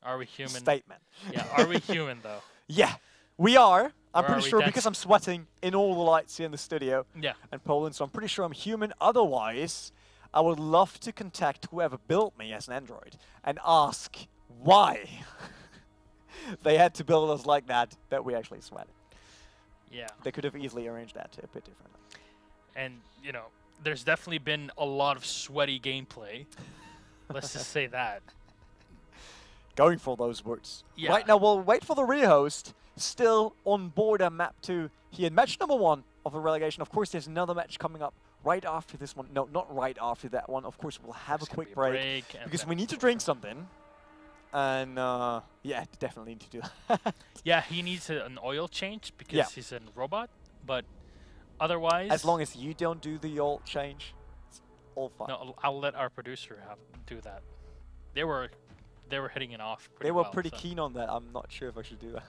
B: Are we human?
A: Statement.
B: Yeah, are we human, though?
A: Yeah, we are. I'm pretty sure because I'm sweating in all the lights here in the studio.
B: Yeah.
A: And Poland, so I'm pretty sure I'm human. Otherwise, I would love to contact whoever built me as an android and ask why they had to build us like that we actually sweated.
B: Yeah.
A: They could have easily arranged that a bit differently.
B: And, you know, there's definitely been a lot of sweaty gameplay. Let's just say that.
A: Going for those words.
B: Yeah.
A: Right now, we'll wait for the rehost. Still on board at map 2 here in match number 1 of the relegation. Of course, there's another match coming up right after this one. No, not right after that one. Of course, we'll have a quick break because we need to drink something. And, yeah, definitely need to do that.
B: Yeah, he needs an oil change because he's a robot. But otherwise...
A: As long as you don't do the oil change, it's all fine.
B: No, I'll let our producer do that. They were hitting it off pretty
A: They were
B: well,
A: pretty keen on that. I'm not sure if I should do that.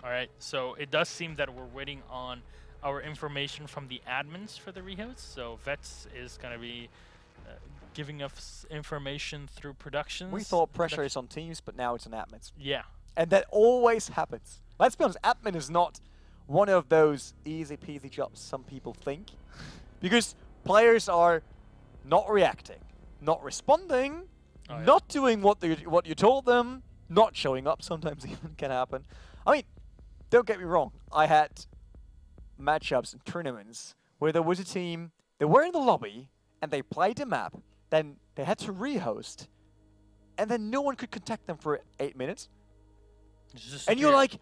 B: All right, so it does seem that we're waiting on our information from the admins for the rehost. So Vets is going to be giving us information through productions.
A: We thought pressure is on teams, but now it's on admins.
B: Yeah.
A: And that always happens. Let's be honest, admin is not one of those easy peasy jobs some people think. Because players are not reacting, not responding, not doing what you told them, not showing up sometimes even can happen. I mean, don't get me wrong, I had matchups and tournaments where there was a team, they were in the lobby, and they played a map, then they had to rehost, and then no one could contact them for 8 minutes. And you're like,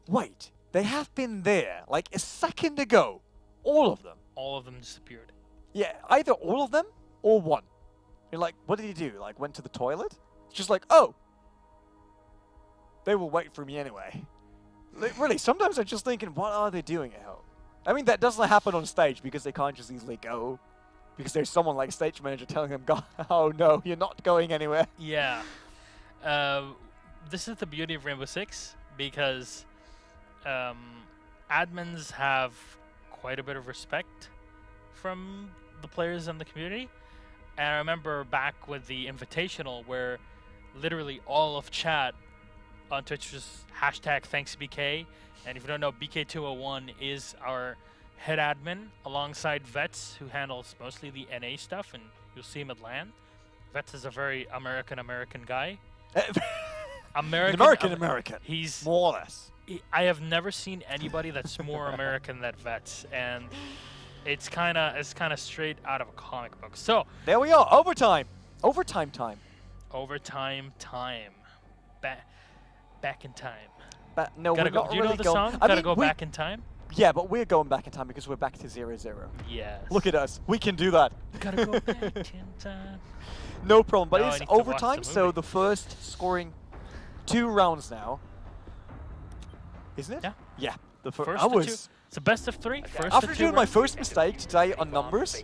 A: wait, they have been there like a second ago. All of them.
B: All of them disappeared.
A: Yeah, either all of them or one. You're like, what did he do? Like, went to the toilet? It's just like, oh, they will wait for me anyway. Like, really, sometimes I'm just thinking, what are they doing at home? I mean, that doesn't happen on stage because they can't just easily go. Because there's someone like stage manager telling them, oh no, you're not going anywhere.
B: Yeah. This is the beauty of Rainbow Six because admins have quite a bit of respect from the players and the community. And I remember back with the Invitational where literally all of chat on Twitch was #ThanksBK. And if you don't know, BK201 is our head admin alongside Vets, who handles mostly the NA stuff, and you'll see him at LAN. Vets is a very American guy. American. He's
A: more or less.
B: I have never seen anybody that's more American than Vets, and it's kind of straight out of a comic book. So
A: there we are, overtime time.
B: Overtime time. Back in time.
A: No, we're not
B: do you
A: really
B: know the
A: going.
B: song? Gotta go back in time.
A: Yeah, but we're going back in time because we're back to 0-0.
B: Yes.
A: Look at us. We can do that.
B: Gotta go back in time.
A: No problem. But
B: No,
A: it's overtime, so the first scoring 2 rounds now. Isn't it?
B: Yeah.
A: Yeah. The
B: first of 2. It's a best of 3. First
A: after doing my first mistake today on numbers,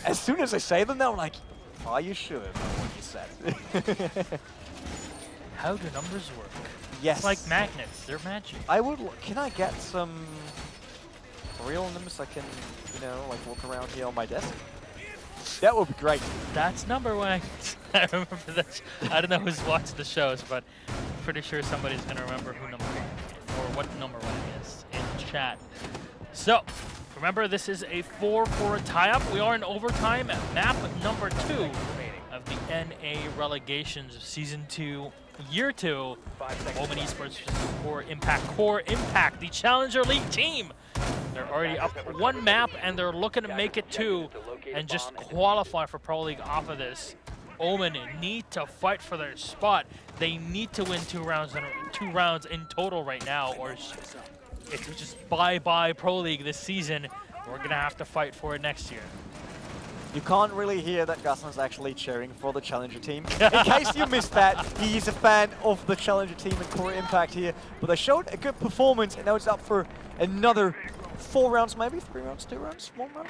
A: as soon as I say them now, I'm like, are you sure about what you said?
B: How do numbers work?
A: Yes.
B: It's like magnets. They're magic.
A: Can I get some real numbers I can, you know, like walk around here on my desk? That would be great.
B: That's number one. I remember that. I don't know who's watched the shows, but I'm pretty sure somebody's going to remember who number 1 or what number 1 is in chat. So, remember, this is a 4-4 tie-up. We are in overtime at map number 2 of the NA Relegations of Season 2. Year 2, Omen Esports Core Impact, the Challenger League team. They're already up 1 map, and they're looking to make it 2 and just qualify for Pro League off of this. Omen need to fight for their spot. They need to win 2 rounds in total right now, or it's just bye-bye Pro League this season. We're going to have to fight for it next year.
A: You can't really hear that Gusman's actually cheering for the Challenger team. In case you missed that, he's a fan of the Challenger team and Core Impact here. But they showed a good performance, and now it's up for another 4 rounds, maybe 3 rounds, 2 rounds, 1 round.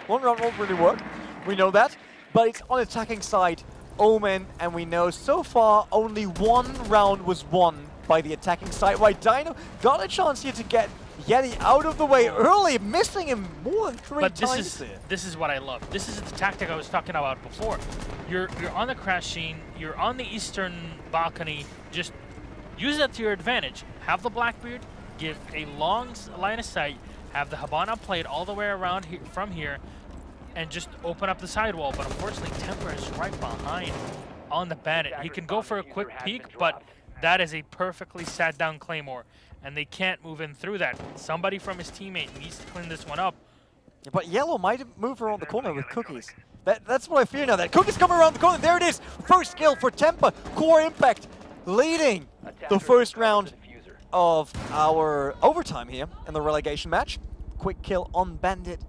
A: 1 round won't really work. We know that. But it's on attacking side, Omen, and we know so far only 1 round was won by the attacking side. While Dino got a chance here to get Yeti out of the way early, missing him more than 3 times.
B: This is what I love. This is the tactic I was talking about before. You're on the crash scene, you're on the eastern balcony, just use that to your advantage. Have the Blackbeard, give a long line of sight, have the Hibana played all the way around from here, and just open up the sidewall. But unfortunately, Temper is right behind on the Bandit. He can go for a quick peek, but that is a perfectly sat down Claymore, and they can't move in through that. Somebody from his teammate needs to clean this one up.
A: Yeah, but Yellow might move around the corner with Cookies. That's what I fear now. That Cookies coming around the corner. There it is. First kill for Temper. Core Impact leading the first round of our overtime here in the relegation match. Quick kill on Bandit,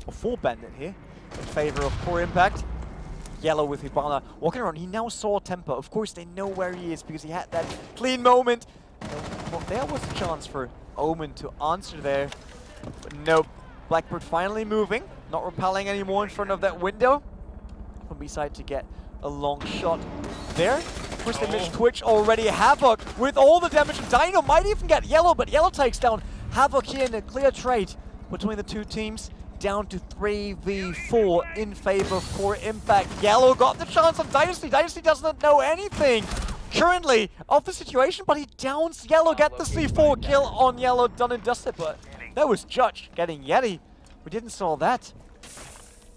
A: or for Bandit here, in favor of Core Impact. Yellow with Hibana walking around. He now saw Temper. Of course, they know where he is because he had that clean moment. Well, there was a chance for Omen to answer there, but nope. Blackbird finally moving, not repelling anymore in front of that window. From B-side to get a long shot there. Of course, they managed Twitch already. Havoc with all the damage. Dino might even get Yellow, but Yellow takes down Havoc here in a clear trade between the two teams. Down to 3v4 in favor of Core Impact. Yellow got the chance on Dynasty. Dynasty does not know anything currently of the situation, but he downs Yellow, get the C4 kill on Yellow, done and dusted, but that was Judge getting Yeti. We didn't saw that.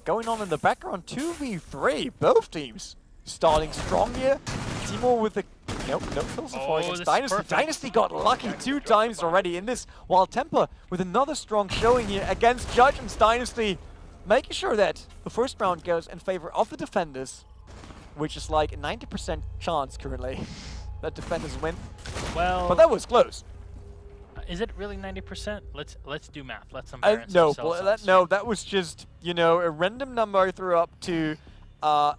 A: Going on in the background, 2v3, both teams starting strong here. Timor with the no kills so far against Dynasty. Dynasty got lucky 2 times already in this, while Temper with another strong showing here against Judge and Dynasty, making sure that the first round goes in favor of the defenders, which is like a 90% chance currently that defenders win.
B: Well,
A: but that was close.
B: Is it really 90%? Let's do math. Let's embarrass ourselves.
A: No, that was just, you know, a random number I threw up to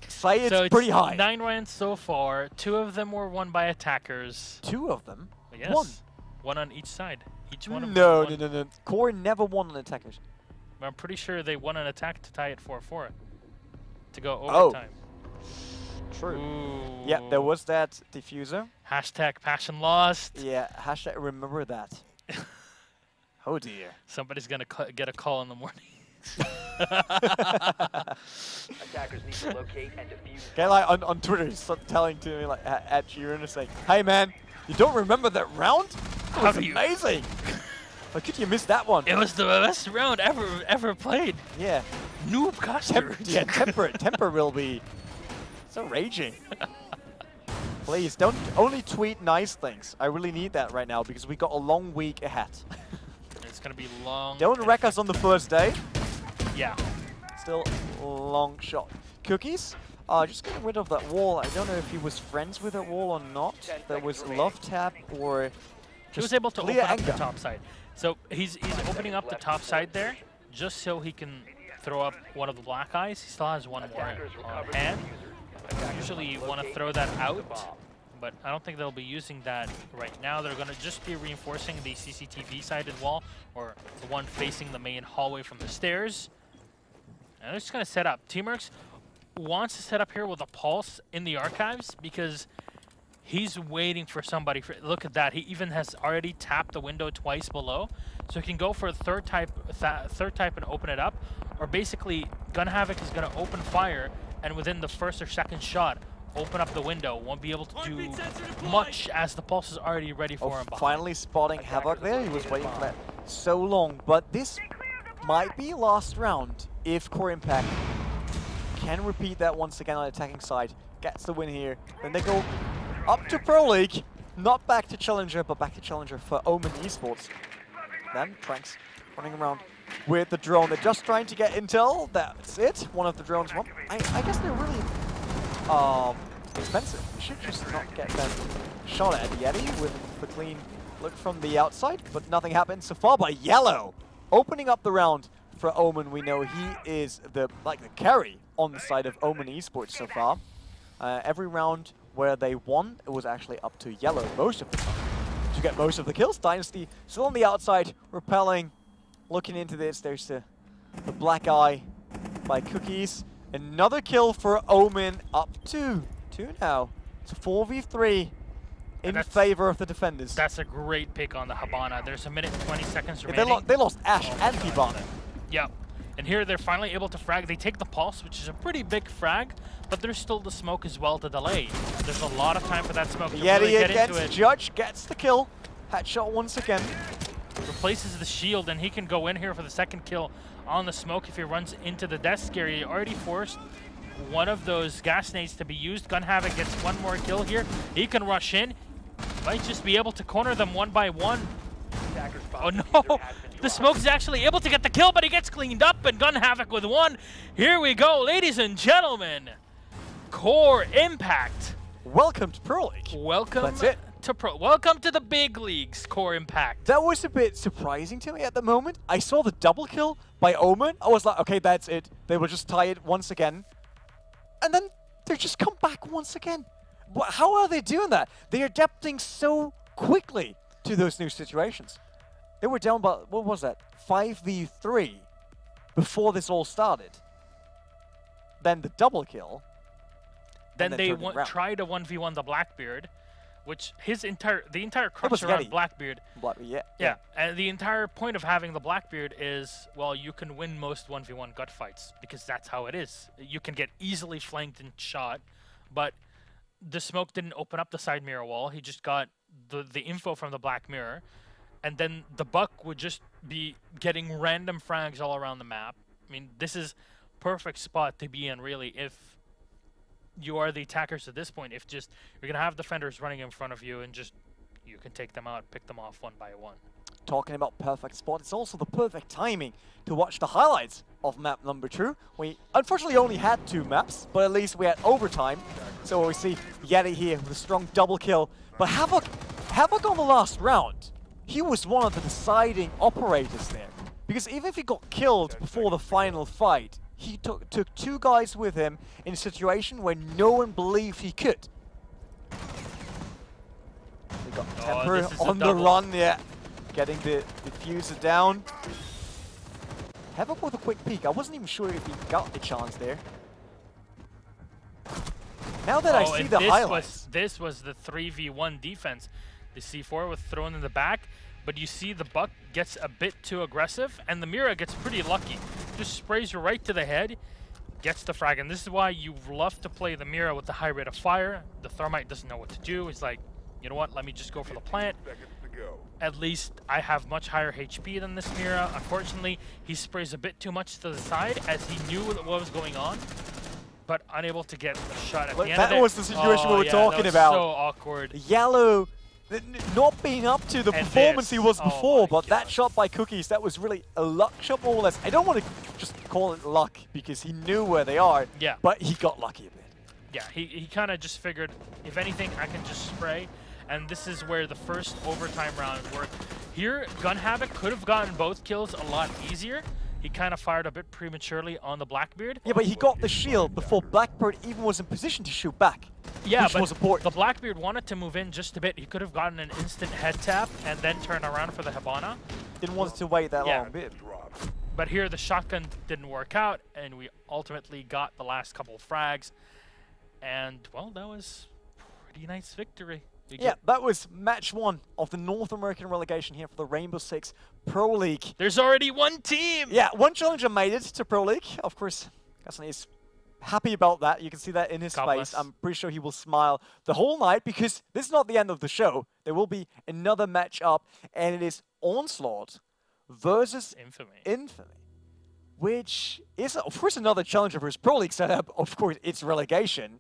A: say it's pretty high.
B: 9 rounds so far. 2 of them were won by attackers.
A: 2 of them?
B: Yes. One on each side. Each one of them.
A: No. Core never won on attackers.
B: But I'm pretty sure they won an attack to tie it 4-4 to go overtime.
A: True.
B: Ooh.
A: Yeah, there was that diffuser.
B: Hashtag passion lost.
A: Yeah, hashtag remember that. Oh dear.
B: Somebody's gonna get a call in the morning.
C: Attackers need to locate and defuse.
A: Okay, like on Twitter, he's telling to me like at Jiren, saying, "Hey man, you don't remember that round? It was amazing. How could you miss that one?
B: It was the best round ever played.
A: Yeah.
B: Noob custard.
A: Temper will be so raging. Please don't only tweet nice things. I really need that right now because we got a long week ahead.
B: It's gonna be long.
A: Don't wreck us on the first day.
B: Yeah.
A: Still long shot. Cookies? Just getting rid of that wall. I don't know if he was friends with that wall or not. There was love tap or just
B: he was able to open up
A: anger.
B: the top side. So he's opening up the top side there just so he can throw up one of the black eyes. He still has one more on hand. Usually you want to throw that out, but I don't think they'll be using that right now. They're going to just be reinforcing the CCTV-sided wall, or the one facing the main hallway from the stairs. And they're just going to set up. Teamworks wants to set up here with a pulse in the archives because he's waiting for somebody. Look at that. He even has already tapped the window twice below. So he can go for a third type and open it up. Or basically, Gun Havoc is going to open fire, and within the first or second shot, open up the window. Won't be able to do much as the pulse is already ready for him.
A: Finally spotting Havoc there. He was waiting for that so long. But this might be last round if Core Impact can repeat that once again on the attacking side. Gets the win here. Then they go up to Pro League. Not back to Challenger, but back to Challenger for Omen Esports. Then Tranks running around with the drone. They're just trying to get intel. That's it. One of the drones won. I guess they're really expensive. We should just not get them shot at. Yeti with the clean look from the outside, but nothing happened so far by Yellow. Opening up the round for Omen. We know he is the carry on the side of Omen Esports so far. Every round where they won, it was actually up to Yellow most of the time to get most of the kills. Dynasty still on the outside, repelling. Looking into this, there's the black eye by Cookies. Another kill for Omen, up to 2 now. It's a 4v3. in favor of the defenders.
B: That's a great pick on the Hibana. There's 1 minute and 20 seconds remaining.
A: They lost Ash and Hibana.
B: Yeah. And here they're finally able to frag. They take the pulse, which is a pretty big frag, but there's still the smoke as well to delay. There's a lot of time for that smoke to really get into it.
A: Judge gets the kill. Headshot once again.
B: Replaces the shield, and he can go in here for the second kill on the smoke if he runs into the death scare. He already forced one of those gas nades to be used. Gun Havoc gets one more kill here. He can rush in. Might just be able to corner them one by one. Oh no! The smoke is actually able to get the kill, but he gets cleaned up, and Gun Havoc with one. Here we go, ladies and gentlemen. Core Impact.
A: Welcome to Pro League.
B: Welcome.
A: That's it.
B: Welcome to the big leagues, Core Impact.
A: That was a bit surprising to me at the moment. I saw the double kill by Omen. I was like, okay, that's it. They will just tie it once again. And then they just come back once again. How are they doing that? They are adapting so quickly to those new situations. They were down by, what was that? 5v3 before this all started. Then the double kill.
B: Then they tried to 1v1 the Blackbeard, which the entire crux around Blackbeard.
A: Yeah.
B: And the entire point of having the Blackbeard is, well, you can win most 1v1 gut fights because that's how it is. You can get easily flanked and shot, but the smoke didn't open up the side mirror wall. He just got the info from the Black Mirror, and then the Buck would just be getting random frags all around the map. I mean, this is perfect spot to be in, really, if you are the attackers at this point. If just you're gonna have defenders running in front of you, and just you can take them out, pick them off one by one.
A: Talking about perfect spot, it's also the perfect timing to watch the highlights of map number 2. We unfortunately only had 2 maps, but at least we had overtime. So we see Yeti here with a strong double kill. But Havoc on the last round, he was one of the deciding operators there. Because even if he got killed before the final fight, he took 2 guys with him in a situation where no one believed he could. We got Temper on the run, yeah. Getting the diffuser down. Havoc with a quick peek. I wasn't even sure if he got the chance there. Now that I see the highlights.
B: This was the 3v1 defense. The C4 was thrown in the back, but you see the Buck gets a bit too aggressive, and the Mira gets pretty lucky. Just sprays you right to the head, gets the frag. And this is why you love to play the Mira with the high rate of fire. The Thermite doesn't know what to do. He's like, you know what, let me just go for the plant. At least I have much higher HP than this Mira. Unfortunately, he sprays a bit too much to the side as he knew what was going on, but unable to get a shot at the end of it.
A: That was the situation we were talking about.
B: So awkward.
A: Yellow not being up to the performance he was before, but that shot by Cookies, that was really a luck shot more or less. I don't want to just call it luck because he knew where they are, but he got lucky a bit.
B: Yeah, he kind of just figured, if anything, I can just spray. And this is where the first overtime round worked. Here, Gun Havoc could have gotten both kills a lot easier. He kind of fired a bit prematurely on the Blackbeard.
A: Yeah, but he got the shield before Blackbeard even was in position to shoot back.
B: Yeah,
A: which was important.
B: The Blackbeard wanted to move in just a bit. He could have gotten an instant head tap and then turn around for the Hibana.
A: Didn't want to wait that long.
B: But here the shotgun didn't work out, and we ultimately got the last couple of frags. And, well, that was a pretty nice victory.
A: Yeah, that was match 1 of the North American relegation here for the Rainbow Six Pro League.
B: There's already 1 team!
A: Yeah, 1 challenger made it to Pro League. Of course, Gaston is happy about that. You can see that in his face. I'm pretty sure he will smile the whole night because this is not the end of the show. There will be another match up, and it is Onslaught versus Infamy. Which is, of course, another challenger for his Pro League setup. Of course, it's relegation.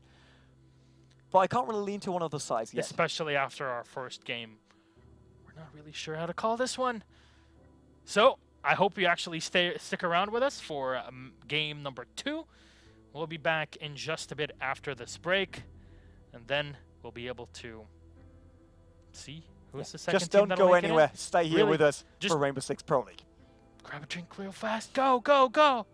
A: But I can't really lean to one of the sides yet.
B: Especially after our first game. We're not really sure how to call this one. So, I hope you actually stick around with us for game number 2. We'll be back in just a bit after this break. And then we'll be able to see who's the second team.
A: Just don't go anywhere. Stay here with us for Rainbow Six Pro League.
B: Grab a drink real fast. Go, go, go!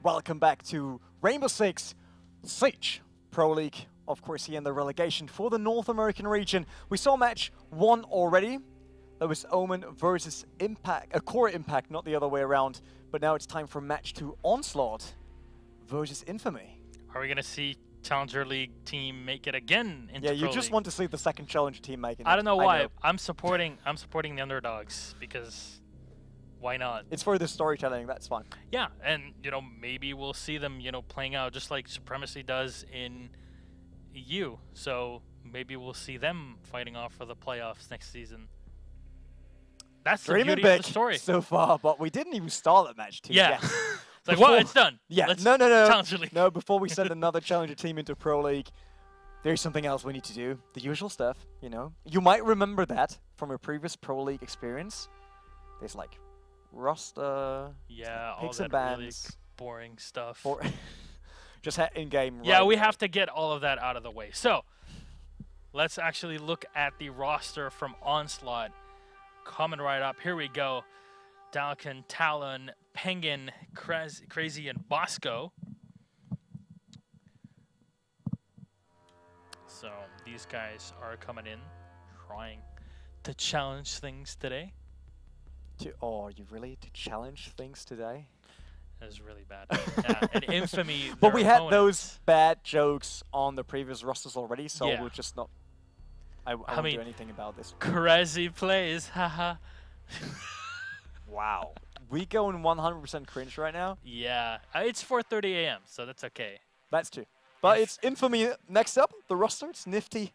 A: welcome back to Rainbow Six Siege Pro League. Of course, here in the relegation for the North American region. We saw match 1 already. That was Omen versus Impact, Core Impact, not the other way around. But now it's time for match 2, Onslaught versus Infamy.
B: Are we going to see Challenger League team make it again into
A: Yeah, you
B: Pro
A: just
B: League?
A: want to see the second Challenger team making it.
B: I don't know why.
A: know.
B: I'm supporting the underdogs because why not?
A: It's for the storytelling, that's fine.
B: Yeah, and you know, maybe we'll see them, you know, playing out just like Supremacy does in EU. So maybe we'll see them fighting off for the playoffs next season. That's the
A: Dreaming
B: beauty of
A: big
B: the story.
A: so far, but we didn't even start that match too.
B: Yeah.
A: yet.
B: It's like, well, it's done.
A: Yeah,
B: Let's
A: no.
B: Challenger League.
A: No, before we send another Challenger team into Pro League, there's something else we need to do. The usual stuff, you know. You might remember that from your previous Pro League experience. There's like roster,
B: Yeah, all
A: picks
B: that
A: and
B: really
A: bans.
B: boring stuff.
A: Or just in-game.
B: Yeah,
A: right
B: we
A: there.
B: have to get all of that out of the way. So, let's actually look at the roster from Onslaught. Coming right up. Here we go. Dalkin, Talon, Penguin, Crazy, and Bosco. So, these guys are coming in, trying to challenge things today.
A: Oh, you really to challenge things today?
B: That was really bad. Yeah, and Infamy.
A: But
B: their
A: we had
B: opponent.
A: those bad jokes on the previous rosters already, so
B: Yeah.
A: we'll just not. I won't
B: mean,
A: do anything about this.
B: Crazy plays, haha.
A: Wow. We going 100% cringe right now?
B: Yeah, it's 4:30 a.m., so that's okay.
A: That's true. But it's Infamy next up, the roster. It's Nifty,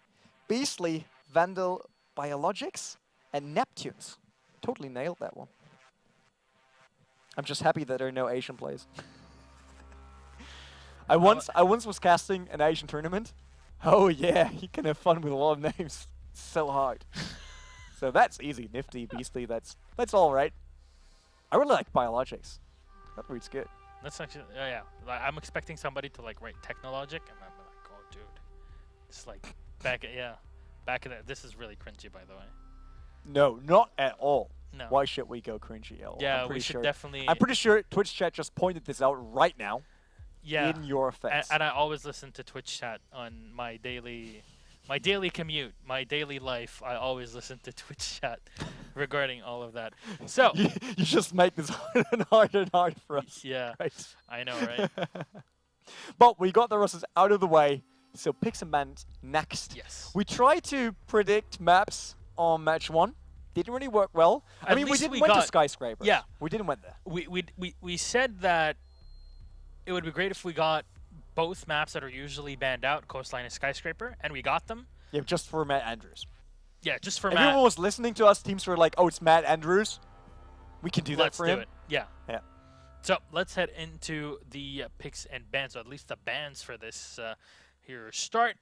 A: Beastly, Vandal, Biologics, and Neptunes. Totally nailed that one. I'm just happy that there are no Asian players. I once was casting an Asian tournament. Oh yeah, you can have fun with a lot of names. So hard. So that's easy. Nifty, Beastly, that's all right. I really like Biologics. That reads good.
B: That's actually, yeah. Like, I'm expecting somebody to like write Technologic, and I'm like, oh, dude, it's like back in the. This is really cringy, by the way.
A: No, not at all.
B: No.
A: Why should we go cringy at all?
B: Yeah,
A: I'm
B: we
A: pretty
B: should
A: sure.
B: definitely.
A: I'm pretty sure Twitch chat just pointed this out right now.
B: Yeah.
A: In your face.
B: And I always listen to Twitch chat on my daily commute, my daily life. I always listen to Twitch chat regarding all of that. So
A: you just make this harder and harder for us.
B: yeah,
A: Right.
B: I know, right?
A: But we got the rosters out of the way, so picks and bans next.
B: Yes.
A: We tried to predict maps on match 1. Didn't really work well. I
B: At
A: mean, we
B: least
A: didn't
B: we
A: went to
B: got-
A: Skyscrapers.
B: Yeah.
A: We didn't went there.
B: We said that it would be great if we got both maps that are usually banned out, Coastline and Skyscraper, and we got them.
A: Yeah, just for Matt Andrews.
B: Yeah, just for
A: Everyone
B: Matt.
A: was listening to us. Teams were like, oh, it's Matt Andrews. We can do that
B: Let's
A: for
B: do
A: him.
B: it. Yeah.
A: Yeah.
B: So let's head into the picks and bans, or at least the bans for this here start.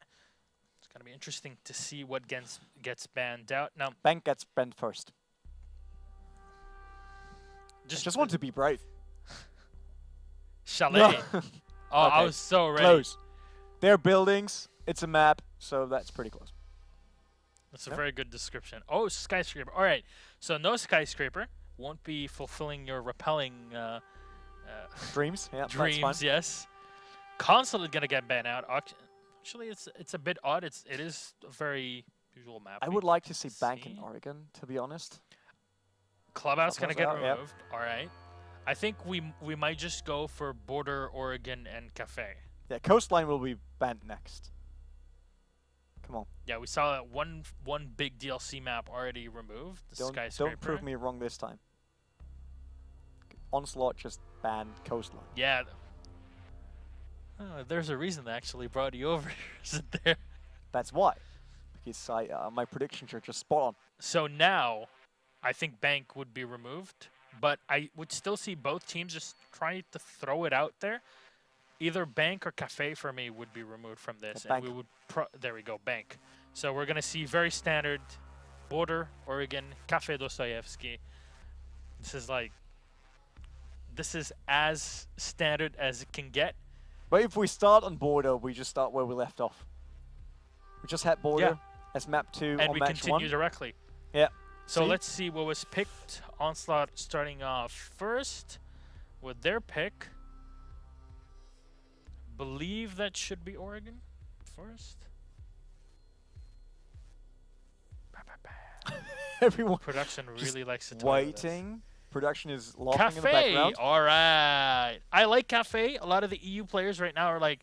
B: It's going to be interesting to see what gets banned out. Now,
A: Bank gets banned first.
B: just
A: Want to be brave.
B: Chalet.
A: No.
B: Oh, I
A: Okay.
B: was so ready.
A: Close. They're buildings. It's a map, so that's pretty close.
B: That's a very good description. Oh, Skyscraper. All right. So no Skyscraper. Won't be fulfilling your repelling
A: Dreams. Yeah, that's
B: dreams,
A: fine.
B: yes. Console is going to get banned out. Actually, it's a bit odd. It is a very usual map.
A: I
B: we
A: would like to see
B: can
A: Bank in
B: see.
A: Oregon, to be honest.
B: Clubhouse going to get
A: Clubhouse out,
B: removed. All right. I think we might just go for Border, Oregon, and Cafe.
A: Yeah, Coastline will be banned next. Come on.
B: Yeah, we saw that one big DLC map already removed. The Skyscraper.
A: Don't prove me wrong this time. Onslaught just banned Coastline.
B: Yeah. Oh, there's a reason they actually brought you over, isn't there?
A: That's why. Because my predictions are just spot on.
B: So now, I think Bank would be removed, but I would still see both teams just trying to throw it out there. Either Bank or Cafe for me would be removed from this,
A: Yeah,
B: and we would there we go, Bank. So we're gonna see very standard Border, Oregon, Cafe Dostoyevsky. This is as standard as it can get.
A: But if we start on Border, we just start where we left off. We just had Border as map 2
B: And
A: on
B: we
A: match
B: continue
A: 1.
B: directly.
A: Yeah.
B: So
A: See?
B: let's see what was picked. Onslaught starting off first with their pick. believe that should be Oregon first.
A: Everyone
B: Production really likes to
A: waiting. Production is laughing in the
B: Cafe,
A: background.
B: all right. I like Cafe. A lot of the EU players right now are like,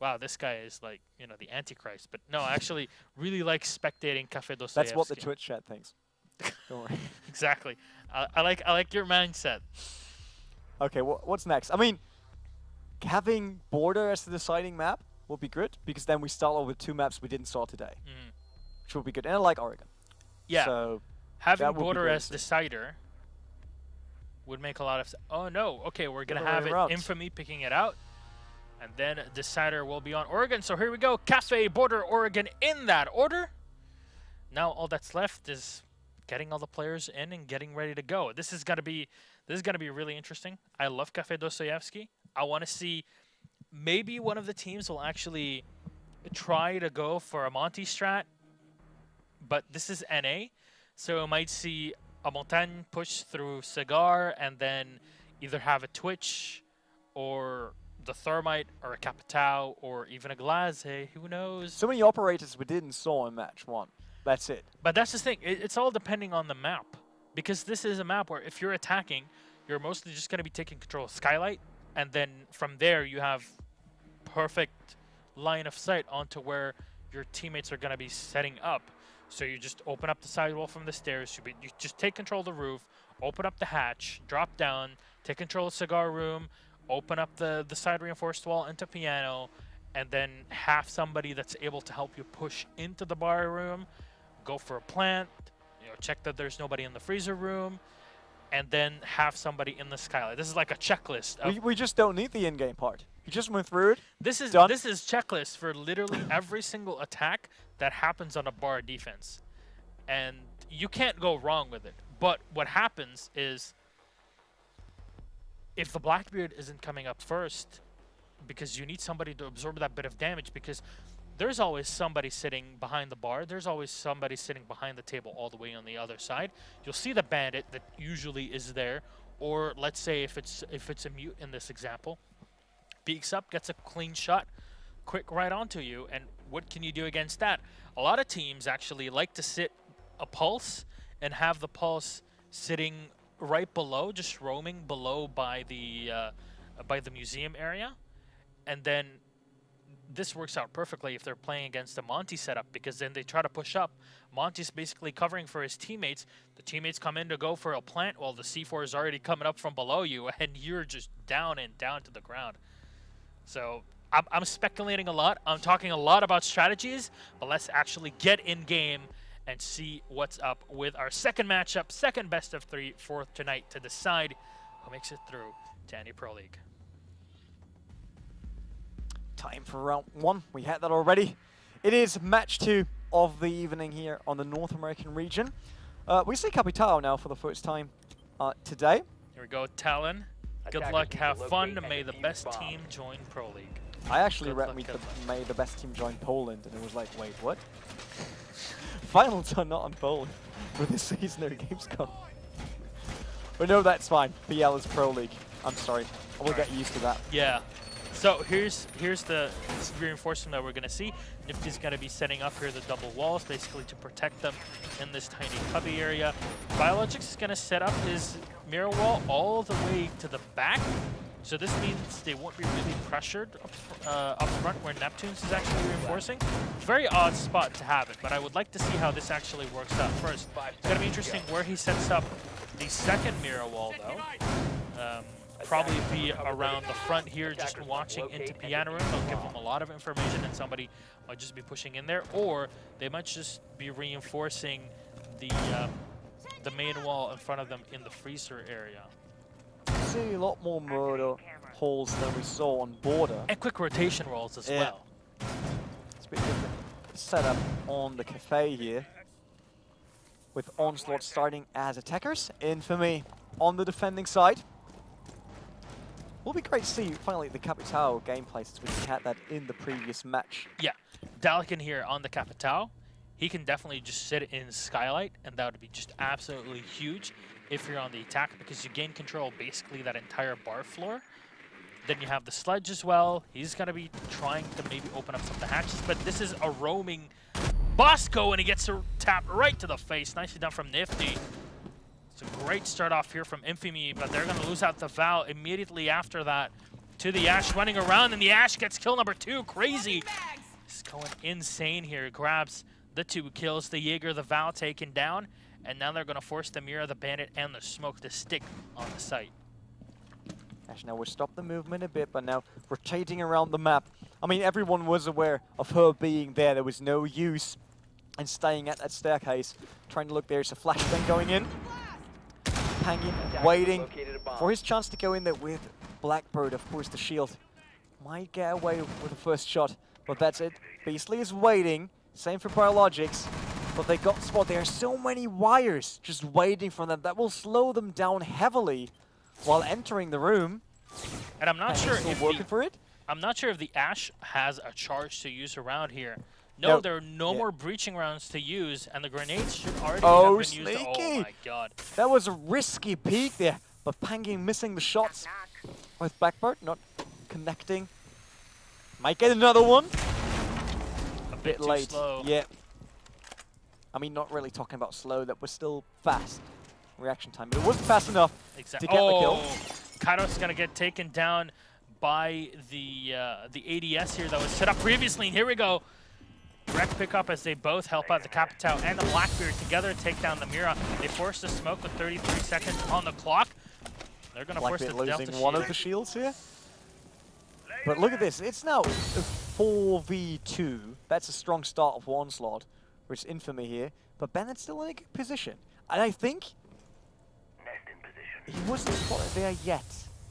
B: wow, this guy is like, you know, the Antichrist. But no, I actually really like spectating Cafe Dostoevsky.
A: That's what the Twitch chat thinks. Don't worry.
B: Exactly. I like your mindset.
A: Okay, what's next? I mean, having Border as the deciding map will be good, because then we start off with 2 maps we didn't start today, which will be good. And I like Oregon.
B: Yeah.
A: So
B: having Border as decider would make a lot of sense. Oh no, okay, we're gonna have it Infamy picking it out, and then decider will be on Oregon. So here we go, Cafe, Border, Oregon in that order. Now all that's left is getting all the players in and getting ready to go. This is gonna be really interesting. I love Cafe Dostoevsky. I want to see maybe one of the teams will actually try to go for a Monty strat, but this is NA, so we might see a Montagne push through Cigar and then either have a Twitch or the Thermite or a Capitao or even a Glaze, who knows?
A: So many operators we didn't saw in match 1. That's it.
B: But that's the thing, it's all depending on the map. Because this is a map where if you're attacking, you're mostly just going to be taking control of Skylight, and then from there you have perfect line of sight onto where your teammates are going to be setting up. So you just open up the sidewall from the stairs. You just take control of the roof, open up the hatch, drop down, take control of Cigar Room, open up the side reinforced wall into Piano, and then have somebody that's able to help you push into the bar room, go for a plant, you know, check that there's nobody in the freezer room, and then have somebody in the Skylight. This is like a checklist.
A: We just don't need the in-game part. You just went through it.
B: This is checklist for literally every single attack that happens on a bar defense, and you can't go wrong with it. But what happens is, if the Blackbeard isn't coming up first, because you need somebody to absorb that bit of damage, because there's always somebody sitting behind the bar. There's always somebody sitting behind the table all the way on the other side. You'll see the bandit that usually is there, or let's say if it's a mute in this example, peeks up, gets a clean shot, quick right onto you, and what can you do against that? A lot of teams actually like to sit a pulse and have the pulse sitting right below, just roaming below by the museum area, and then this works out perfectly if they're playing against a Monty setup, because then they try to push up. Monty's basically covering for his teammates. The teammates come in to go for a plant while the C4 is already coming up from below you, and you're just down and down to the ground. So I'm speculating a lot. I'm talking a lot about strategies, but let's actually get in game and see what's up with our second matchup, second best of 3 for tonight, to decide who makes it through to any Pro League.
A: Time for round 1. We had that already. It is match 2 of the evening here on the North American region. We see Capitao now for the first time today.
B: Here we go, Talon. Good luck, have fun. May the best team join Pro League.
A: I actually read may the best team join Poland, and it was like, wait, what? Finals are not on Poland for this seasonary Gamescom. But no, that's fine. PL is Pro League. I'm sorry. I will get used to that.
B: Yeah. So here's the reinforcement that we're going to see. Nifty's going to be setting up here the double walls, basically to protect them in this tiny cubby area. Biologics is going to set up his mirror wall all the way to the back. So this means they won't be really pressured up front where Neptunes is actually reinforcing. Very odd spot to have it, but I would like to see how this actually works out first. It's going to be interesting where he sets up the second mirror wall, though. Probably be around the front here, just watching into Piano Room. They'll give them a lot of information, and somebody might just be pushing in there, or they might just be reinforcing the main wall in front of them in the freezer area.
A: See a lot more murder holes than we saw on Border.
B: And quick rotation rolls as well.
A: It's a bit different setup on the cafe here, with Onslaught starting as attackers. Infamy on the defending side. Will be great to see finally the Capitao gameplay, since we had that in the previous match.
B: Yeah, Dalican here on the Capitao. He can definitely just sit in Skylight, and that would be just absolutely huge if you're on the attack, because you gain control basically that entire bar floor. Then you have the Sledge as well. He's going to be trying to maybe open up some of the hatches, but this is a roaming Bosco, and he gets tapped right to the face. Nicely done from Nifty. It's a great start off here from Infamy, but they're going to lose out the Val immediately after that to the Ashe running around, and the Ashe gets kill number 2. Crazy. He's going insane here. Grabs the 2 kills, the Jaeger, the Val taken down, and now they're going to force the Mira, the Bandit, and the Smoke to stick on the site.
A: Ashe now will stop the movement a bit, but now rotating around the map. I mean, everyone was aware of her being there. There was no use in staying at that staircase. Trying to look, there's a flashbang going in. Hanging, waiting for his chance to go in there with Blackbird. Of course, the shield might get away with the first shot, but that's it. Beastly is waiting. Same for Biologics, but they got spot. There are so many wires just waiting for them. That will slow them down heavily while entering the room.
B: And I'm not sure if
A: working for it.
B: I'm not sure if the Ashe has a charge to use around here. No, there are no more breaching rounds to use, and the grenades should already have been used. Oh my god.
A: That was a risky peek there, but Pangi missing the shots with Blackbird, not connecting. Might get another one.
B: A bit
A: late.
B: Slow.
A: Yeah. I mean, not really talking about slow, that was still fast reaction time, but it wasn't fast enough to get the kill.
B: Kairos gonna get taken down by the ADS here that was set up previously, and here we go. Direct pickup as they both help out the Capitao and the Blackbeard together take down the Mira. They force the smoke with 33 seconds on the clock. They're going to force the Delta
A: losing one of the shields here. But look at this, it's now a 4v2. That's a strong start of Onslaught, which is Infamy here. But Bennett's still in a good position. And I think he wasn't spotted there yet.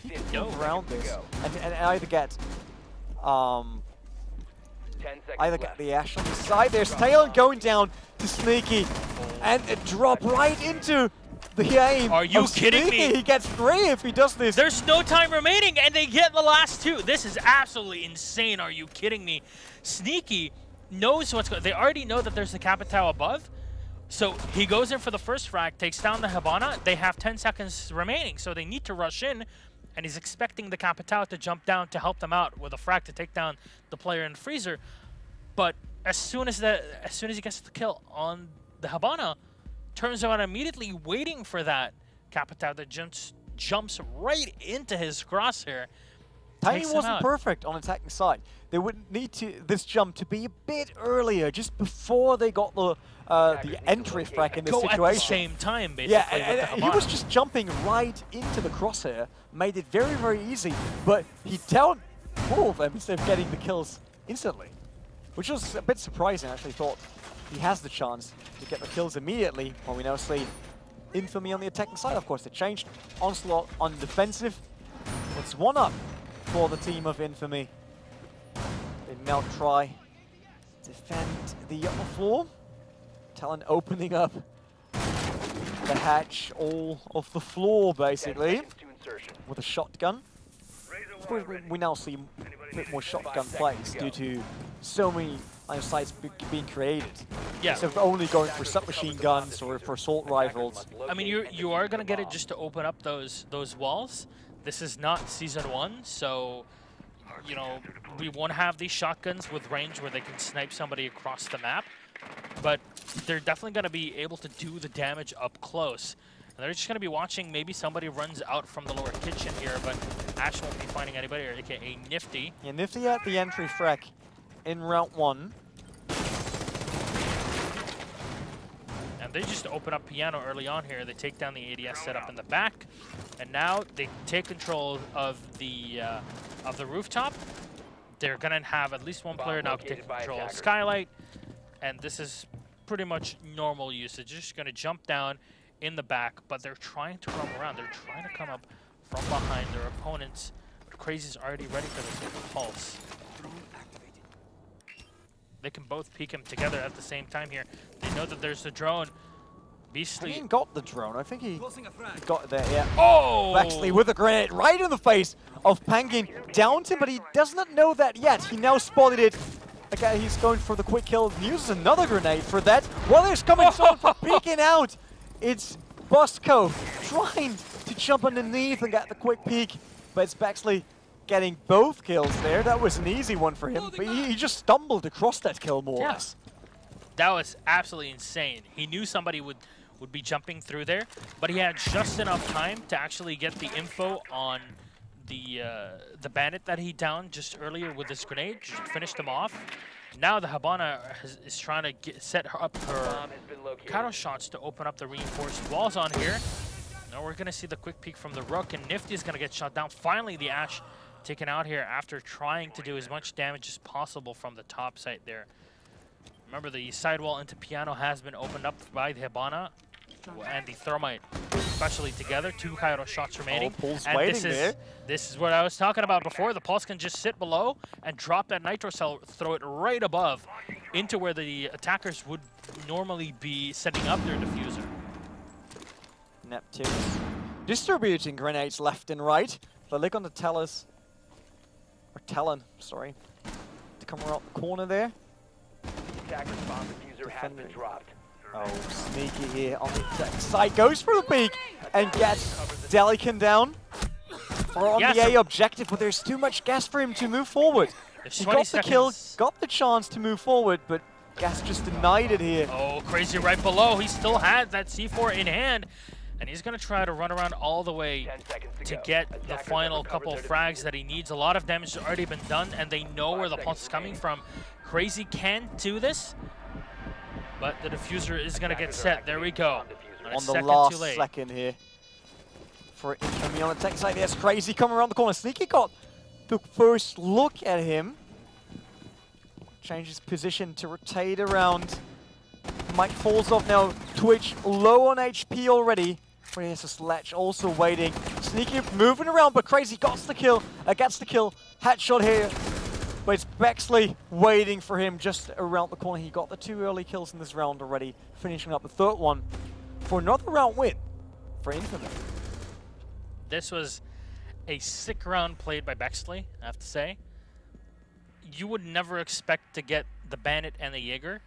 A: He can move around this and either get the Ashe on the side. There's Talon going down to Sneaky, and a drop right into the aim.
B: Are you kidding me?
A: He gets 3 if he does this.
B: There's no time remaining, and they get the last 2. This is absolutely insane. Are you kidding me? Sneaky knows what's going. They already know that there's the Capitao above, so he goes in for the first frag, takes down the Hibana. They have 10 seconds remaining, so they need to rush in. And he's expecting the Capitao to jump down to help them out with a frag to take down the player in Freezer. But as soon as he gets the kill on the Hibana, turns around immediately waiting for that Capitao that jumps right into his crosshair.
A: Timing wasn't perfect on attacking side. They would need this jump to be a bit earlier, just before they got the entry frag in this situation.
B: At the same time, basically.
A: Yeah, and he was just jumping right into the crosshair, made it very, very easy, but he downed all of them instead of getting the kills instantly, which was a bit surprising. I actually thought he has the chance to get the kills immediately, while we now see Infamy on the attacking side. Of course, they changed Onslaught on defensive. It's 1 up for the team of Infamy. They now try to defend the upper floor. Talon opening up the hatch, all of the floor basically, with a shotgun. Of course, we now see a bit more shotgun plays due to so many sites being created.
B: Yeah.
A: Instead of only going for submachine guns or for assault rifles.
B: I mean, you are gonna get it just to open up those walls. This is not Season 1, so, you know, we won't have these shotguns with range where they can snipe somebody across the map, but they're definitely going to be able to do the damage up close. And they're just going to be watching maybe somebody runs out from the lower kitchen here, but Ashe won't be finding anybody, or aka Nifty.
A: Yeah, Nifty at the entry frag in round 1.
B: And they just open up Piano early on here. They take down the ADS setup in the back, and now they take control of the rooftop. They're gonna have at least one player now take control of Skylight, and this is pretty much normal usage. They're just gonna jump down in the back, but they're trying to roam around. They're trying to come up from behind their opponents. But Crazy's already ready for this with the pulse. They can both peek him together at the same time here. They know that there's the drone. Beastly.
A: He got the drone. I think he got it there, yeah.
B: Oh!
A: Actually, with a grenade right in the face of Pangin. Downed him, but he does not know that yet. He now spotted it. Okay, he's going for the quick kill. He uses another grenade for that. Well, there's coming someone for peeking out. It's Bosco trying to jump underneath and get the quick peek. But it's Baxley getting both kills there. That was an easy one for him, but he just stumbled across that kill more or less.
B: That was absolutely insane. He knew somebody would be jumping through there, but he had just enough time to actually get the info on the bandit that he downed just earlier with his grenade, finished him off. Now the Habana is trying to set up her counter shots to open up the reinforced walls on here. Now we're going to see the quick peek from the Rook, and Nifty is going to get shot down. Finally, the Ash taken out here after trying to do as much damage as possible from the top site there. Remember, the sidewall into Piano has been opened up by the Habana and the Thermite, especially together. 2 Kairos shots remaining.
A: And
B: this is what I was talking about before. The Pulse can just sit below and drop that Nitro Cell, throw it right above into where the attackers would normally be setting up their diffuser.
A: Neptune's distributing grenades left and right. They look on the Talon, sorry, to come around the corner there.
C: Attacker's bomb diffuser has been dropped.
A: Oh, sneaky here on the attack side. Goes for the peak and gets Delican down. Or on the A objective, but there's too much gas for him to move forward. He got the kill, got the chance to move forward, but gas just denied it here.
B: Oh, Crazy right below. He still had that C4 in hand, and he's going to try to run around all the way to get the final couple of frags that he needs. A lot of damage has already been done, and they know where the pulse is coming from. Crazy can do this, but the diffuser is going to get set. There we go.
A: On the last second here. For Infamy on the tech side, there's Crazy coming around the corner. Sneaky got the first look at him. Changes position to rotate around. Mike falls off now. Twitch low on HP already. But here's a Sledge also waiting. Sneaky moving around, but Crazy gets the kill. Headshot here. But it's Bexley waiting for him just around the corner. He got the 2 early kills in this round already, finishing up the 3rd one for another round win for Infamy.
B: This was a sick round played by Bexley, I have to say. You would never expect to get the Bandit and the Jaeger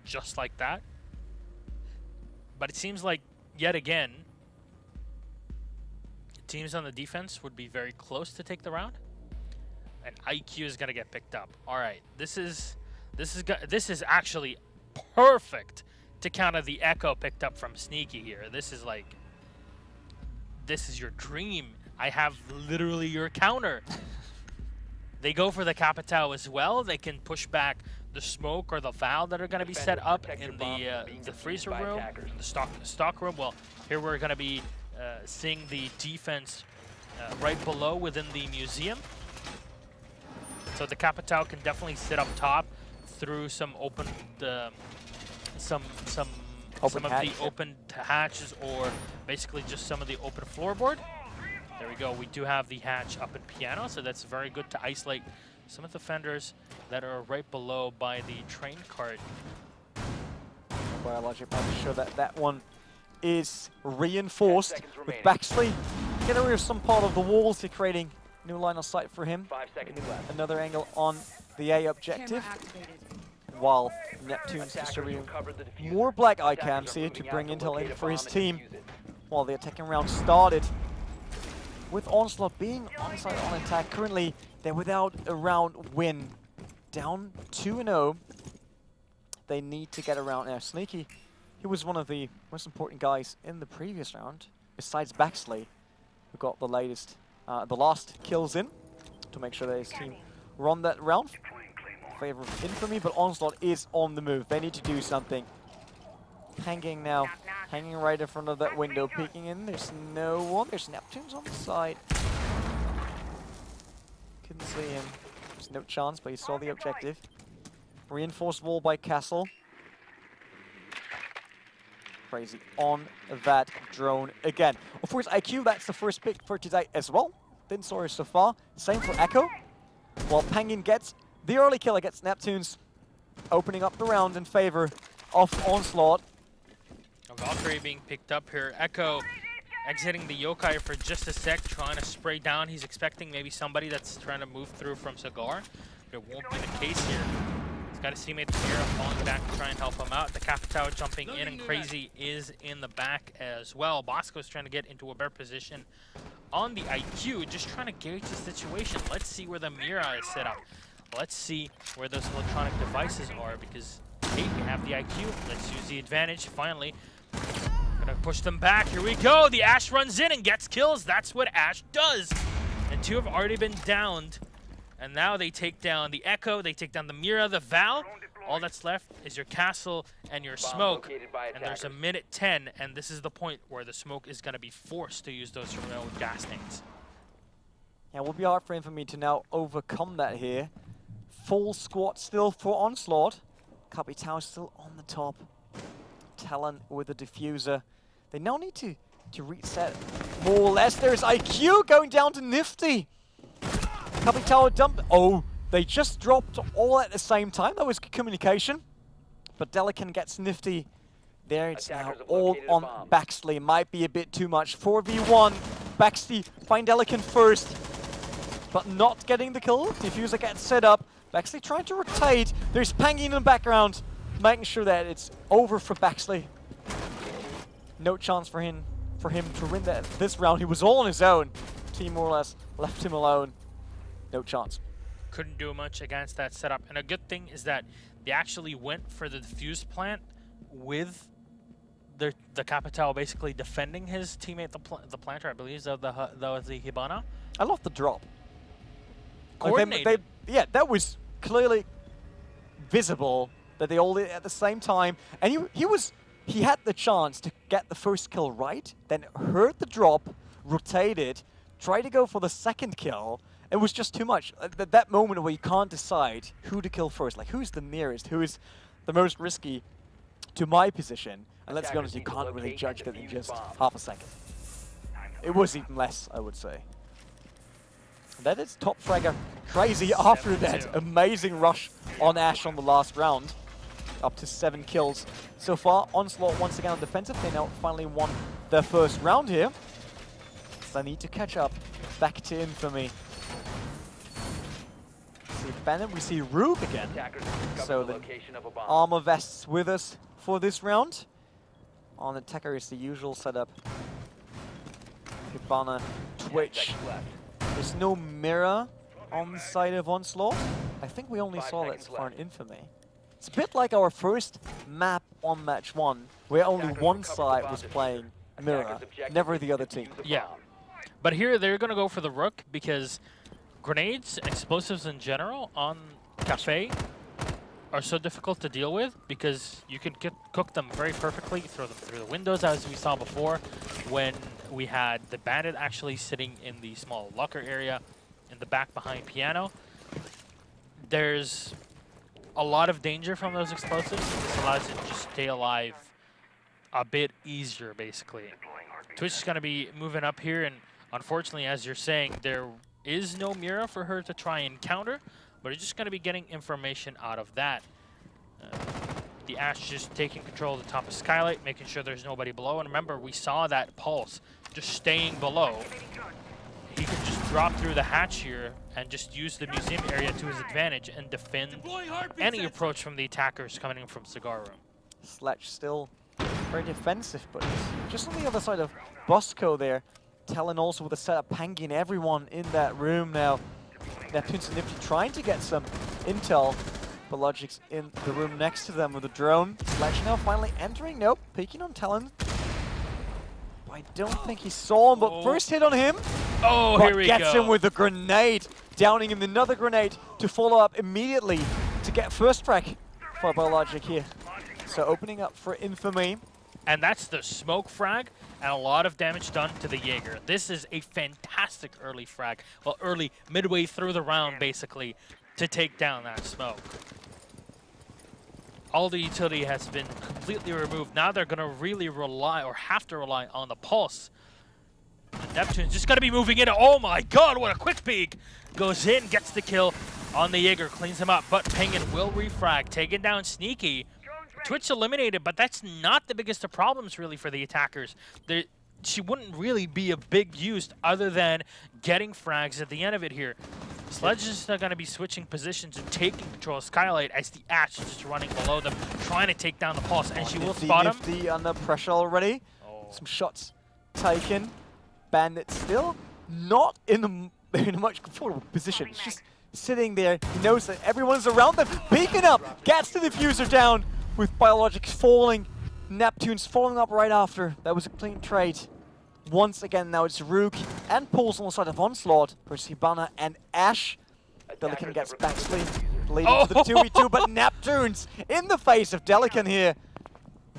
B: just like that. But it seems like, yet again, teams on the defense would be very close to take the round. And IQ is gonna get picked up. All right, this is actually perfect to counter the Echo picked up from Sneaky here. This is like, this is your dream. I have literally your counter. They go for the Capitao as well. They can push back the smoke or the valve that are gonna be set up in the freezer room, the stock room. Well, here we're gonna be seeing the defense right below within the museum. So the Capitao can definitely sit up top through some open, some of the open hatches, or basically just some of the open floorboard. There we go. We do have the hatch up in Piano, so that's very good to isolate some of the fenders that are right below by the train cart.
A: Biologic might be sure that that one is reinforced with Bexley getting rid of some part of the walls. They're creating new line of sight for him.
C: 5 seconds left.
A: Another angle on the A objective, while Neptune's distributing more black eye cams here to bring intel in for his team, while the attacking round started. With Onslaught being onside on attack, currently they're without a round win. Down 2-0. They need to get around now. Sneaky, he was one of the most important guys in the previous round, besides Bexley, who got the last kills in to make sure that his team run that round in favor of Infamy, but Onslaught is on the move. They need to do something. Hanging now, hanging right in front of that window, peeking in. There's no one. There's Neptune's on the side. Couldn't see him. There's no chance, but he saw the objective. Reinforced wall by Castle. Crazy on that drone again. Of course, IQ, that's the first pick for today as well. Didn't saw her so far. Same for Echo. While Penguin gets the early kill against Neptune's, opening up the round in favor of Onslaught.
B: Valkyrie being picked up here. Echo exiting the yokai for just a sec, trying to spray down. He's expecting maybe somebody that's trying to move through from Cigar. But it won't be the case here. He's Got his teammate Mira falling back to try and help him out. The Capitao jumping in, and Crazy is in the back as well. Bosco's trying to get into a better position on the IQ, just trying to gauge the situation. Let's see where the Mira is set up. Let's see where those electronic devices are, because, hey, we have the IQ. Let's use the advantage, finally. Gonna push them back. Here we go. The Ash runs in and gets kills. That's what Ash does. And two have already been downed. And now they take down the Echo, they take down the Mira, the Val. All that's left is your castle and your smoke. And there's a minute 10, and this is the point where the smoke is going to be forced to use those remote gas tanks.
A: Yeah, it will be hard for Infamy to now overcome that here. Full squad still for Onslaught. Capitao still on the top. Talon with the diffuser. They now need to reset more or less. There's IQ going down to Nifty. Capitao dump. Oh, they just dropped all at the same time. That was communication. But Delican gets Nifty. There it's now all on Baxley. Might be a bit too much. 4v1. Baxley find Delican first, but not getting the kill. Diffuser gets set up. Baxley trying to rotate. There's Pangy in the background, making sure that it's over for Baxley. No chance for him to win this round. He was all on his own. Team more or less left him alone. No chance.
B: Couldn't do much against that setup. And a good thing is that they actually went for the defuse plant with the Capitao basically defending his teammate, the planter, I believe, that was the Hibana.
A: I love the drop.
B: Coordinated.
A: Yeah, that was clearly visible that they all did it at the same time. And he had the chance to get the first kill right, then heard the drop, rotated, tried to go for the second kill. It was just too much. That moment where you can't decide who to kill first, like who's the nearest, who is the most risky to my position. And let's be honest, you can't really judge that in just half a second. It was even less, I would say. That is top fragger. Crazy after that amazing rush on Ash on the last round. Up to 7 kills so far. Onslaught once again on defensive. They now finally won their first round here. So they need to catch up back to Infamy. See Bannon, we see Rube again. So the armor vests with us for this round. On attacker is the usual setup. Hibana, Twitch. There's no mirror on the side of Onslaught. I think we only saw that so far in Infamy. It's a bit like our first map on match 1, where only one side was playing mirror, never the other team.
B: Yeah. But here they're going to go for the Rook because grenades and explosives in general on Cafe are so difficult to deal with because you can cook them very perfectly, throw them through the windows as we saw before when we had the bandit actually sitting in the small locker area in the back behind piano. There's a lot of danger from those explosives. This allows you to just stay alive a bit easier, basically. Twitch is going to be moving up here, and unfortunately, as you're saying, there is no Mira for her to try and counter, but you're just going to be getting information out of that. The Ash just taking control of the top of Skylight, making sure there's nobody below. And remember, we saw that Pulse just staying below. He could just drop through the hatch here and just use the museum area to his advantage and defend any approach from the attackers coming in from Cigar Room.
A: Sledge still very defensive, but just on the other side of Bosco there. Talon also with a setup, hanging everyone in that room now. Neptune's and Nifty trying to get some intel, but Logic's in the room next to them with a drone. Sledge now finally entering, nope, peeking on Talon. I don't think he saw him, but first hit on him.
B: Oh,
A: but
B: here we go.
A: Gets him with a grenade, downing him another grenade to follow up immediately to get first frag for Biologic here. So opening up for Infamy.
B: And that's the smoke frag, and a lot of damage done to the Jaeger. This is a fantastic early frag, well, early, midway through the round, basically, to take down that smoke. All the utility has been completely removed. Now they're going to really rely, or have to rely, on the Pulse. And Neptune's just going to be moving in. Oh my god, what a quick peek! Goes in, gets the kill on the Jaeger, cleans him up, but Penguin will refrag, taking down Sneaky. Twitch eliminated, but that's not the biggest of problems really for the attackers. She wouldn't really be a big use other than getting frags at the end of it here. Sledge is going to be switching positions and taking control of Skylight as the Ash is just running below them, trying to take down the Pulse, and she will spot him.
A: Nifty under pressure already.
B: Oh.
A: Some shots taken. Bandit still not in a much comfortable position. He's just sitting there. He knows that everyone's around them. Beacon up, gets the diffuser down with Biologics falling. Neptune's falling up right after. That was a clean trade. Once again, now it's Rook and Pulse on the side of Onslaught versus Hibana and Ash. Delican gets backslid, leading to the 2v2, but Neptune's in the face of Delican here.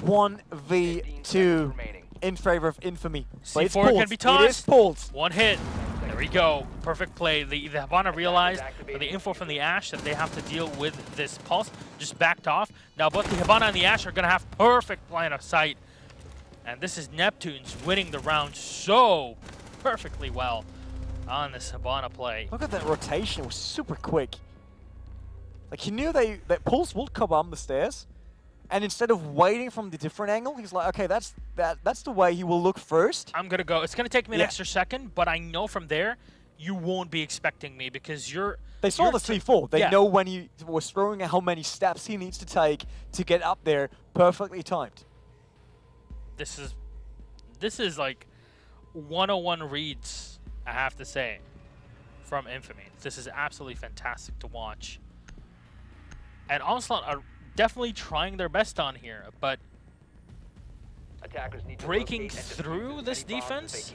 A: 1v2 in favor of Infamy.
B: C4 can be tossed.
A: It is Pulse.
B: One hit. There we go. Perfect play. The Hibana realized with the info from the Ash that they have to deal with this Pulse. Just backed off. Now both the Hibana and the Ash are going to have perfect line of sight. And this is Neptune's winning the round so perfectly well on this Hibana play.
A: Look at that rotation. It was super quick. Like, he knew that Pulse would come on the stairs. And instead of waiting from the different angle, he's like, okay, that's the way he will look first.
B: I'm going to go. It's going to take me an extra second, but I know from there you won't be expecting me because you're...
A: They saw the C4. They know when he was throwing how many steps he needs to take to get up there, perfectly timed.
B: This is like 101 reads, I have to say, from Infamy. This is absolutely fantastic to watch. And Onslaught are definitely trying their best on here, but breaking through this defense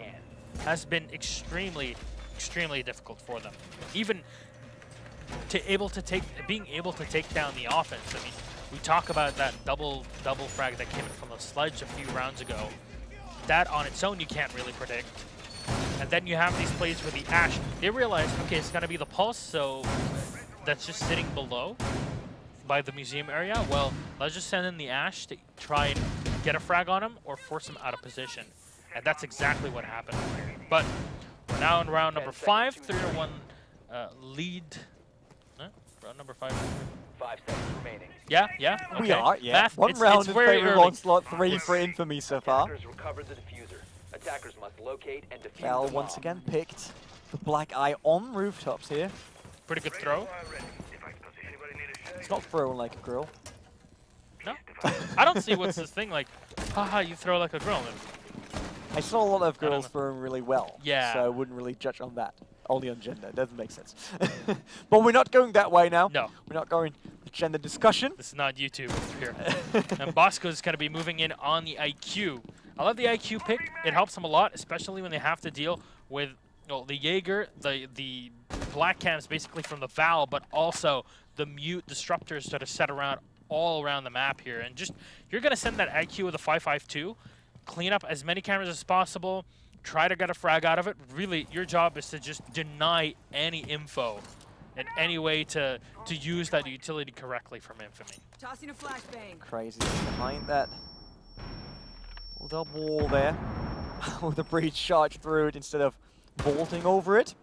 B: has been extremely difficult for them. Even being able to take down the offense. I mean, we talk about that double frag that came in from the Sledge a few rounds ago. That on its own you can't really predict. And then you have these plays where the Ash, they realize, okay, it's gonna be the Pulse, so that's just sitting below by the museum area. Well, let's just send in the Ash to try and get a frag on him or force him out of position. And that's exactly what happened. But we're now in round number 5, 3-1 lead. Round number 5.
C: 5 seconds remaining.
B: Yeah, okay.
A: We are, yeah.
B: Math,
A: One round in favor of Onslaught, 3 for Infamy so far.
C: Attackers recovered the diffuser. Attackers must locate and defuse
A: Val
C: the
A: once
C: bomb.
A: again picked the Black Eye on rooftops here.
B: Pretty good throw.
A: It's not throwing like a girl.
B: No, I don't see what's this thing like, haha, you throw like a girl.
A: I saw a lot of girls throwing really well.
B: Yeah.
A: So I wouldn't really judge on that. Only on gender. It doesn't make sense. But we're not going that way now.
B: No.
A: We're not going to gender discussion.
B: This is not YouTube here. And Bosco's going to be moving in on the IQ. I love the IQ pick. It helps them a lot, especially when they have to deal with the Jaeger, the black cams basically from the Val, but also the mute disruptors that are set around all around the map here. And just, you're going to send that IQ with a 5.52, clean up as many cameras as possible, try to get a frag out of it. Really, your job is to just deny any info and any way to use that utility correctly from Infamy.
D: Tossing a flashbang.
A: Crazy behind that double wall there with a breach charge through it instead of vaulting over it.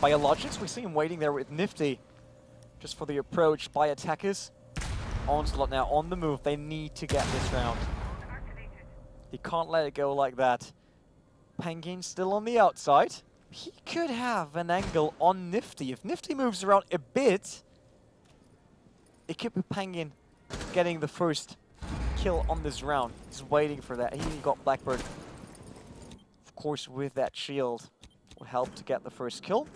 A: Biologics, we see him waiting there with Nifty just for the approach by attackers. Onslaught now on the move. They need to get this round. He can't let it go like that. Penguin still on the outside. He could have an angle on Nifty. If Nifty moves around a bit, it could be Penguin getting the first kill on this round. He's waiting for that. He got Blackbird. Of course, with that shield, will help to get the first kill.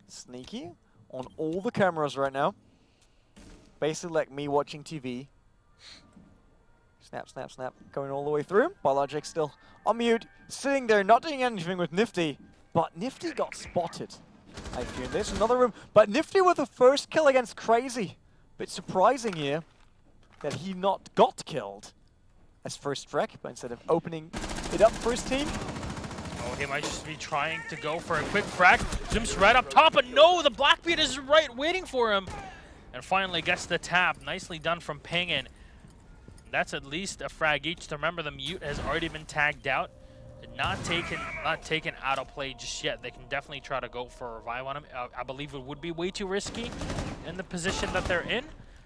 A: Sneaky on all the cameras right now. Basically like me watching TV. Snap, snap, snap. Going all the way through. Biologic still on mute. Sitting there, not doing anything with Nifty. But Nifty got spotted. I fear there's another room. But Nifty with the first kill against Crazy. Bit surprising here that he not got killed as first frag, but instead of opening it up for his team.
B: Oh, he might just be trying to go for a quick frag. Zooms right up top, but no, the Blackbeard is right waiting for him. And finally gets the tap. Nicely done from Penguin. That's at least a frag each. To remember, the mute has already been tagged out. Not taken out of play just yet. They can definitely try to go for a revive on him. I believe it would be way too risky in the position that they're in.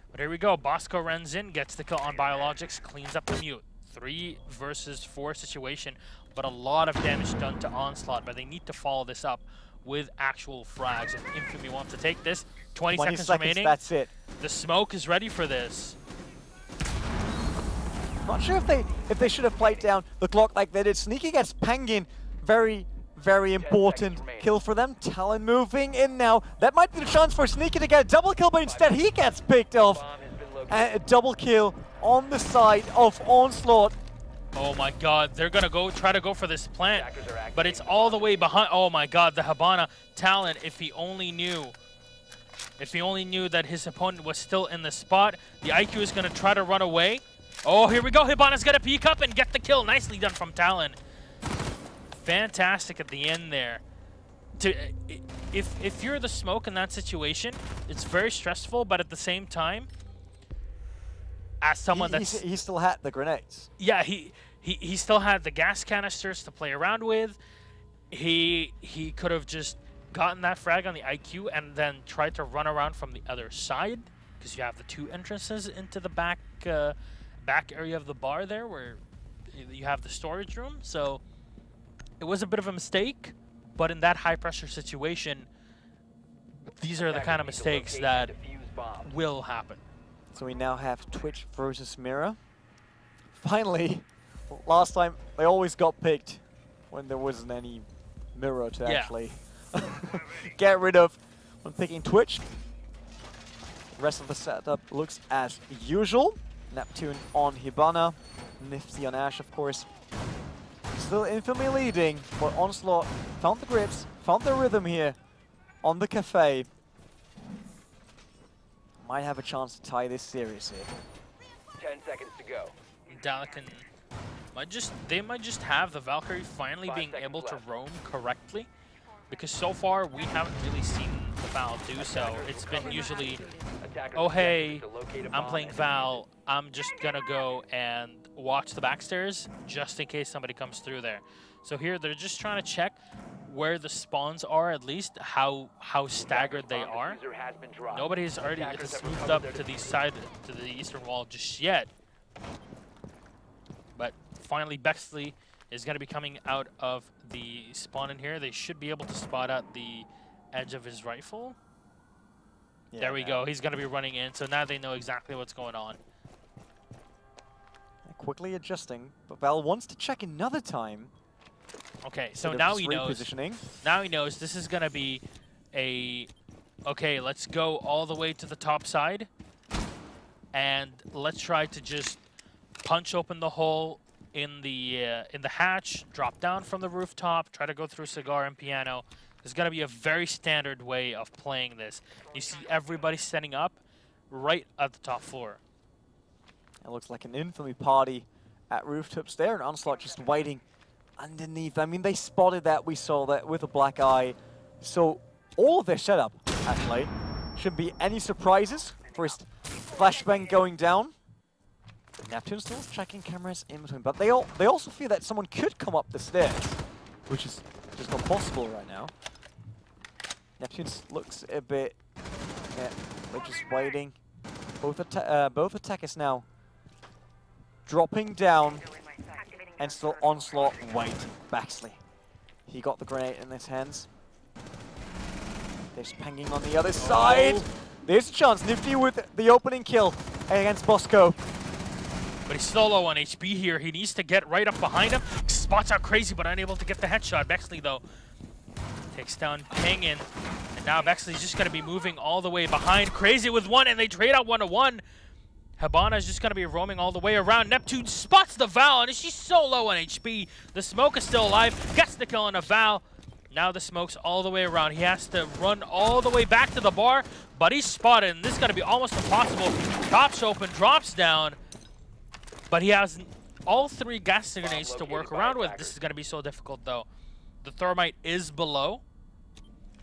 B: But here we go. Bosco runs in, gets the kill on Biologics, cleans up the mute. 3 versus 4 situation. but a lot of damage done to Onslaught, but they need to follow this up with actual frags. If Infamy wants to take this, 20 seconds remaining.
A: That's it.
B: The smoke is ready for this.
A: Not sure if they should have played down the clock like they did. Sneaky gets panged. Very important kill for them. Talon moving in now. That might be the chance for Sneaky to get a double kill, but instead he gets picked off. And a double kill on the side of Onslaught.
B: Oh my god, they're gonna try to go for this plant, but it's all the way behind. Oh my god, the Hibana Talon, if he only knew that his opponent was still in the spot, the IQ is gonna try to run away. Oh, here we go, Hibana's gonna peek up and get the kill. Nicely done from Talon. Fantastic at the end there. If you're the smoke in that situation, it's very stressful, but at the same time, as someone
A: he still had the grenades.
B: Yeah, he still had the gas canisters to play around with. He could have just gotten that frag on the IQ and then tried to run around from the other side, because you have the 2 entrances into the back area of the bar there where you have the storage room. So it was a bit of a mistake, but in that high pressure situation, these are the kind of mistakes that will happen.
A: So we now have Twitch versus Mirror. Finally, last time they always got picked when there wasn't any Mirror to actually get rid of when picking Twitch. The rest of the setup looks as usual. Neptune on Hibana, Nifty on Ash, of course. Still Infamy leading, but Onslaught found the grips, found the rhythm here on the cafe. Might have a chance to tie this series here.
C: 10 seconds to go.
B: Dalikan they might just have the Valkyrie finally being able to roam correctly, because so far we haven't really seen the Val do so. It's been usually, oh hey, I'm playing Val, I'm just gonna go and watch the backstairs just in case somebody comes through there. So here they're just trying to check where the spawns are, at least how staggered they are. Nobody has moved up to the side, to the eastern wall just yet. But finally Bexley is going to be coming out of the spawn in here. They should be able to spot out the edge of his rifle. Yeah, there we go. He's going to be running in, so now they know exactly what's going on.
A: Quickly adjusting, but Val wants to check another time.
B: Okay, so now he knows. Now he knows this is going to be a, okay, let's go all the way to the top side, and let's try to just punch open the hole in the hatch, drop down from the rooftop, try to go through Cigar and Piano. There's going to be a very standard way of playing this. You see everybody setting up right at the top floor.
A: It looks like an Infamy party at rooftops there, and Onslaught just waiting underneath. I mean, they spotted that, we saw that with a black eye. So all of their setup, actually, shouldn't be any surprises. First flashbang going down. Neptune still checking cameras in between, but they also fear that someone could come up the stairs, which is just not possible right now. Neptune looks a bit, yeah, they're just waiting. Both attackers now dropping down, and still Onslaught waiting. Baxley, he got the grenade in his hands. There's panging on the other side. There's a chance. Nifty with the opening kill against Bosco.
B: But he's still low on HP here. He needs to get right up behind him. Spots out Crazy, but unable to get the headshot. Bexley, though, takes down Pangin. And now Bexley's just going to be moving all the way behind Crazy with one, and they trade out 1-1. Hibana is just going to be roaming all the way around. Neptune spots the Val, and she's so low on HP. The Smoke is still alive. Gets the kill on a Val. Now the Smoke's all the way around. He has to run all the way back to the bar, but he's spotted, and this is going to be almost impossible. Pops open, drops down. But he has all 3 gas grenades to work around with. This is going to be so difficult, though. The Thermite is below,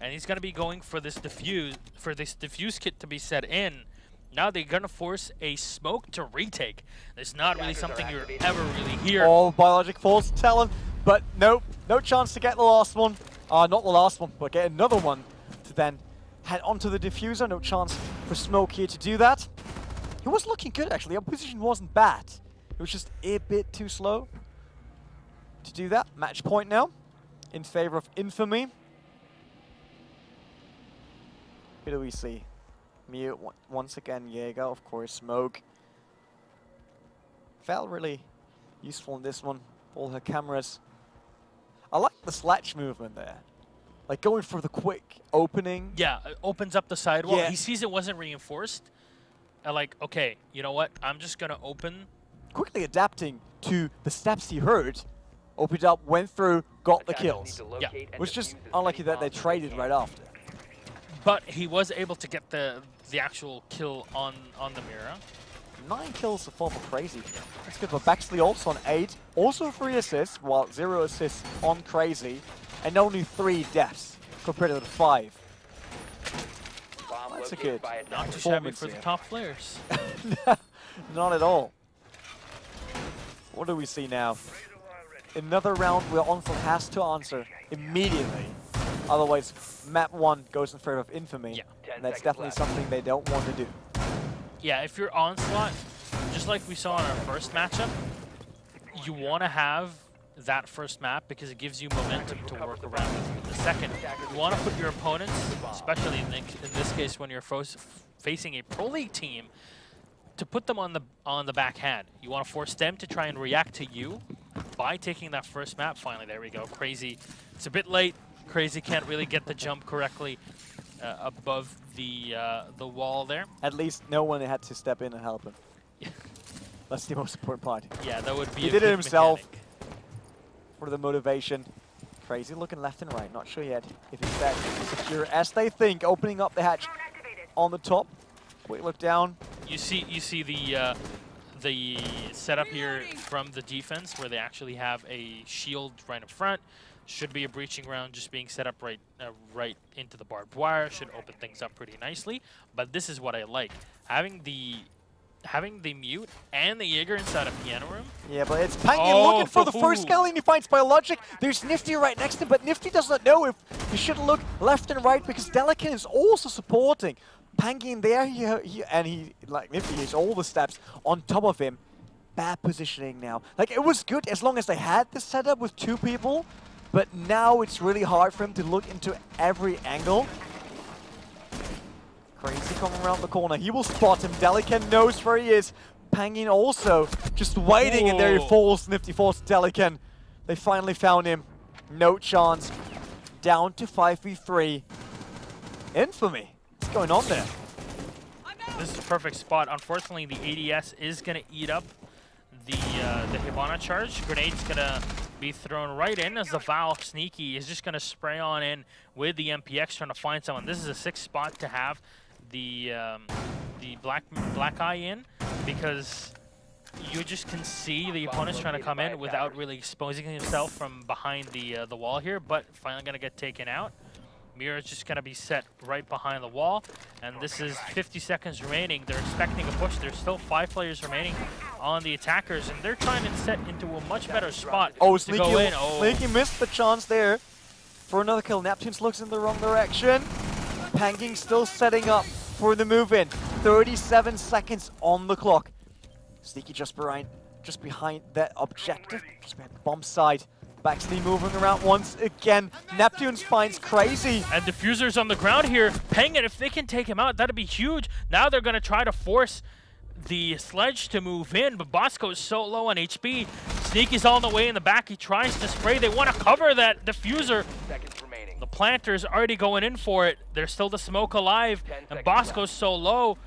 B: and he's going to be going for this diffuse kit to be set in. Now they're going to force a Smoke to retake. It's not really something you ever really hear.
A: All biologic falls to Talon, but no chance to get the last one. Not the last one, but get another one to then head onto the diffuser. No chance for Smoke here to do that. He was looking good, actually. Our position wasn't bad. It was just a bit too slow. to do that. Match point now in favor of Infamy. Who do we see? Mute once again, Jaeger, of course, Smoke. Felt really useful in this one. All her cameras. I like the sledge movement there. Like going for the quick opening.
B: Yeah, it opens up the sidewall.
A: Yeah.
B: He sees it wasn't reinforced. And like, okay, you know what? I'm just going to open.
A: Quickly adapting to the steps he heard. Opened up, went through, got the kills.
B: Yeah.
A: It was just unlucky that they traded right after.
B: But he was able to get the actual kill on the mirror.
A: 9 kills so far for Crazy. That's good for Baxley also on 8. Also 3 assists, while 0 assists on Crazy. And only 3 deaths compared to the 5. That's a good
B: Not too shabby for the top players.
A: Not at all. What do we see now? Another round where Onslaught has to answer immediately. Otherwise, map 1 goes in favor of Infamy.
B: Yeah.
A: And that's definitely something they don't want to do.
B: Yeah, if you're Onslaught, just like we saw in our first matchup, you want to have that first map because it gives you momentum to work around with. The second, you want to put your opponents, especially in this case when you're facing a Pro League team, to put them on the backhand. You want to force them to try and react to you by taking that first map. Finally, there we go. Crazy. It's a bit late. Crazy can't really get the jump correctly above the wall there.
A: At least no one had to step in and help him. That's the most important part.
B: Yeah, that would be
A: He
B: a
A: did it
B: good
A: himself
B: mechanic.
A: For the motivation. Crazy looking left and right. Not sure yet if he's that secure as they think. Opening up the hatch on the top. Quick look down.
B: You see the setup here from the defense where they actually have a shield right in front. Should be a breaching round just being set up right into the barbed wire. Should open things up pretty nicely. But this is what I like. Having the mute and the Jaeger inside a piano room.
A: Yeah, but it's Pangy looking for the first kill, and he finds Biologic. There's Nifty right next to him, but Nifty doesn't know if he should look left and right because Delican is also supporting. Pangy in there, like Nifty, he's all the steps on top of him. Bad positioning now. Like, it was good as long as they had this setup with 2 people, but now it's really hard for him to look into every angle. Crazy coming around the corner. He will spot him. Delican knows where he is. Pangin also just waiting, and there he falls. Nifty falls to Delican. They finally found him. No chance. Down to 5v3. Infamy. What's going on there?
B: This is a perfect spot. Unfortunately, the ADS is going to eat up the Hibana charge. Grenade's going to be thrown right in as the Val Sneaky is just going to spray on in with the MPX trying to find someone. This is a 6 spot to have the black eye in because you just can see the opponent's trying to come in without really exposing himself from behind the wall here, but finally going to get taken out. Mira is just going to be set right behind the wall, and this is 50 seconds remaining. They're expecting a push. There's still 5 players remaining on the attackers, and they're trying to set into a much better spot to go in.
A: Sneaky missed the chance there for another kill. Neptunes looks in the wrong direction. Panging still setting up for the move-in. 37 seconds on the clock. Sneaky just behind that objective, just behind the bomb side. Baxley moving around once again. Neptunes finds Crazy.
B: And Diffuser's on the ground here. Penguin, if they can take him out, that'd be huge. Now they're going to try to force the sledge to move in, but Bosco is so low on HP. Sneaky's all the way in the back. He tries to spray. They want to cover that Diffuser. The Planter's already going in for it. There's still the smoke alive, and Bosco's so low.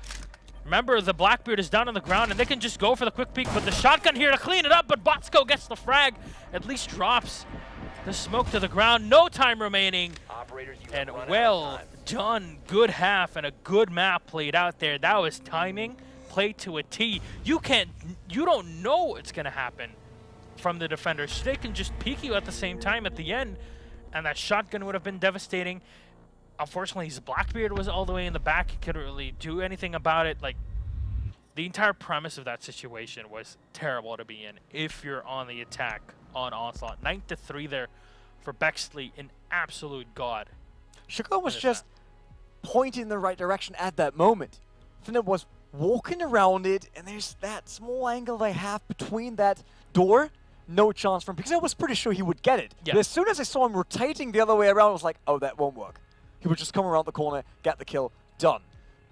B: Remember, the Blackbeard is down on the ground, and they can just go for the quick peek, but the shotgun here to clean it up, but Bosco gets the frag, at least drops the smoke to the ground. No time remaining, and well done. Good half and a good map played out there. That was timing, played to a T. You don't know what's going to happen from the defenders. They can just peek you at the same time at the end, and that shotgun would have been devastating. Unfortunately, his Blackbeard was all the way in the back. He couldn't really do anything about it. Like, the entire premise of that situation was terrible to be in if you're on the attack on Onslaught. 9-3 there for Bexley, an absolute god.
A: Sugar was just pointing in the right direction at that moment. Finna was walking around it, and there's that small angle they have between that door. no chance for him, because I was pretty sure he would get it.
B: Yeah.
A: But as soon as I saw him rotating the other way around, I was like, oh, that won't work. He would just come around the corner, get the kill, done.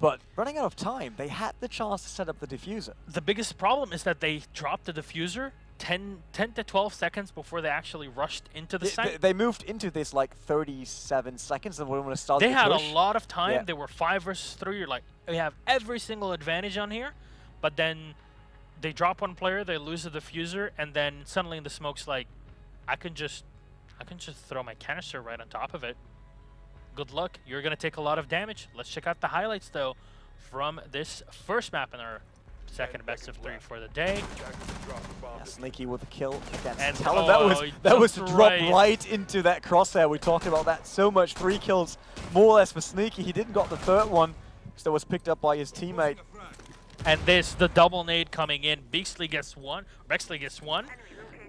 A: But running out of time, they had the chance to set up the diffuser.
B: The biggest problem is that they dropped the diffuser 10 to 12 seconds before they actually rushed into the site.
A: They moved into this like 37 seconds, and when it started
B: They had
A: push,
B: a lot of time.
A: Yeah.
B: They were 5 versus 3. You're like, we have every single advantage on here. But then they drop one player, they lose the diffuser, and then suddenly the smoke's like, I can just throw my canister right on top of it. Good luck. You're going to take a lot of damage. Let's check out the highlights, though, from this first map in our second best of 3 for the day.
A: Yeah, Sneaky with a kill against
B: And
A: Talon. That was to drop right into that crosshair. We talked about that so much. 3 kills, more or less, for Sneaky. He didn't got the third one, so that was picked up by his teammate.
B: And the double nade coming in. Bexley gets one,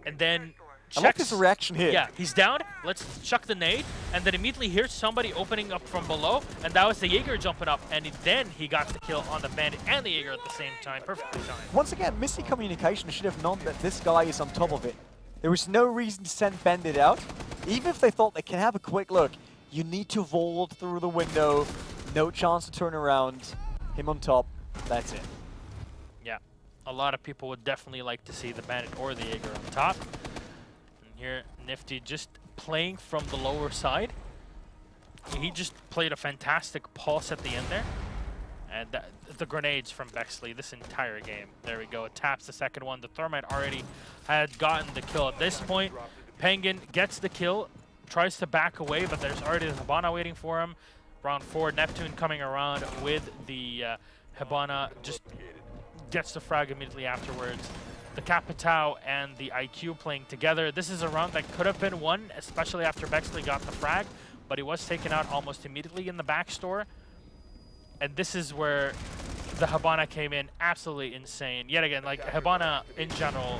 B: and then
A: I like his reaction here.
B: Yeah, he's down. Let's chuck the nade, and then immediately here's somebody opening up from below, and that was the Jaeger jumping up, and then he got the kill on the Bandit and the Jaeger at the same time. Perfectly timed.
A: Once again, missing communication. Should have known that this guy is on top of it. There was no reason to send Bandit out. Even if they thought they can have a quick look, you need to vault through the window. No chance to turn around. Him on top. That's it.
B: Yeah, a lot of people would definitely like to see the Bandit or the Jaeger on top. Here, Nifty just playing from the lower side. He just played a fantastic pulse at the end there. And the grenades from Bexley this entire game. There we go. It taps the second one. The Thermite already had gotten the kill at this point. Penguin gets the kill, tries to back away, but there's already the Hibana waiting for him. Round 4, Neptune coming around with the Hibana, just gets the frag immediately afterwards. The Capitao and the IQ playing together. This is a round that could have been won, especially after Bexley got the frag, but he was taken out almost immediately in the backstore. And this is where the Hibana came in absolutely insane. Yet again, like Hibana in general,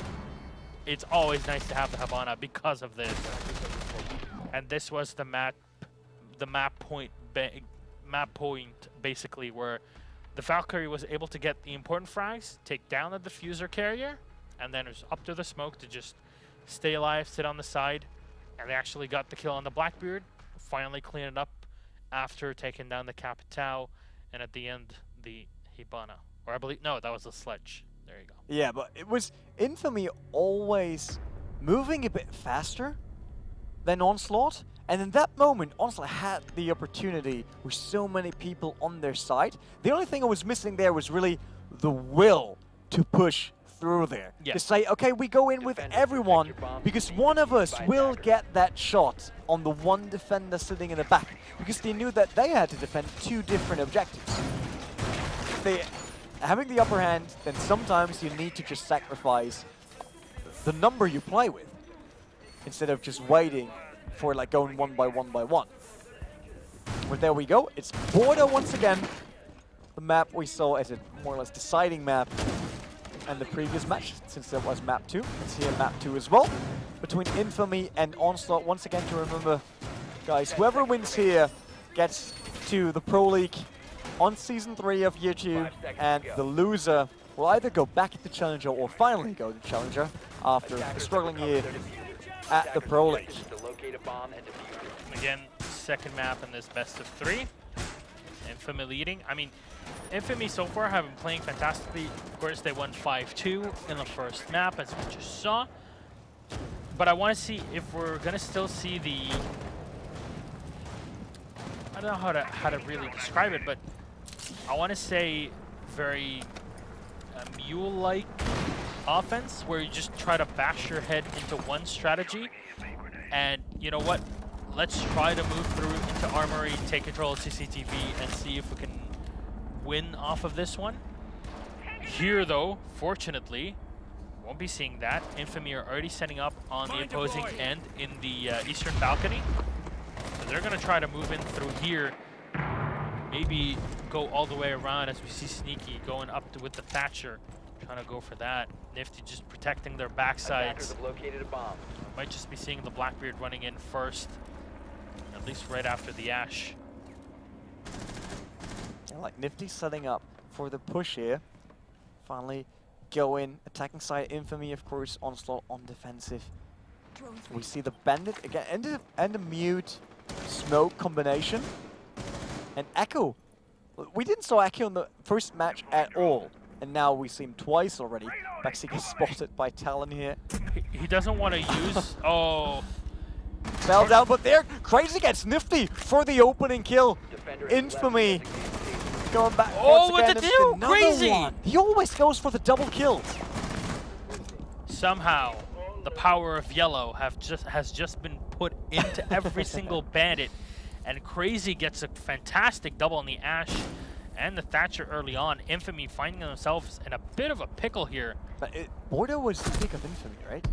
B: it's always nice to have the Hibana because of this. And this was the map point basically where the Valkyrie was able to get the important frags, take down the diffuser carrier, and then it was up to the smoke to just stay alive, sit on the side, and they actually got the kill on the Blackbeard, finally clean it up after taking down the Capitao, and at the end, the Hibana. Or I believe, no, that was the Sledge. There you go.
A: Yeah, but it was Infamy always moving a bit faster than Onslaught, and in that moment, Onslaught had the opportunity with so many people on their side. The only thing I was missing there was really the will to push through there.
B: Yeah.
A: To say, okay, we go in with everyone, because one of us will get that shot on the one defender sitting in the back, because they knew that they had to defend 2 different objectives. Having the upper hand, then sometimes you need to just sacrifice the number you play with, instead of just waiting for like going one by one. But there we go, it's Border once again. The map we saw as a more or less deciding map and the previous match, since there was map 2. It's here map 2 as well, between Infamy and Onslaught. Once again, to remember, guys, whoever wins here gets to the Pro League on Season 3 of Year 2, and the loser will either go back to Challenger or finally go to Challenger after a struggling year at the Pro League.
B: Again, second map in this best of 3. Infamy leading. I mean, Infamy so far have been playing fantastically. Of course, they won 5-2 in the first map, as we just saw. But I want to see if we're going to still see the... I don't know how to really describe it, but I want to say very mule-like offense, where you just try to bash your head into one strategy. And you know what? Let's try to move through into Armory, take control of CCTV, and see if we can win off of this one. Here, though, fortunately, won't be seeing that. Infamy are already setting up on the opposing end in the eastern balcony. So they're going to try to move in through here. Maybe go all the way around as we see Sneaky going up with the Thatcher. Trying to go for that. Nifty just protecting their backsides. Might just be seeing the Blackbeard running in first. At least right after the Ash.
A: Yeah, like Nifty setting up for the push here. Finally go in. Attacking side, Infamy, of course. Onslaught on defensive. We see the Bandit again, and the Mute Smoke combination. And Echo. We didn't saw Echo in the first match at all. And now we see him twice already. Baxi gets spotted by Talon here.
B: He doesn't want to use... Oh.
A: Fell down, but there, Crazy gets nifty for the opening kill. Infamy going back.
B: Oh, what to do? Crazy!
A: One. He always goes for the double kills.
B: Somehow, the power of yellow has just been put into every single bandit, and Crazy gets a fantastic double on the Ashe and the Thatcher early on. Infamy finding themselves in a bit of a pickle here.
A: But Border was the pick of Infamy, right?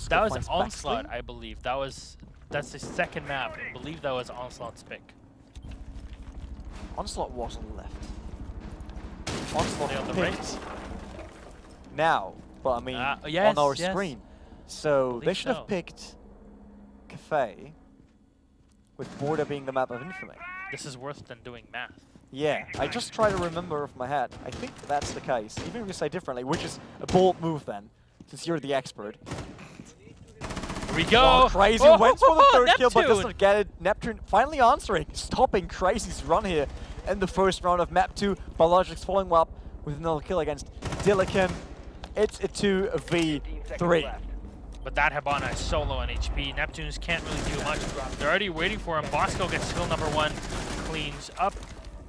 B: That was Onslaught, I believe. That's the second map. I believe that was Onslaught's pick.
A: Onslaught was on the left. Onslaught
B: on the
A: picked
B: right.
A: Now, but I mean
B: yes,
A: on our
B: yes.
A: screen. So they should have picked Cafe, with Border being the map of Infamy.
B: This is worse than doing math.
A: Yeah, I just try to remember off my head. I think that's the case, even if you say differently, which is a bold move then, since you're the expert.
B: Here we go!
A: Oh, Crazy went for the third kill, but
B: Neptune.
A: doesn't get it. Neptune finally answering, stopping Crazy's run here in the first round of map 2. Biologics following up with another kill against Dillican. It's a 2v3.
B: But that Hibana is solo on HP. Neptunes can't really do much. They're already waiting for him. Bosco gets skill number 1, cleans up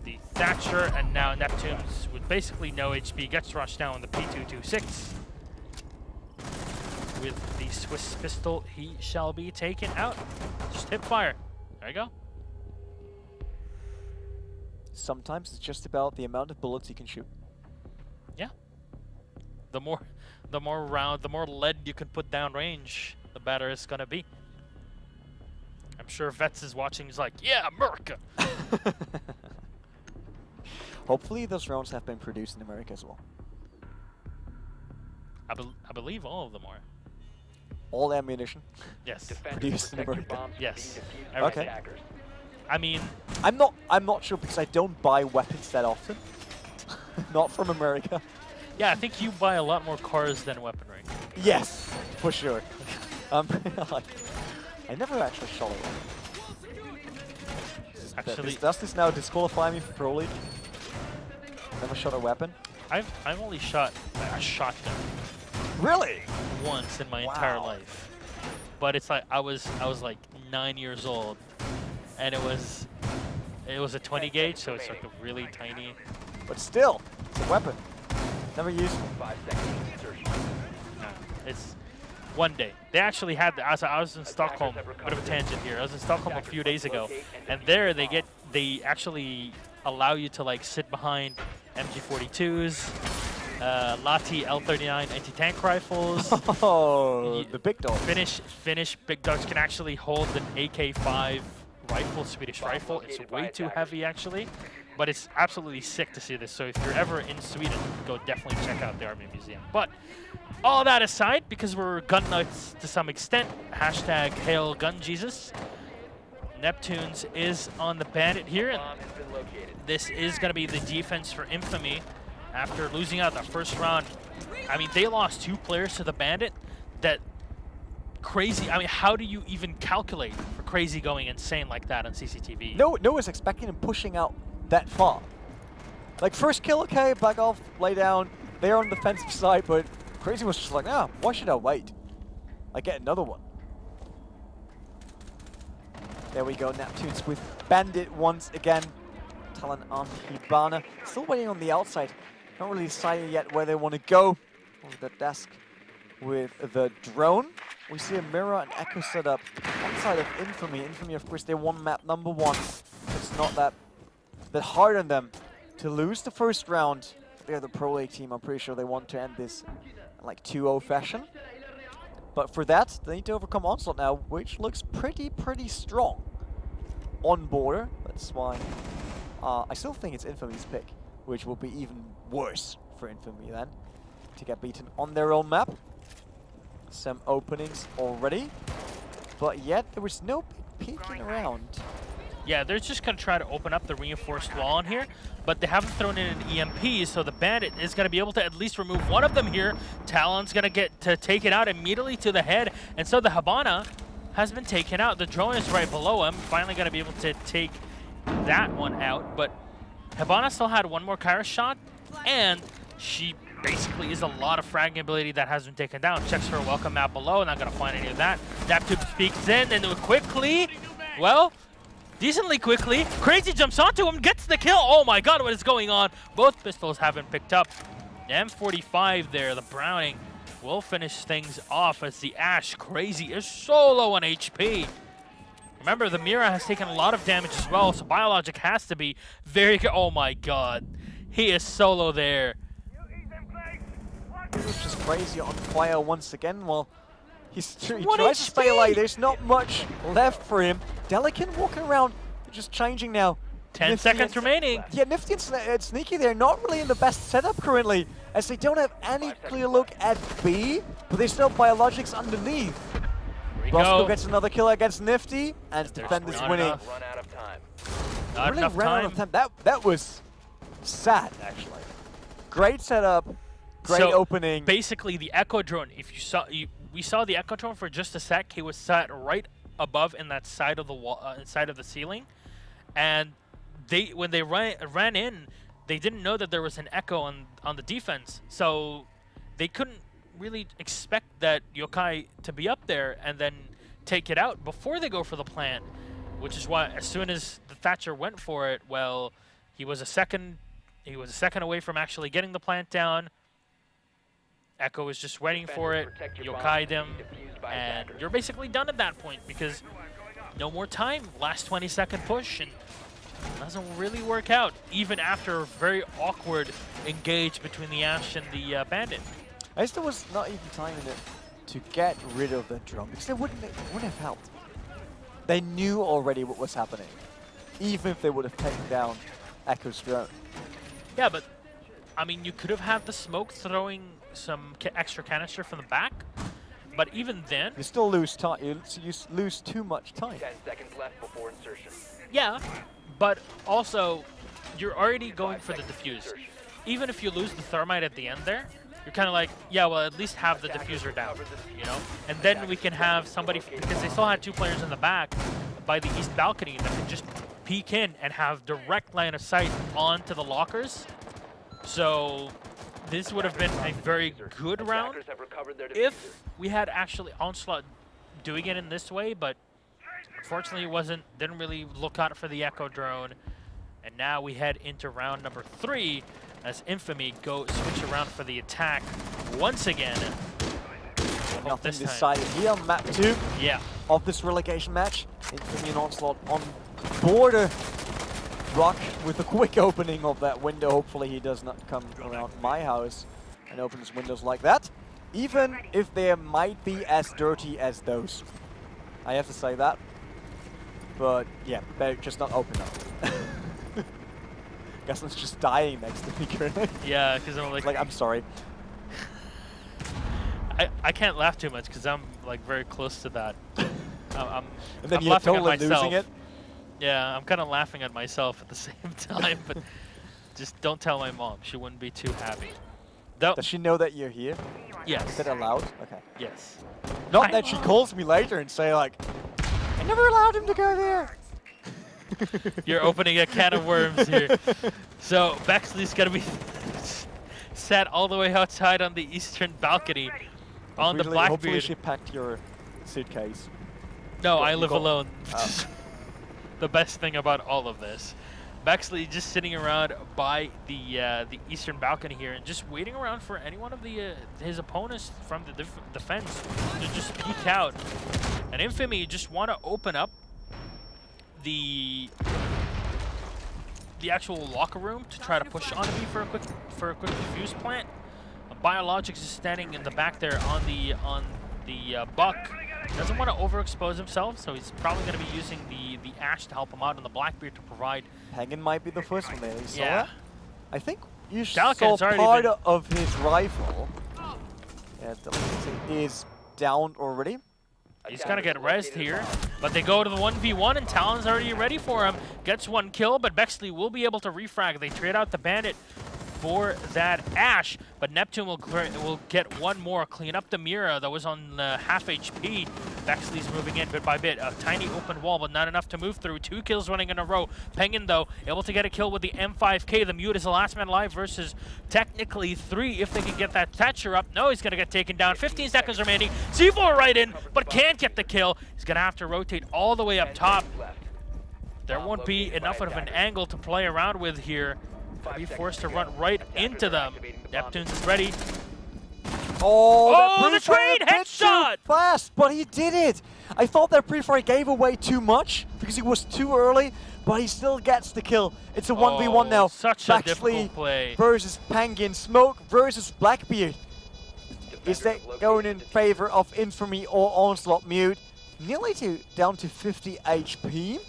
B: the Thatcher, and now Neptunes with basically no HP gets rushed down with the P226. With the Swiss pistol, he shall be taken out. Just hip fire. There you go.
A: Sometimes it's just about the amount of bullets you can shoot.
B: Yeah. The more lead you can put down range, the better it's gonna be. I'm sure Vets is watching. He's like, yeah, America.
A: Hopefully those rounds have been produced in America as well.
B: I believe all of them are.
A: All ammunition?
B: Yes.
A: Produced in America.
B: Yes.
A: Okay.
B: I mean,
A: I'm not sure because I don't buy weapons that often. Not from America.
B: Yeah, I think you buy a lot more cars than weaponry.
A: Yes, for sure. I never actually shot a weapon.
B: Actually,
A: does this now disqualify me for Pro League? Never shot a weapon?
B: I've only shot a shotgun.
A: Really?
B: Once in my entire life. But it's like I was like 9 years old, and it was a 20 gauge, so it's like a really tiny.
A: But still, it's a weapon. Never used it.
C: 5 seconds.
B: No, it's one day. They actually had I was in Stockholm. A bit of a tangent here. I was in Stockholm a few days ago, and there they actually allow you to like sit behind MG42s, Lati L39 anti-tank rifles.
A: Oh, the big dogs.
B: Finnish big dogs can actually hold an AK-5 rifle, Swedish rifle. It's way too heavy actually, but it's absolutely sick to see this. So if you're ever in Sweden, go definitely check out the Army Museum. But all that aside, because we're gun nuts to some extent, hashtag Hail Gun Jesus. Neptunes is on the Bandit here, and this is going to be the defense for Infamy after losing out the first round. I mean, they lost 2 players to the Bandit. That Crazy, I mean, how do you even calculate for Crazy going insane like that on CCTV?
A: No one's expecting him pushing out that far. Like, first kill, okay, back off, lay down. They're on the defensive side, but Crazy was just like, why should I wait? I get another one. There we go, Neptunes with Bandit once again. Talon on Hibana. Still waiting on the outside. Not really decided yet where they want to go. Over the desk with the drone. We see a mirror and echo setup on side of Infamy. Infamy, of course, they won map number 1. It's not that hard on them to lose the first round. They're the Pro League team. I'm pretty sure they want to end this in like 2-0 fashion. But for that, they need to overcome Onslaught now, which looks pretty strong on border. That's why I still think it's Infamy's pick, which will be even worse for Infamy then, to get beaten on their own map. Some openings already, but yet there was no peeking around
B: Yeah, they're just going to try to open up the reinforced wall in here, but they haven't thrown in an EMP, so the Bandit is going to be able to at least remove one of them here. Talon's going to get to take it out immediately to the head, and so the Habana has been taken out. The drone is right below him, finally going to be able to take that one out, but Habana still had one more Kairos shot, and she basically is a lot of fragging ability that has been taken down. Checks her welcome map below, not going to find any of that. Daptube speaks in, and quickly, well, decently quickly, Crazy jumps onto him, gets the kill. Oh my god, what is going on? Both pistols have been picked up. The M45 there, the Browning, will finish things off as the Ash, Crazy, is so low on HP. Remember, the Mira has taken a lot of damage as well, so Biologic has to be very good. Oh my god, he is solo there.
A: It's just Crazy on fire once again. Well, he tries to stay alive. There's not much left for him. Delican walking around, just changing now.
B: 10 seconds remaining.
A: Yeah, Nifty and Sneaky, they're not really in the best setup currently, as they don't have any clear look at B, but they still have Biologics underneath. Roscoe gets another kill against Nifty, and Defender's winning.
C: Run out of time.
B: Not enough
A: ran out of time. That was sad, actually. Great setup, great opening.
B: Basically, the Echo Drone, if you saw, we saw the Echo Drone for just a sec. He was sat right above in that side of the wall, side of the ceiling, and when they ran in, they didn't know that there was an Echo on the defense, so they couldn't really expect that Yokai to be up there and then take it out before they go for the plant, which is why as soon as the Thatcher went for it, well, he was a second away from actually getting the plant down. Echo is just waiting for it, Yokai them, and you're basically done at that point because no more time, last 20-second push, and doesn't really work out, even after a very awkward engage between the Ash and the Bandit.
A: I guess there was not even time in it to get rid of the drum, because it wouldn't have helped. They knew already what was happening, even if they would have taken down Echo's drone.
B: Yeah, but I mean, you could have had the smoke throwing some extra canister from the back, but even then,
A: you still lose time. You lose too much time.
C: 10 seconds left before insertion.
B: Yeah, but also you're already going for the defuse. Even if you lose the thermite at the end there, you're kind of like, yeah, well, at least have the diffuser down, you know? And then we can have somebody, because they still had two players in the back by the east balcony that can just peek in and have direct line of sight onto the lockers. So this would have been a very good round if we had actually Onslaught doing it in this way, but unfortunately it didn't really look out for the Echo drone. And now we head into round number 3 as Infamy switch around for the attack once again.
A: Nothing decided here on map 2
B: of
A: this relegation match. Infamy and Onslaught on border. Rock with a quick opening of that window. Hopefully he does not come around my house and open his windows like that. Even if they might be as dirty as those. I have to say that. But yeah, they're just not open up. Gaston's just dying next to me currently.
B: Yeah, because I'm like,
A: I'm sorry.
B: I can't laugh too much because I'm like very close to that. I'm
A: you're
B: laughing
A: totally
B: at myself.
A: losing it.
B: Yeah, I'm kind of laughing at myself at the same time, but just don't tell my mom. She wouldn't be too happy.
A: Does she know that you're here?
B: Yes.
A: Is that allowed? Okay.
B: Yes.
A: Not that she calls me later and say like, I never allowed him to go there.
B: You're opening a can of worms here. So Bexley's gonna be sat all the way outside on the eastern balcony on the Blackbeard.
A: Hopefully she packed your suitcase.
B: No, I live alone. The best thing about all of this. Bexley just sitting around by the eastern balcony here and just waiting around for any one of his opponents from the defense to just peek out. And Infamy just want to open up the actual locker room to try to push onto me for a quick defuse plant. Biologics is standing in the back there on the Buck. Doesn't want to overexpose himself, so he's probably going to be using the Ash to help him out, and the Blackbeard to provide.
A: Hagen might be the first one there. You saw that? I think you
B: Delicate's
A: saw part of his rifle. Yeah, Delicate is down already.
B: He's going to get rezzed here, but they go to the 1v1, and Talon's already ready for him. Gets one kill, but Bexley will be able to refrag. They trade out the Bandit for that Ash, but Neptune will get one more, clean up the Mira that was on half HP. Bexley's moving in bit by bit. A tiny open wall, but not enough to move through. 2 kills running in a row. Penguin, though, able to get a kill with the M5K. The Mute is the last man alive versus technically 3 if they can get that Thatcher up. No, he's going to get taken down. 15 seconds remaining. C4 right in, but can't get the kill. He's going to have to rotate all the way up top. There won't be enough of an angle to play around with here. Be forced to run right into them. Neptune's is ready.
A: Oh,
B: the trade headshot!
A: Fast, but he did it. I thought that pre-fire gave away too much because he was too early, but he still gets the kill. It's a 1v1 now.
B: Such a difficult play.
A: Versus Penguin. Smoke versus Blackbeard. Is that going in favor of Infamy or Onslaught? Mute nearly down to 50 HP.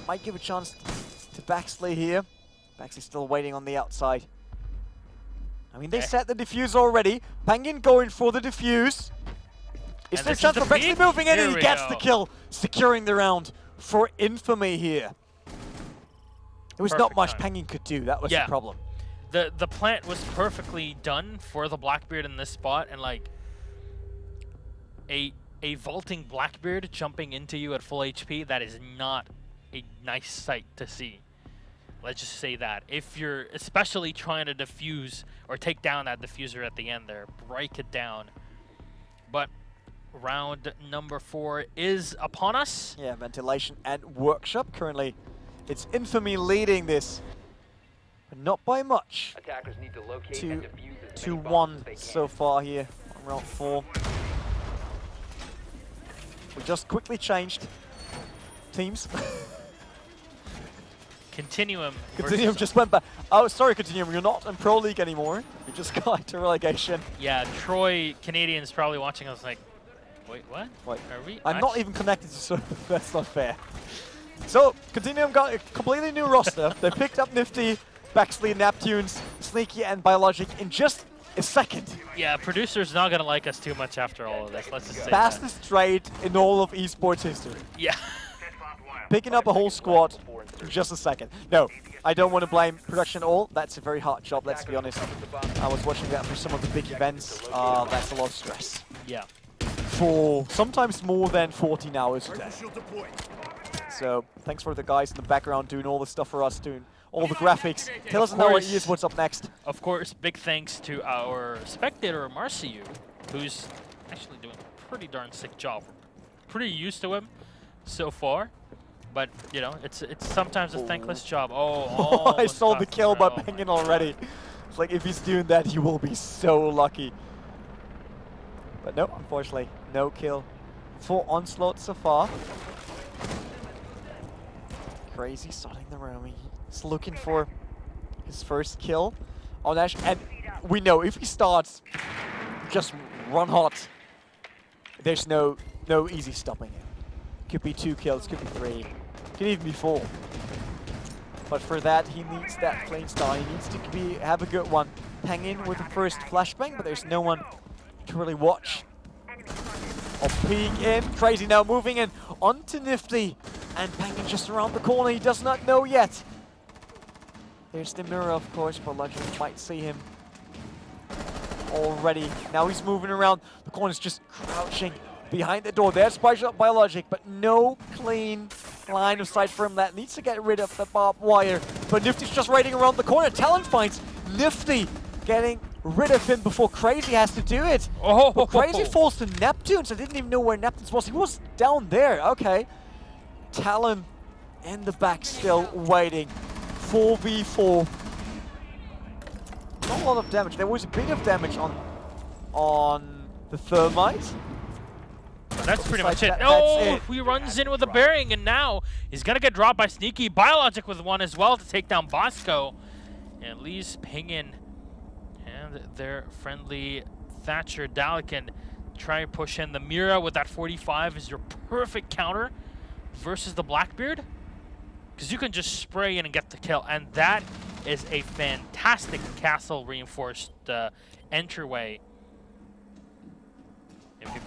A: Might give a chance to Baxley here. Baxley's still waiting on the outside. I mean, they set the defuse already. Penguin going for the defuse. Is there a chance for Baxley moving in and he gets the kill, securing the round for Infamy here. There was not much Penguin could do. That was the problem.
B: The plant was perfectly done for the Blackbeard in this spot, and like a vaulting Blackbeard jumping into you at full HP, that is not a nice sight to see. Let's just say that. If you're especially trying to defuse or take down that diffuser at the end there, break it down. But round number 4 is upon us.
A: Yeah, Ventilation and Workshop currently. It's Infamy leading this, but not by much.
C: Attackers need to locate
A: 2-1 so far here on round 4. We just quickly changed teams.
B: Continuum
A: just went back. Oh, sorry, Continuum, you're not in Pro League anymore. You just got to relegation.
B: Yeah, Troy Canadians probably watching us like, wait, what?
A: Wait,
B: are we?
A: I'm not even connected to so that's not fair. So, Continuum got a completely new roster. They picked up Nifty, Baxley, Neptunes, Sneaky, and Biologic in just a second.
B: Yeah, producer's not going to like us too much after all of this. Let's just say
A: Fastest trade in all of esports history.
B: Yeah.
A: Picking up a whole squad in just a second. No, I don't want to blame production at all. That's a very hard job, let's be honest. I was watching that for some of the big events. That's a lot of stress.
B: Yeah.
A: For sometimes more than 14 hours a day. So, thanks for the guys in the background doing all the stuff for us, doing all the graphics. Tell us now what's up next.
B: Of course, big thanks to our spectator, Marciu, who's actually doing a pretty darn sick job. We're pretty used to him so far. But, you know, it's sometimes a thankless job. Oh,
A: I saw the kill by Penguin already. It's like, if he's doing that, he will be so lucky. But no, unfortunately, no kill for Onslaught so far. Crazy starting the round. He's looking for his first kill on Ash. And we know if he starts just run hot, there's no easy stopping him. Could be 2 kills, could be 3, could even be 4. But for that, he needs that clean start. He needs to have a good one. Hang in with the first flashbang, but there's no one to really watch. Peeing in, Crazy now moving in onto Nifty. And Penguin just around the corner, he does not know yet. There's the mirror, of course, but Legend might see him already. Now he's moving around, the corner's just crouching behind the door. There's Biologic, but no clean line of sight for him. That needs to get rid of the barbed wire. But Nifty's just raiding around the corner. Talon finds Nifty, getting rid of him before Crazy has to do it. But Crazy falls to Neptunes. I didn't even know where Neptunes was. He was down there. Okay. Talon in the back still waiting. 4v4. Not a lot of damage. There was a bit of damage on the Thermite.
B: That's pretty much it. No, he runs in with a bearing, and now he's going to get dropped by Sneaky. Biologic with one as well to take down Bosco. And leaves Penguin and their friendly Thatcher Dalican try and push in. The Mira with that 45 is your perfect counter versus the Blackbeard, because you can just spray in and get the kill. And that is a fantastic castle reinforced entryway.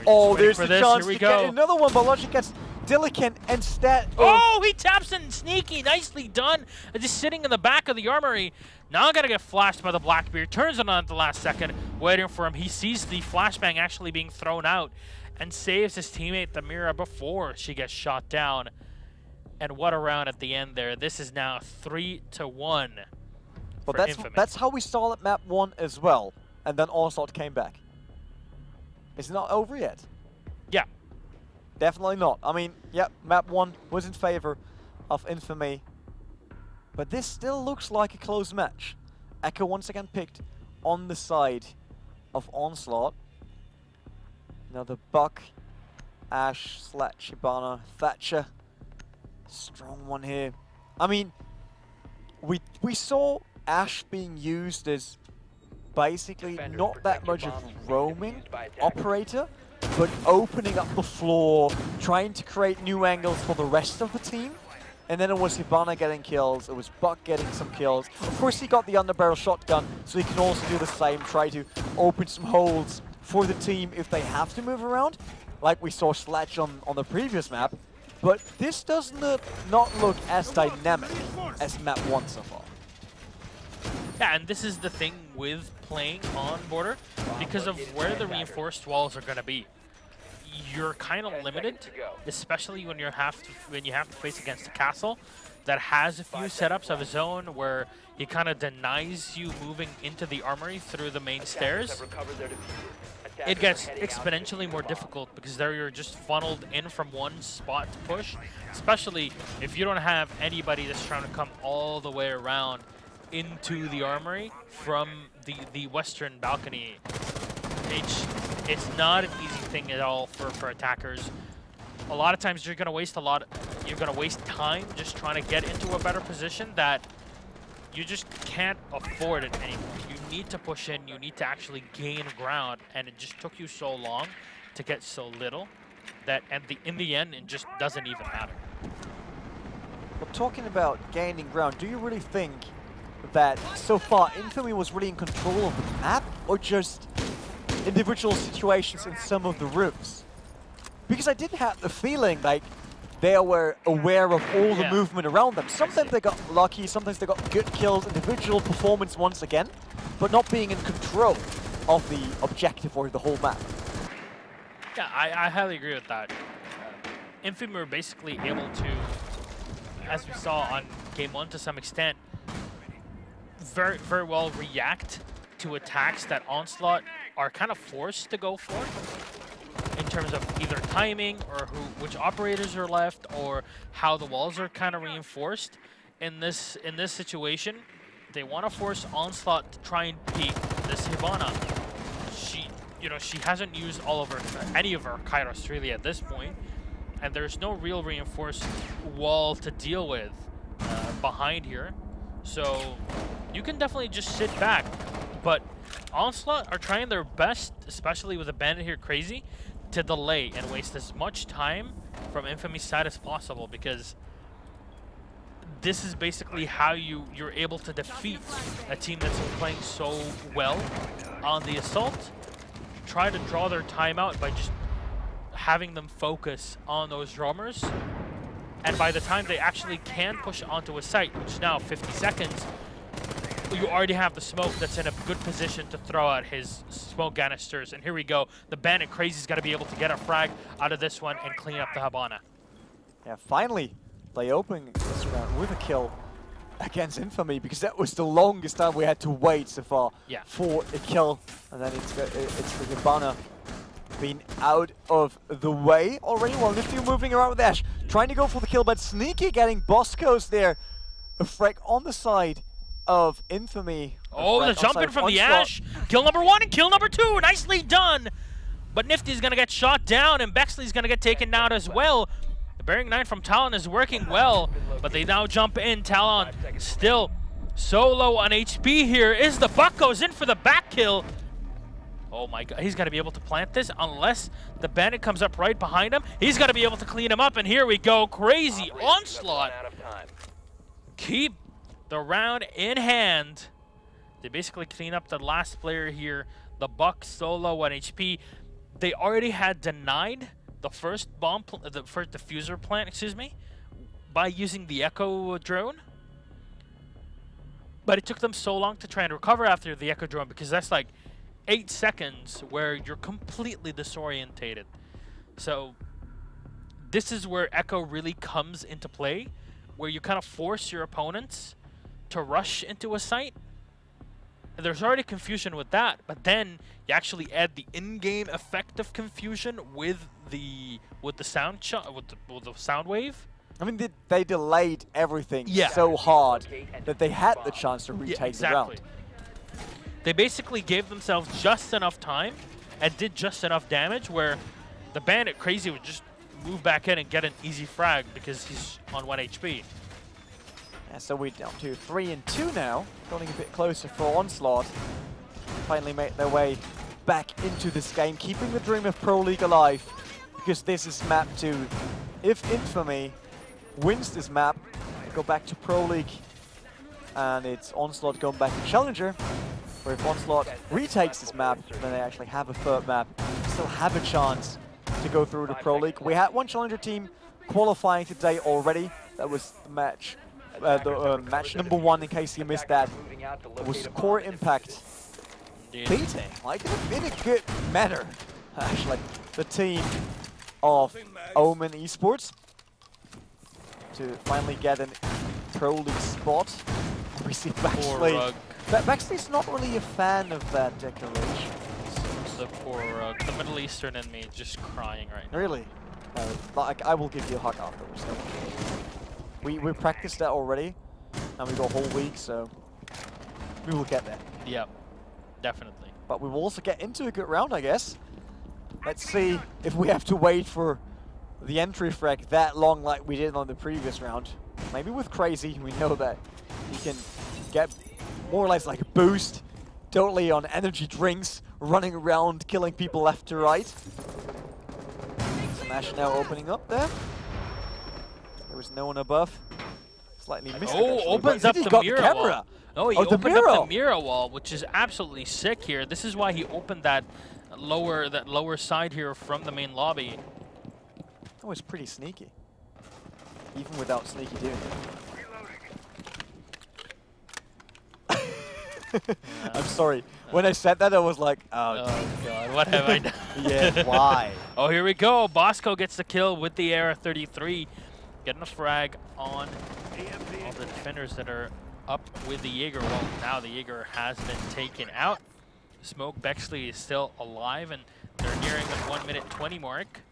A: Oh, there's the chance to get another one, but Logic gets Dilicent instead of...
B: Oh, he taps in sneaky. Nicely done. Just sitting in the back of the armory. Now gotta get flashed by the Blackbeard. Turns it on at the last second, waiting for him. He sees the flashbang actually being thrown out and saves his teammate, the Mira, before she gets shot down. And what a round at the end there. This is now 3-1.
A: But that's how we saw it map 1 as well. And then Onslaught came back. It's not over yet.
B: Yeah.
A: Definitely not. I mean, yeah, map 1 was in favor of Infamy. But this still looks like a close match. Echo once again picked on the side of Onslaught. Now the Buck, Ash, Sledge, Hibana, Thatcher. Strong one here. I mean, we saw Ash being used as basically not that much of a roaming operator, but opening up the floor, trying to create new angles for the rest of the team. And then it was Hibana getting kills, it was Buck getting some kills. Of course he got the underbarrel shotgun, so he can also do the same, try to open some holes for the team if they have to move around, like we saw Sledge on the previous map. But this does not look as dynamic as map 1 so far.
B: Yeah, and this is the thing with playing on border, because of where the reinforced walls are going to be. You're kind of limited, especially when you have to face against a castle that has a few setups of his own where he kind of denies you moving into the armory through the main stairs. It gets exponentially more difficult because there you're just funneled in from one spot to push, especially if you don't have anybody that's trying to come all the way around into the armory from the western balcony. It's not an easy thing at all for attackers. A lot of times you're gonna waste time just trying to get into a better position that you just can't afford it anymore. You need to push in, you need to actually gain ground, and it just took you so long to get so little that in the end it just doesn't even matter.
A: Well, talking about gaining ground, do you really think that so far Infamy was really in control of the map, or just individual situations in some of the rooms? Because I did have the feeling like they were aware of all the movement around them. Sometimes they got lucky, sometimes they got good kills, individual performance once again, but not being in control of the objective or the whole map.
B: Yeah, I highly agree with that. Infamy were basically able to, as we saw on Game 1 to some extent, very, very well react to attacks that Onslaught are kind of forced to go for in terms of either timing or which operators are left or how the walls are kind of reinforced. In this situation, they want to force Onslaught to try and peek this Hibana. She hasn't used any of her Kairos really at this point, and there's no real reinforced wall to deal with behind here. So you can definitely just sit back, but Onslaught are trying their best, especially with the bandit here crazy, to delay and waste as much time from Infamy's side as possible, because this is basically how you're able to defeat a team that's playing so well on the assault. Try to draw their time out by just having them focus on those drummers, and by the time they actually can push onto a site, which is now 50 seconds, you already have the smoke that's in a good position to throw out his smoke canisters. And here we go. The bandit crazy's got to be able to get a frag out of this one and clean up the Hibana.
A: Yeah, finally they open this round with a kill against Infamy, because that was the longest time we had to wait so far for a kill. And then it's the Hibana being out of the way already. Well, Nifty moving around with Ash, trying to go for the kill, but Sneaky getting Bosco's there. A frag on the side of Infamy.
B: Oh, the jump in from the Ash. Kill number 1 and kill number 2. Nicely done. But Nifty's going to get shot down, and Bexley's going to get taken down as well. The Bearing 9 from Talon is working well, but they now jump in. Talon still so low on HP here. The Buck goes in for the back kill. Oh my god, he's got to be able to plant this unless the bandit comes up right behind him. He's got to be able to clean him up, and here we go. Crazy Onslaught. Keep the round in hand. They basically clean up the last player here. The Buck so low on HP. They already had denied the first diffuser plant, excuse me, by using the Echo drone. But it took them so long to try and recover after the Echo drone because that's like 8 seconds where you're completely disorientated. So this is where Echo really comes into play, where you kind of force your opponents to rush into a site. And there's already confusion with that, but then you actually add the in-game effect of confusion with the sound with the sound wave.
A: I mean, they delayed everything so hard that they had the chance to retake the round.
B: They basically gave themselves just enough time and did just enough damage where the Bandit Crazy would just move back in and get an easy frag because he's on 1 HP.
A: Yeah, so we're down to 3 and 2 now, getting a bit closer for Onslaught. Finally make their way back into this game, keeping the dream of Pro League alive, because this is map 2. If Infamy wins this map, they go back to Pro League, and it's Onslaught going back to Challenger. Or if Onslaught retakes this map, then they actually have a third map, still have a chance to go through the Pro League. We had one Challenger team qualifying today already. That was the match, match number 1, in case you missed that. It was Core Impact beating, like in a good manner, actually, the team of Omen Esports to finally get an Pro League spot. We see Baxley. Baxley's not really a fan of that decoration.
B: The poor the Middle Eastern in me just crying right now.
A: Really? Like, I will give you a hug afterwards. We practiced that already, and we got a whole week, so we will get there.
B: Yep, definitely.
A: But we will also get into a good round, I guess. Let's see if we have to wait for the entry frag that long like we did on the previous round. Maybe with Crazy, we know that he can get more or less like a boost, totally on energy drinks, running around, killing people left to right. Smash now opening up there. There was no one above. Slightly missed.
B: Oh, opens up the mirror wall. Oh, he opened up the mirror wall, which is absolutely sick here. This is why he opened that lower side here from the main lobby.
A: That was pretty sneaky, even without sneaky doing it. I'm sorry. When I said that, I was like, oh
B: god, what have I done?
A: Yeah, why?
B: Oh, here we go. Bosco gets the kill with the Era 33. Getting a frag on all the defenders that are up with the Jaeger. Well, now the Jaeger has been taken out. Smoke Bexley is still alive, and they're nearing the 1 minute 20 mark.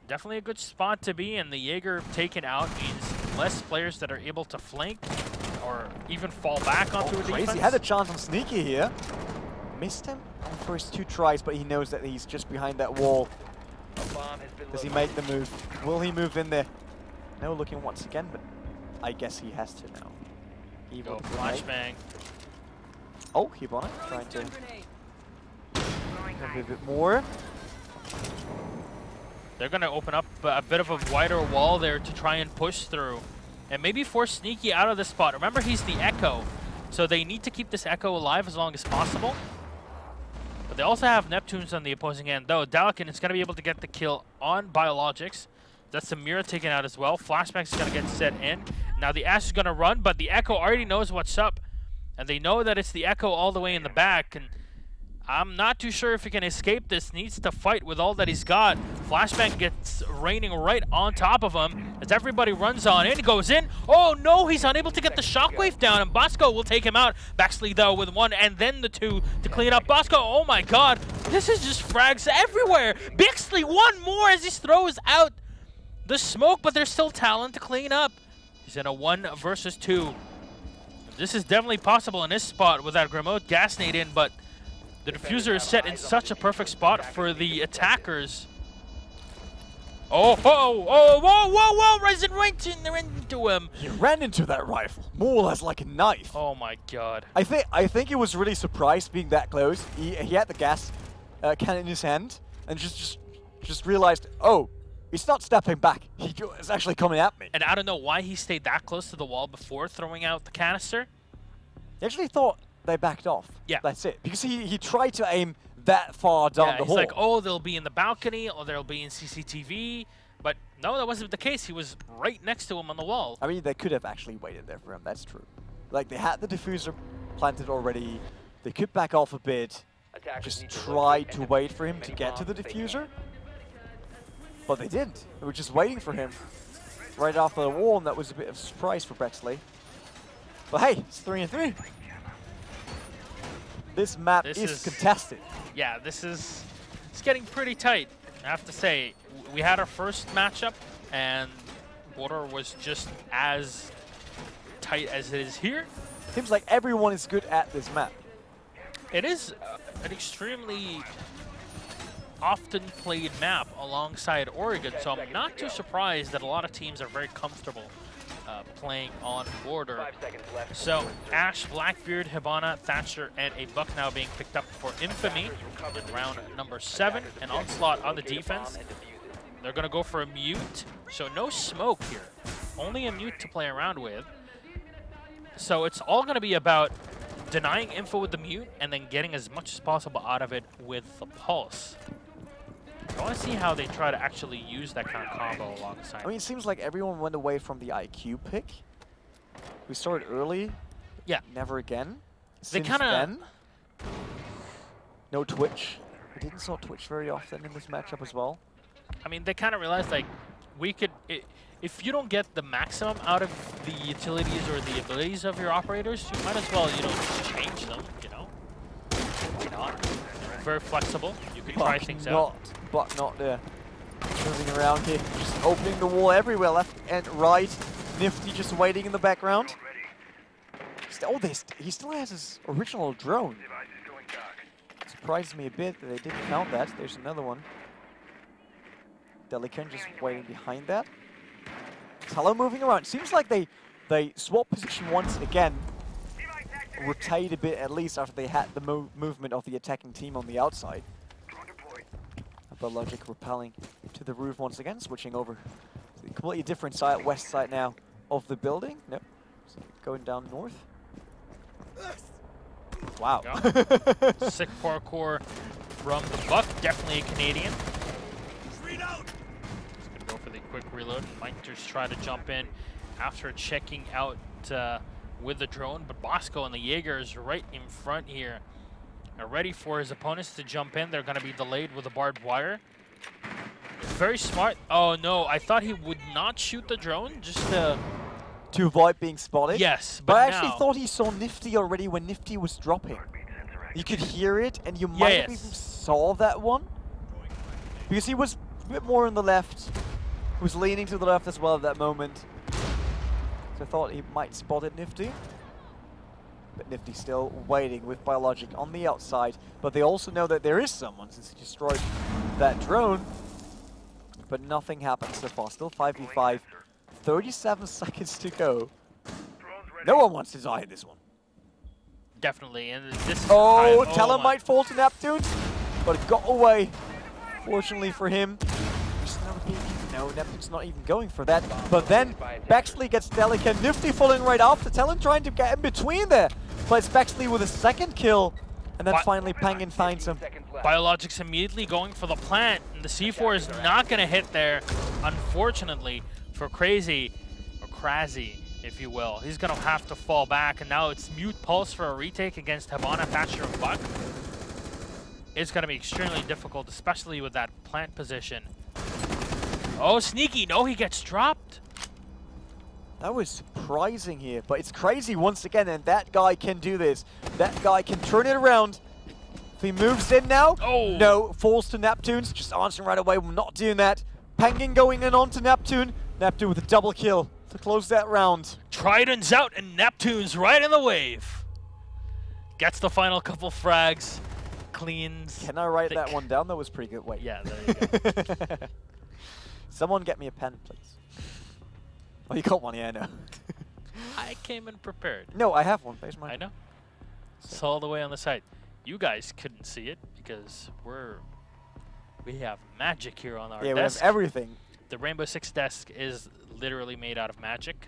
B: Definitely a good spot to be, and the Jaeger taken out means less players that are able to flank or even fall back onto a defense.
A: Crazy had a chance on Sneaky here. Missed him on the first 2 tries, but he knows that he's just behind that wall. Does he make the move? Will he move in there? No, looking once again, but I guess he has to now.
B: Go flashbang.
A: Oh, keep on it. Trying to a bit more.
B: They're going to open up a bit of a wider wall there to try and push through. And maybe force Sneaky out of this spot. Remember, he's the Echo. So they need to keep this Echo alive as long as possible. But they also have Neptunes on the opposing end, though. Dalikin is going to be able to get the kill on Biologics. That's the mirror taken out as well. Flashback's going to get set in. Now the Ash is going to run, but the Echo already knows what's up. And they know that it's the Echo all the way in the back. And I'm not too sure if he can escape this. Needs to fight with all that he's got. Flashback gets raining right on top of him as everybody runs on in. Goes in. Oh no, he's unable to get the shockwave down, and Bosco will take him out. Baxley though with 1 and then the 2 to clean up. Bosco, oh my god, this is just frags everywhere. Baxley 1 more as he throws out the smoke, but there's still talent to clean up. He's in a 1 versus 2. This is definitely possible in this spot with that remote gas nade in, but the diffuser is set in such a perfect spot for the attackers. Oh, whoa, Resin right into him.
A: He ran into that rifle, more or less like a knife.
B: Oh my god.
A: I think he was really surprised being that close. He had the gas cannon in his hand and just realized, oh, he's not stepping back. He is actually coming at me.
B: And I don't know why he stayed that close to the wall before throwing out the canister.
A: He actually thought they backed off.
B: Yeah.
A: That's it. Because he tried to aim that far down the
B: he's
A: hall.
B: like, oh, they'll be in the balcony or they'll be in CCTV. But no, that wasn't the case. He was right next to him on the wall.
A: I mean, they could have actually waited there for him. That's true. Like, they had the diffuser planted already. They could back off a bit. Just try to wait for him to get to the diffuser. But they didn't. They were just waiting for him right after the wall, and that was a bit of a surprise for Bexley. But hey, it's 3-3. This map is contested.
B: Yeah, it's getting pretty tight. I have to say, we had our first matchup, and Border was just as tight as it is here.
A: Seems like everyone is good at this map.
B: It is an extremely often played map alongside Oregon, so I'm not too surprised that a lot of teams are very comfortable playing on Border. So Ash, Blackbeard, Hibana, Thatcher, and a Buck now being picked up for Infamy in round number 7, and Onslaught on the defense. They're going to go for a mute, so no smoke here. Only a mute to play around with. So it's all going to be about denying info with the mute and then getting as much as possible out of it with the pulse. I want to see how they try to actually use that kind of combo alongside.
A: I mean, it seems like everyone went away from the IQ pick. We started early.
B: Yeah.
A: Never again.
B: They
A: Since
B: kind of...
A: then, no Twitch. We didn't saw Twitch very often in this matchup as well.
B: I mean, they kind of realized, like, we could... if you don't get the maximum out of the utilities or the abilities of your operators, you might as well, you know, just change them, you know? Why not? Very flexible. You can try things out.
A: But not there. Moving around here, just opening the wall everywhere, left and right. Nifty just waiting in the background. Oh, he still has his original drone. Surprised me a bit that they didn't count that. There's another one. Delican just waiting behind that. Tello moving around. Seems like they swap position once again. Rotate a bit at least after they had the movement of the attacking team on the outside. But Logic repelling to the roof once again, switching over to the completely different side, west side now of the building. Nope, so going down north. Wow.
B: Sick parkour from the Buck, definitely a Canadian. He's gonna go for the quick reload. Might just try to jump in after checking out with the drone, but Bosco and the Jaeger is right in front here. Are ready for his opponents to jump in. They're going to be delayed with a barbed wire. Very smart. Oh no, I thought he would not shoot the drone just to
A: avoid being spotted.
B: Yes,
A: but I actually thought he saw Nifty already when Nifty was dropping. You could hear it, and you might have even saw that one. Because he was a bit more on the left. He was leaning to the left as well at that moment. So I thought he might spot it, Nifty. But Nifty still waiting with Biologic on the outside. But they also know that there is someone since he destroyed that drone. But nothing happened so far. Still 5v5. 37 seconds to go. No one wants to die in this one.
B: Definitely. And this is
A: Tello might fall to Neptune, but it got away. Fortunately for him. No, Neptune's not even going for that. But then Bexley gets Delican. Nifty falling right after. Talon trying to get in between there. But it's Bexley with a second kill. And then finally Pangin finds him.
B: Biologic's immediately going for the plant. And the C4 is not going to hit there, unfortunately, for Crazy, or Crazy, if you will. He's going to have to fall back. And now it's Mute Pulse for a retake against Hibana, Thatcher, and Buck. It's going to be extremely difficult, especially with that plant position. Oh, sneaky. No, he gets dropped.
A: That was surprising here, but it's Crazy once again, and that guy can do this. That guy can turn it around. If he moves in now, no, falls to Neptune's, just answering right away, we're not doing that. Pangin going in onto Neptune. Neptune with a double kill to close that round.
B: Trident's out, and Neptune's right in the wave. Gets the final couple frags, cleans.
A: Can I write that one down? That was pretty good. Wait.
B: Yeah, there you go.
A: Someone get me a pen, please. Oh, you got one, yeah, I know.
B: I came in prepared.
A: No, I have one. There's mine.
B: I know. It's all the way on the side. You guys couldn't see it because we have magic here on our desk.
A: Yeah, we have everything.
B: The Rainbow Six desk is literally made out of magic.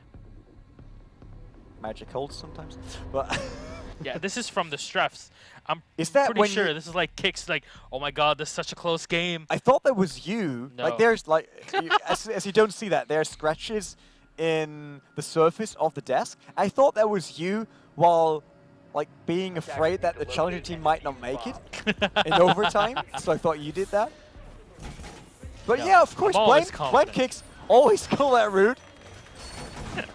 A: Magic holds sometimes, but
B: Yeah, this is from the strefs. I'm
A: Is that
B: pretty
A: when
B: sure
A: you-
B: this is like kicks like, oh my god, this is such a close game.
A: I thought that was you.
B: No.
A: Like there's like, as you don't see that, there are scratches in the surface of the desk. I thought that was you while like being afraid that the challenger team might not make it in overtime. So I thought you did that. But yeah, of course,
B: I'm always
A: blame
B: confident.
A: kicks always go that route.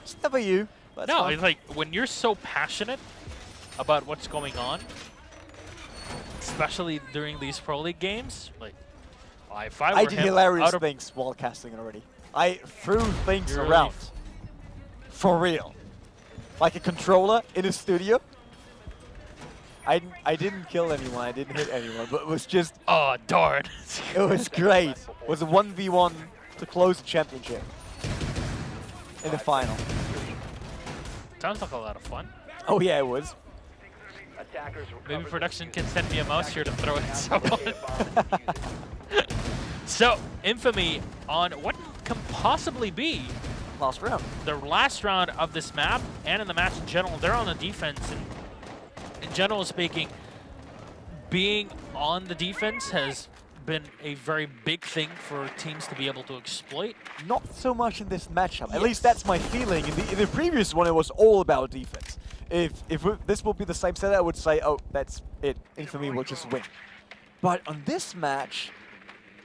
A: It's never you. That's
B: No,
A: fine.
B: it's like when you're so passionate about what's going on, especially during these Pro League games, like if I were
A: I did
B: him,
A: hilarious
B: out of-
A: things while casting already. I threw things
B: You're
A: around.
B: really-
A: For real. Like a controller in a studio. I didn't kill anyone, I didn't hit anyone, but it was just,
B: Oh, darn.
A: it was great. It was a 1v1 to close the championship. In the final.
B: Sounds like a lot of fun.
A: Oh yeah, it was.
C: Attackers
B: Maybe
C: recovered
B: production
C: the
B: can send me a mouse here to throw at someone.
C: located a bomb and defuse it.
B: So, Infamy on what can possibly be
A: Last round.
B: the last round of this map and in the match in general. They're on the defense, and in general speaking, being on the defense has been a very big thing for teams to be able to exploit.
A: Not so much in this matchup. At least that's my feeling. In the previous one, it was all about defense. If this will be the same set, I would say, oh, that's it. Infamy will just win. But on this match,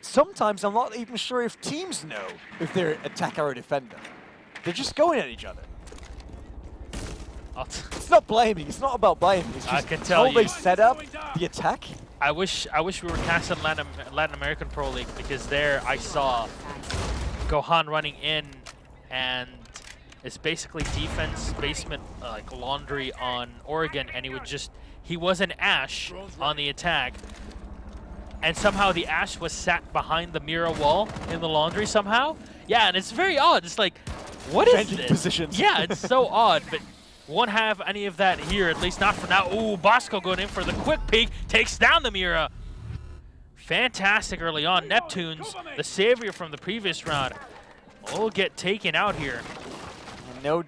A: sometimes I'm not even sure if teams know if they're attacker or defender. They're just going at each other. It's not blaming. It's not about blaming. It's
B: I
A: just
B: can tell
A: how they
B: you.
A: set up the attack.
B: I wish we were casting Latin American Pro League, because there I saw Gohan running in, and it's basically defense basement like laundry on Oregon, and he was an Ashe on the attack, and somehow the Ashe was sat behind the mirror wall in the laundry somehow. Yeah, and it's very odd. It's like, what is
A: Changing
B: this?
A: positions.
B: Yeah, it's so odd, but won't have any of that here, at least not for now. Ooh, Bosco going in for the quick peek, takes down the Mira. Fantastic early on. Neptunes, the savior from the previous round, will get taken out here.
A: No,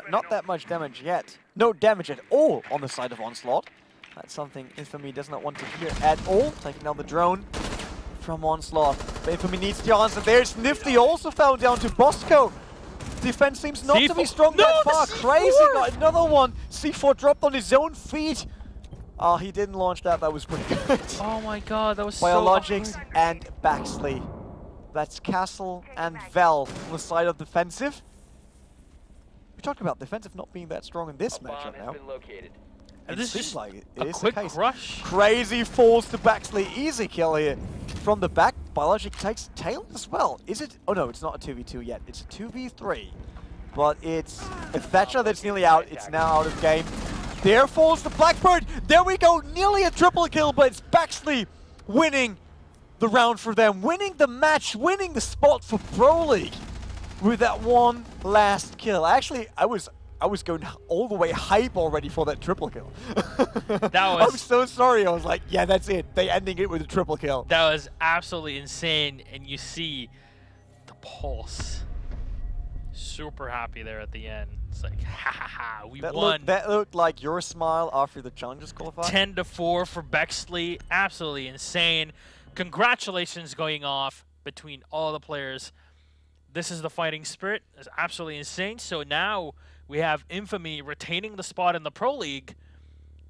A: not that much damage yet. No damage at all on the side of Onslaught. That's something Infamy does not want to hear at all. Taking down the drone from Onslaught. But Infamy needs the answer. There's Nifty also found down to Bosco. Defense seems not to be
B: C4.
A: strong
B: No,
A: that
B: the
A: far.
B: C4!
A: Crazy got another one. C4 dropped on his own feet. Oh, he didn't launch that. That was pretty good.
B: Oh my god, that was
A: Biologics
B: so
A: and Baxley. That's Castle and Vel on the side of defensive. We talked about defensive not being that strong in this
C: A bomb
A: matchup
C: has
A: now.
C: been located.
A: It
B: This is
A: seems
B: just
A: like it
B: a
A: is the
B: quick
A: case.
B: rush.
A: Crazy falls to Baxley. Easy kill here. From the back, Biologic takes tail as well. Is it? Oh no, it's not a 2v2 yet. It's a 2v3. But it's a Thatcher that's nearly out. It's now out of game. There falls the Blackbird. There we go. Nearly a triple kill, but it's Baxley winning the round for them. Winning the match. Winning the spot for Pro League with that one last kill. Actually, I was going all the way hype already for that triple kill. I'm so sorry. I was like, yeah, that's it. They ending it with a triple kill.
B: That was absolutely insane, and you see the pulse. Super happy there at the end. It's like, ha ha ha, we won.
A: That looked like your smile after the Challengers qualified.
B: 10-4 for Bexley. Absolutely insane. Congratulations going off between all the players. This is the fighting spirit. It's absolutely insane. So now we have Infamy retaining the spot in the Pro League.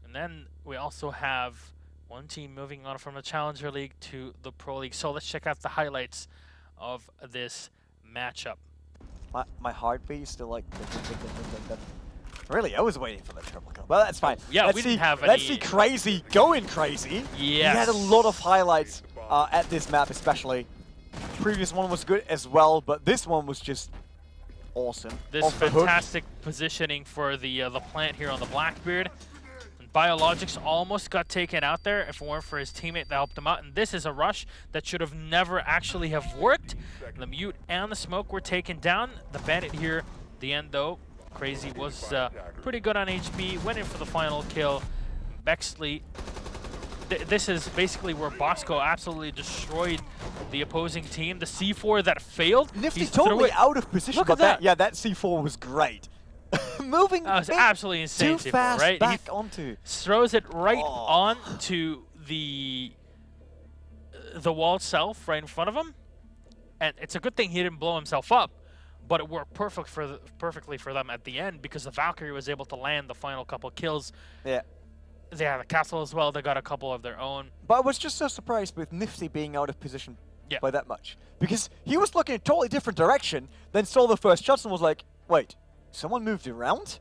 B: And then we also have one team moving on from the Challenger League to the Pro League. So let's check out the highlights of this matchup.
A: My heartbeat is still like... Really, I was waiting for the triple kill. Well, that's fine.
B: Yeah,
A: let's
B: we didn't have
A: Let's
B: any-
A: see Crazy going crazy.
B: Yes.
A: He had a lot of highlights at this map especially. Previous one was good as well, but this one was just awesome.
B: This
A: Off the hook.
B: fantastic positioning for the plant here on the Blackbeard. And Biologics almost got taken out there if it weren't for his teammate that helped him out. And this is a rush that should have never actually have worked. The Mute and the Smoke were taken down. The Bandit here, the end though, Crazy was pretty good on HB, went in for the final kill. Bexley, this is basically where Bosco absolutely destroyed the opposing team. The C4 that failed,
A: Nifty
B: he
A: totally
B: threw it
A: out of position.
B: Look
A: but
B: at that.
A: Yeah, that C4 was great. moving
B: that was absolutely insane,
A: too fast
B: right?
A: back
B: He
A: onto.
B: throws it right onto the wall itself, right in front of him, and it's a good thing he didn't blow himself up. But it worked perfectly for them at the end because the Valkyrie was able to land the final couple kills.
A: Yeah.
B: They had a castle as well. They got a couple of their own.
A: But I was just so surprised with Nifty being out of position
B: Yeah.
A: by that much. Because he was looking in a totally different direction, then saw the first shots and was like, wait, someone moved around?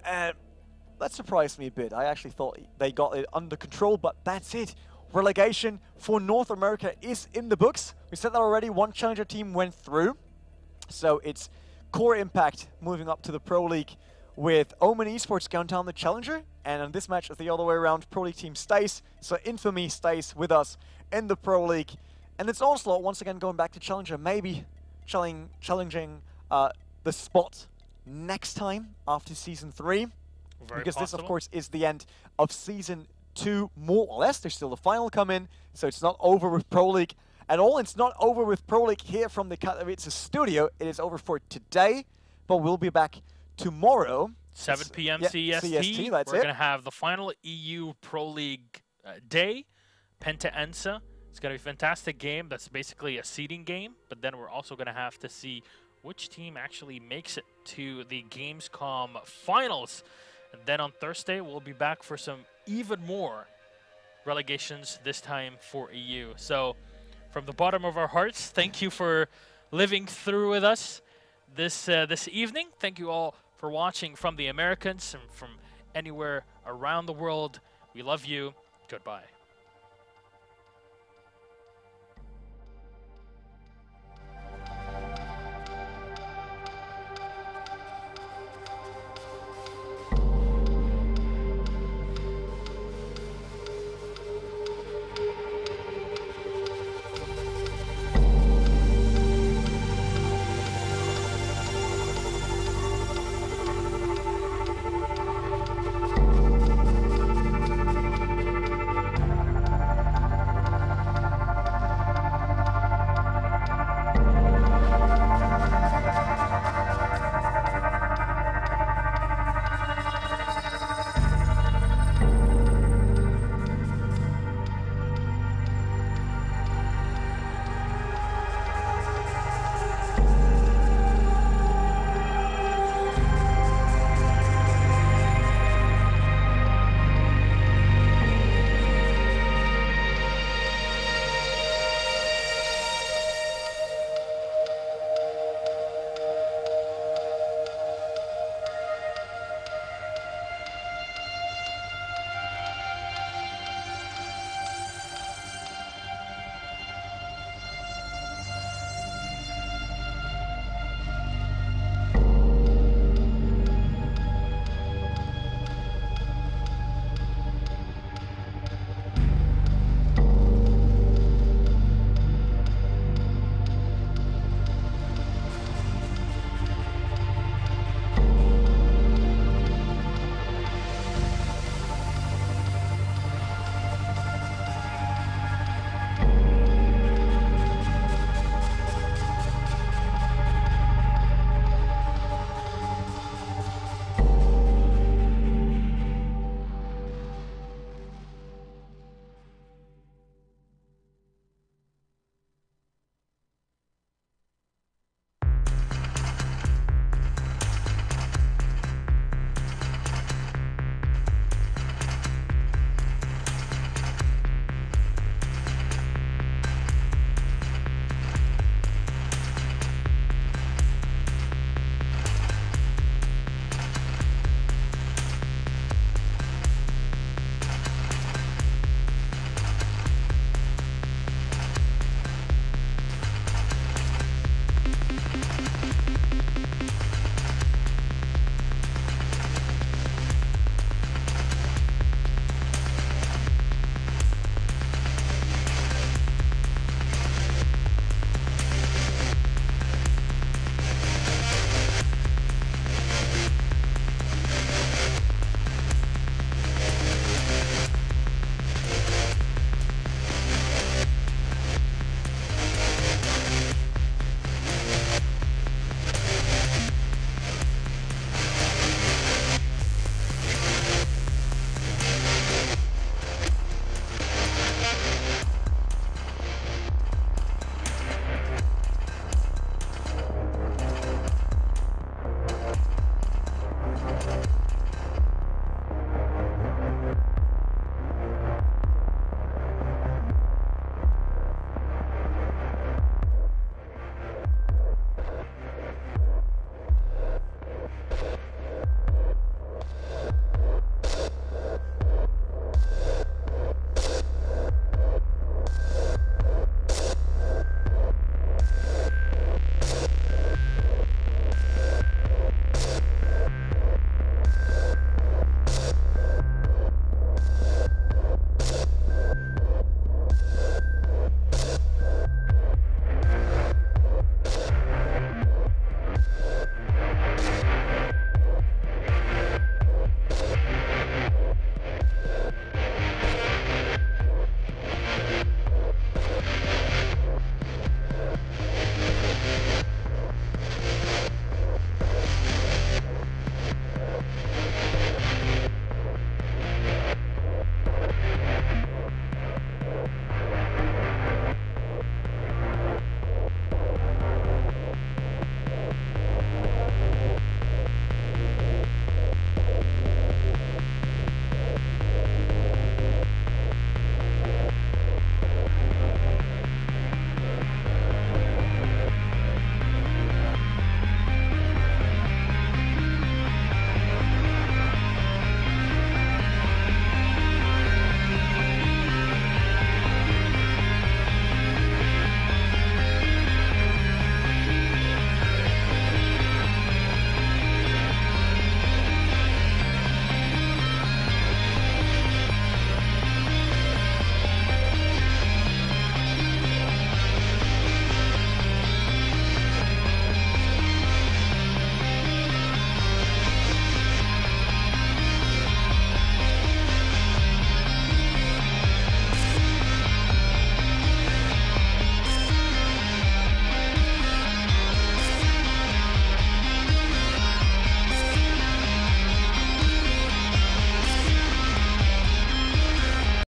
A: And that surprised me a bit. I actually thought they got it under control, but that's it. Relegation for North America is in the books. We said that already. One challenger team went through. So it's Core Impact moving up to the Pro League with Omen Esports going down the challenger. And in this match, it's the other way around. Pro League team stays. So Infamy stays with us in the Pro League. And it's Onslaught once again going back to challenger. Maybe challenging the spot next time after Season 3.
B: Very
A: because
B: possible.
A: this, of course, is the end of Season 2, more or less. There's still the final come in. So it's not over with Pro League at all. It's not over with Pro League here from the Katowice studio. It is over for today, but we'll be back tomorrow.
B: 7 p.m.
A: Yeah,
B: CST.
A: that's
B: We're
A: it.
B: going to have the final EU Pro League day, Penta Ensa. It's going to be a fantastic game. That's basically a seeding game, but then we're also going to have to see which team actually makes it to the Gamescom finals. And then on Thursday, we'll be back for some even more relegations, this time for EU. So from the bottom of our hearts, thank you for living through with us this evening. Thank you all for watching from the Americans and from anywhere around the world. We love you. Goodbye.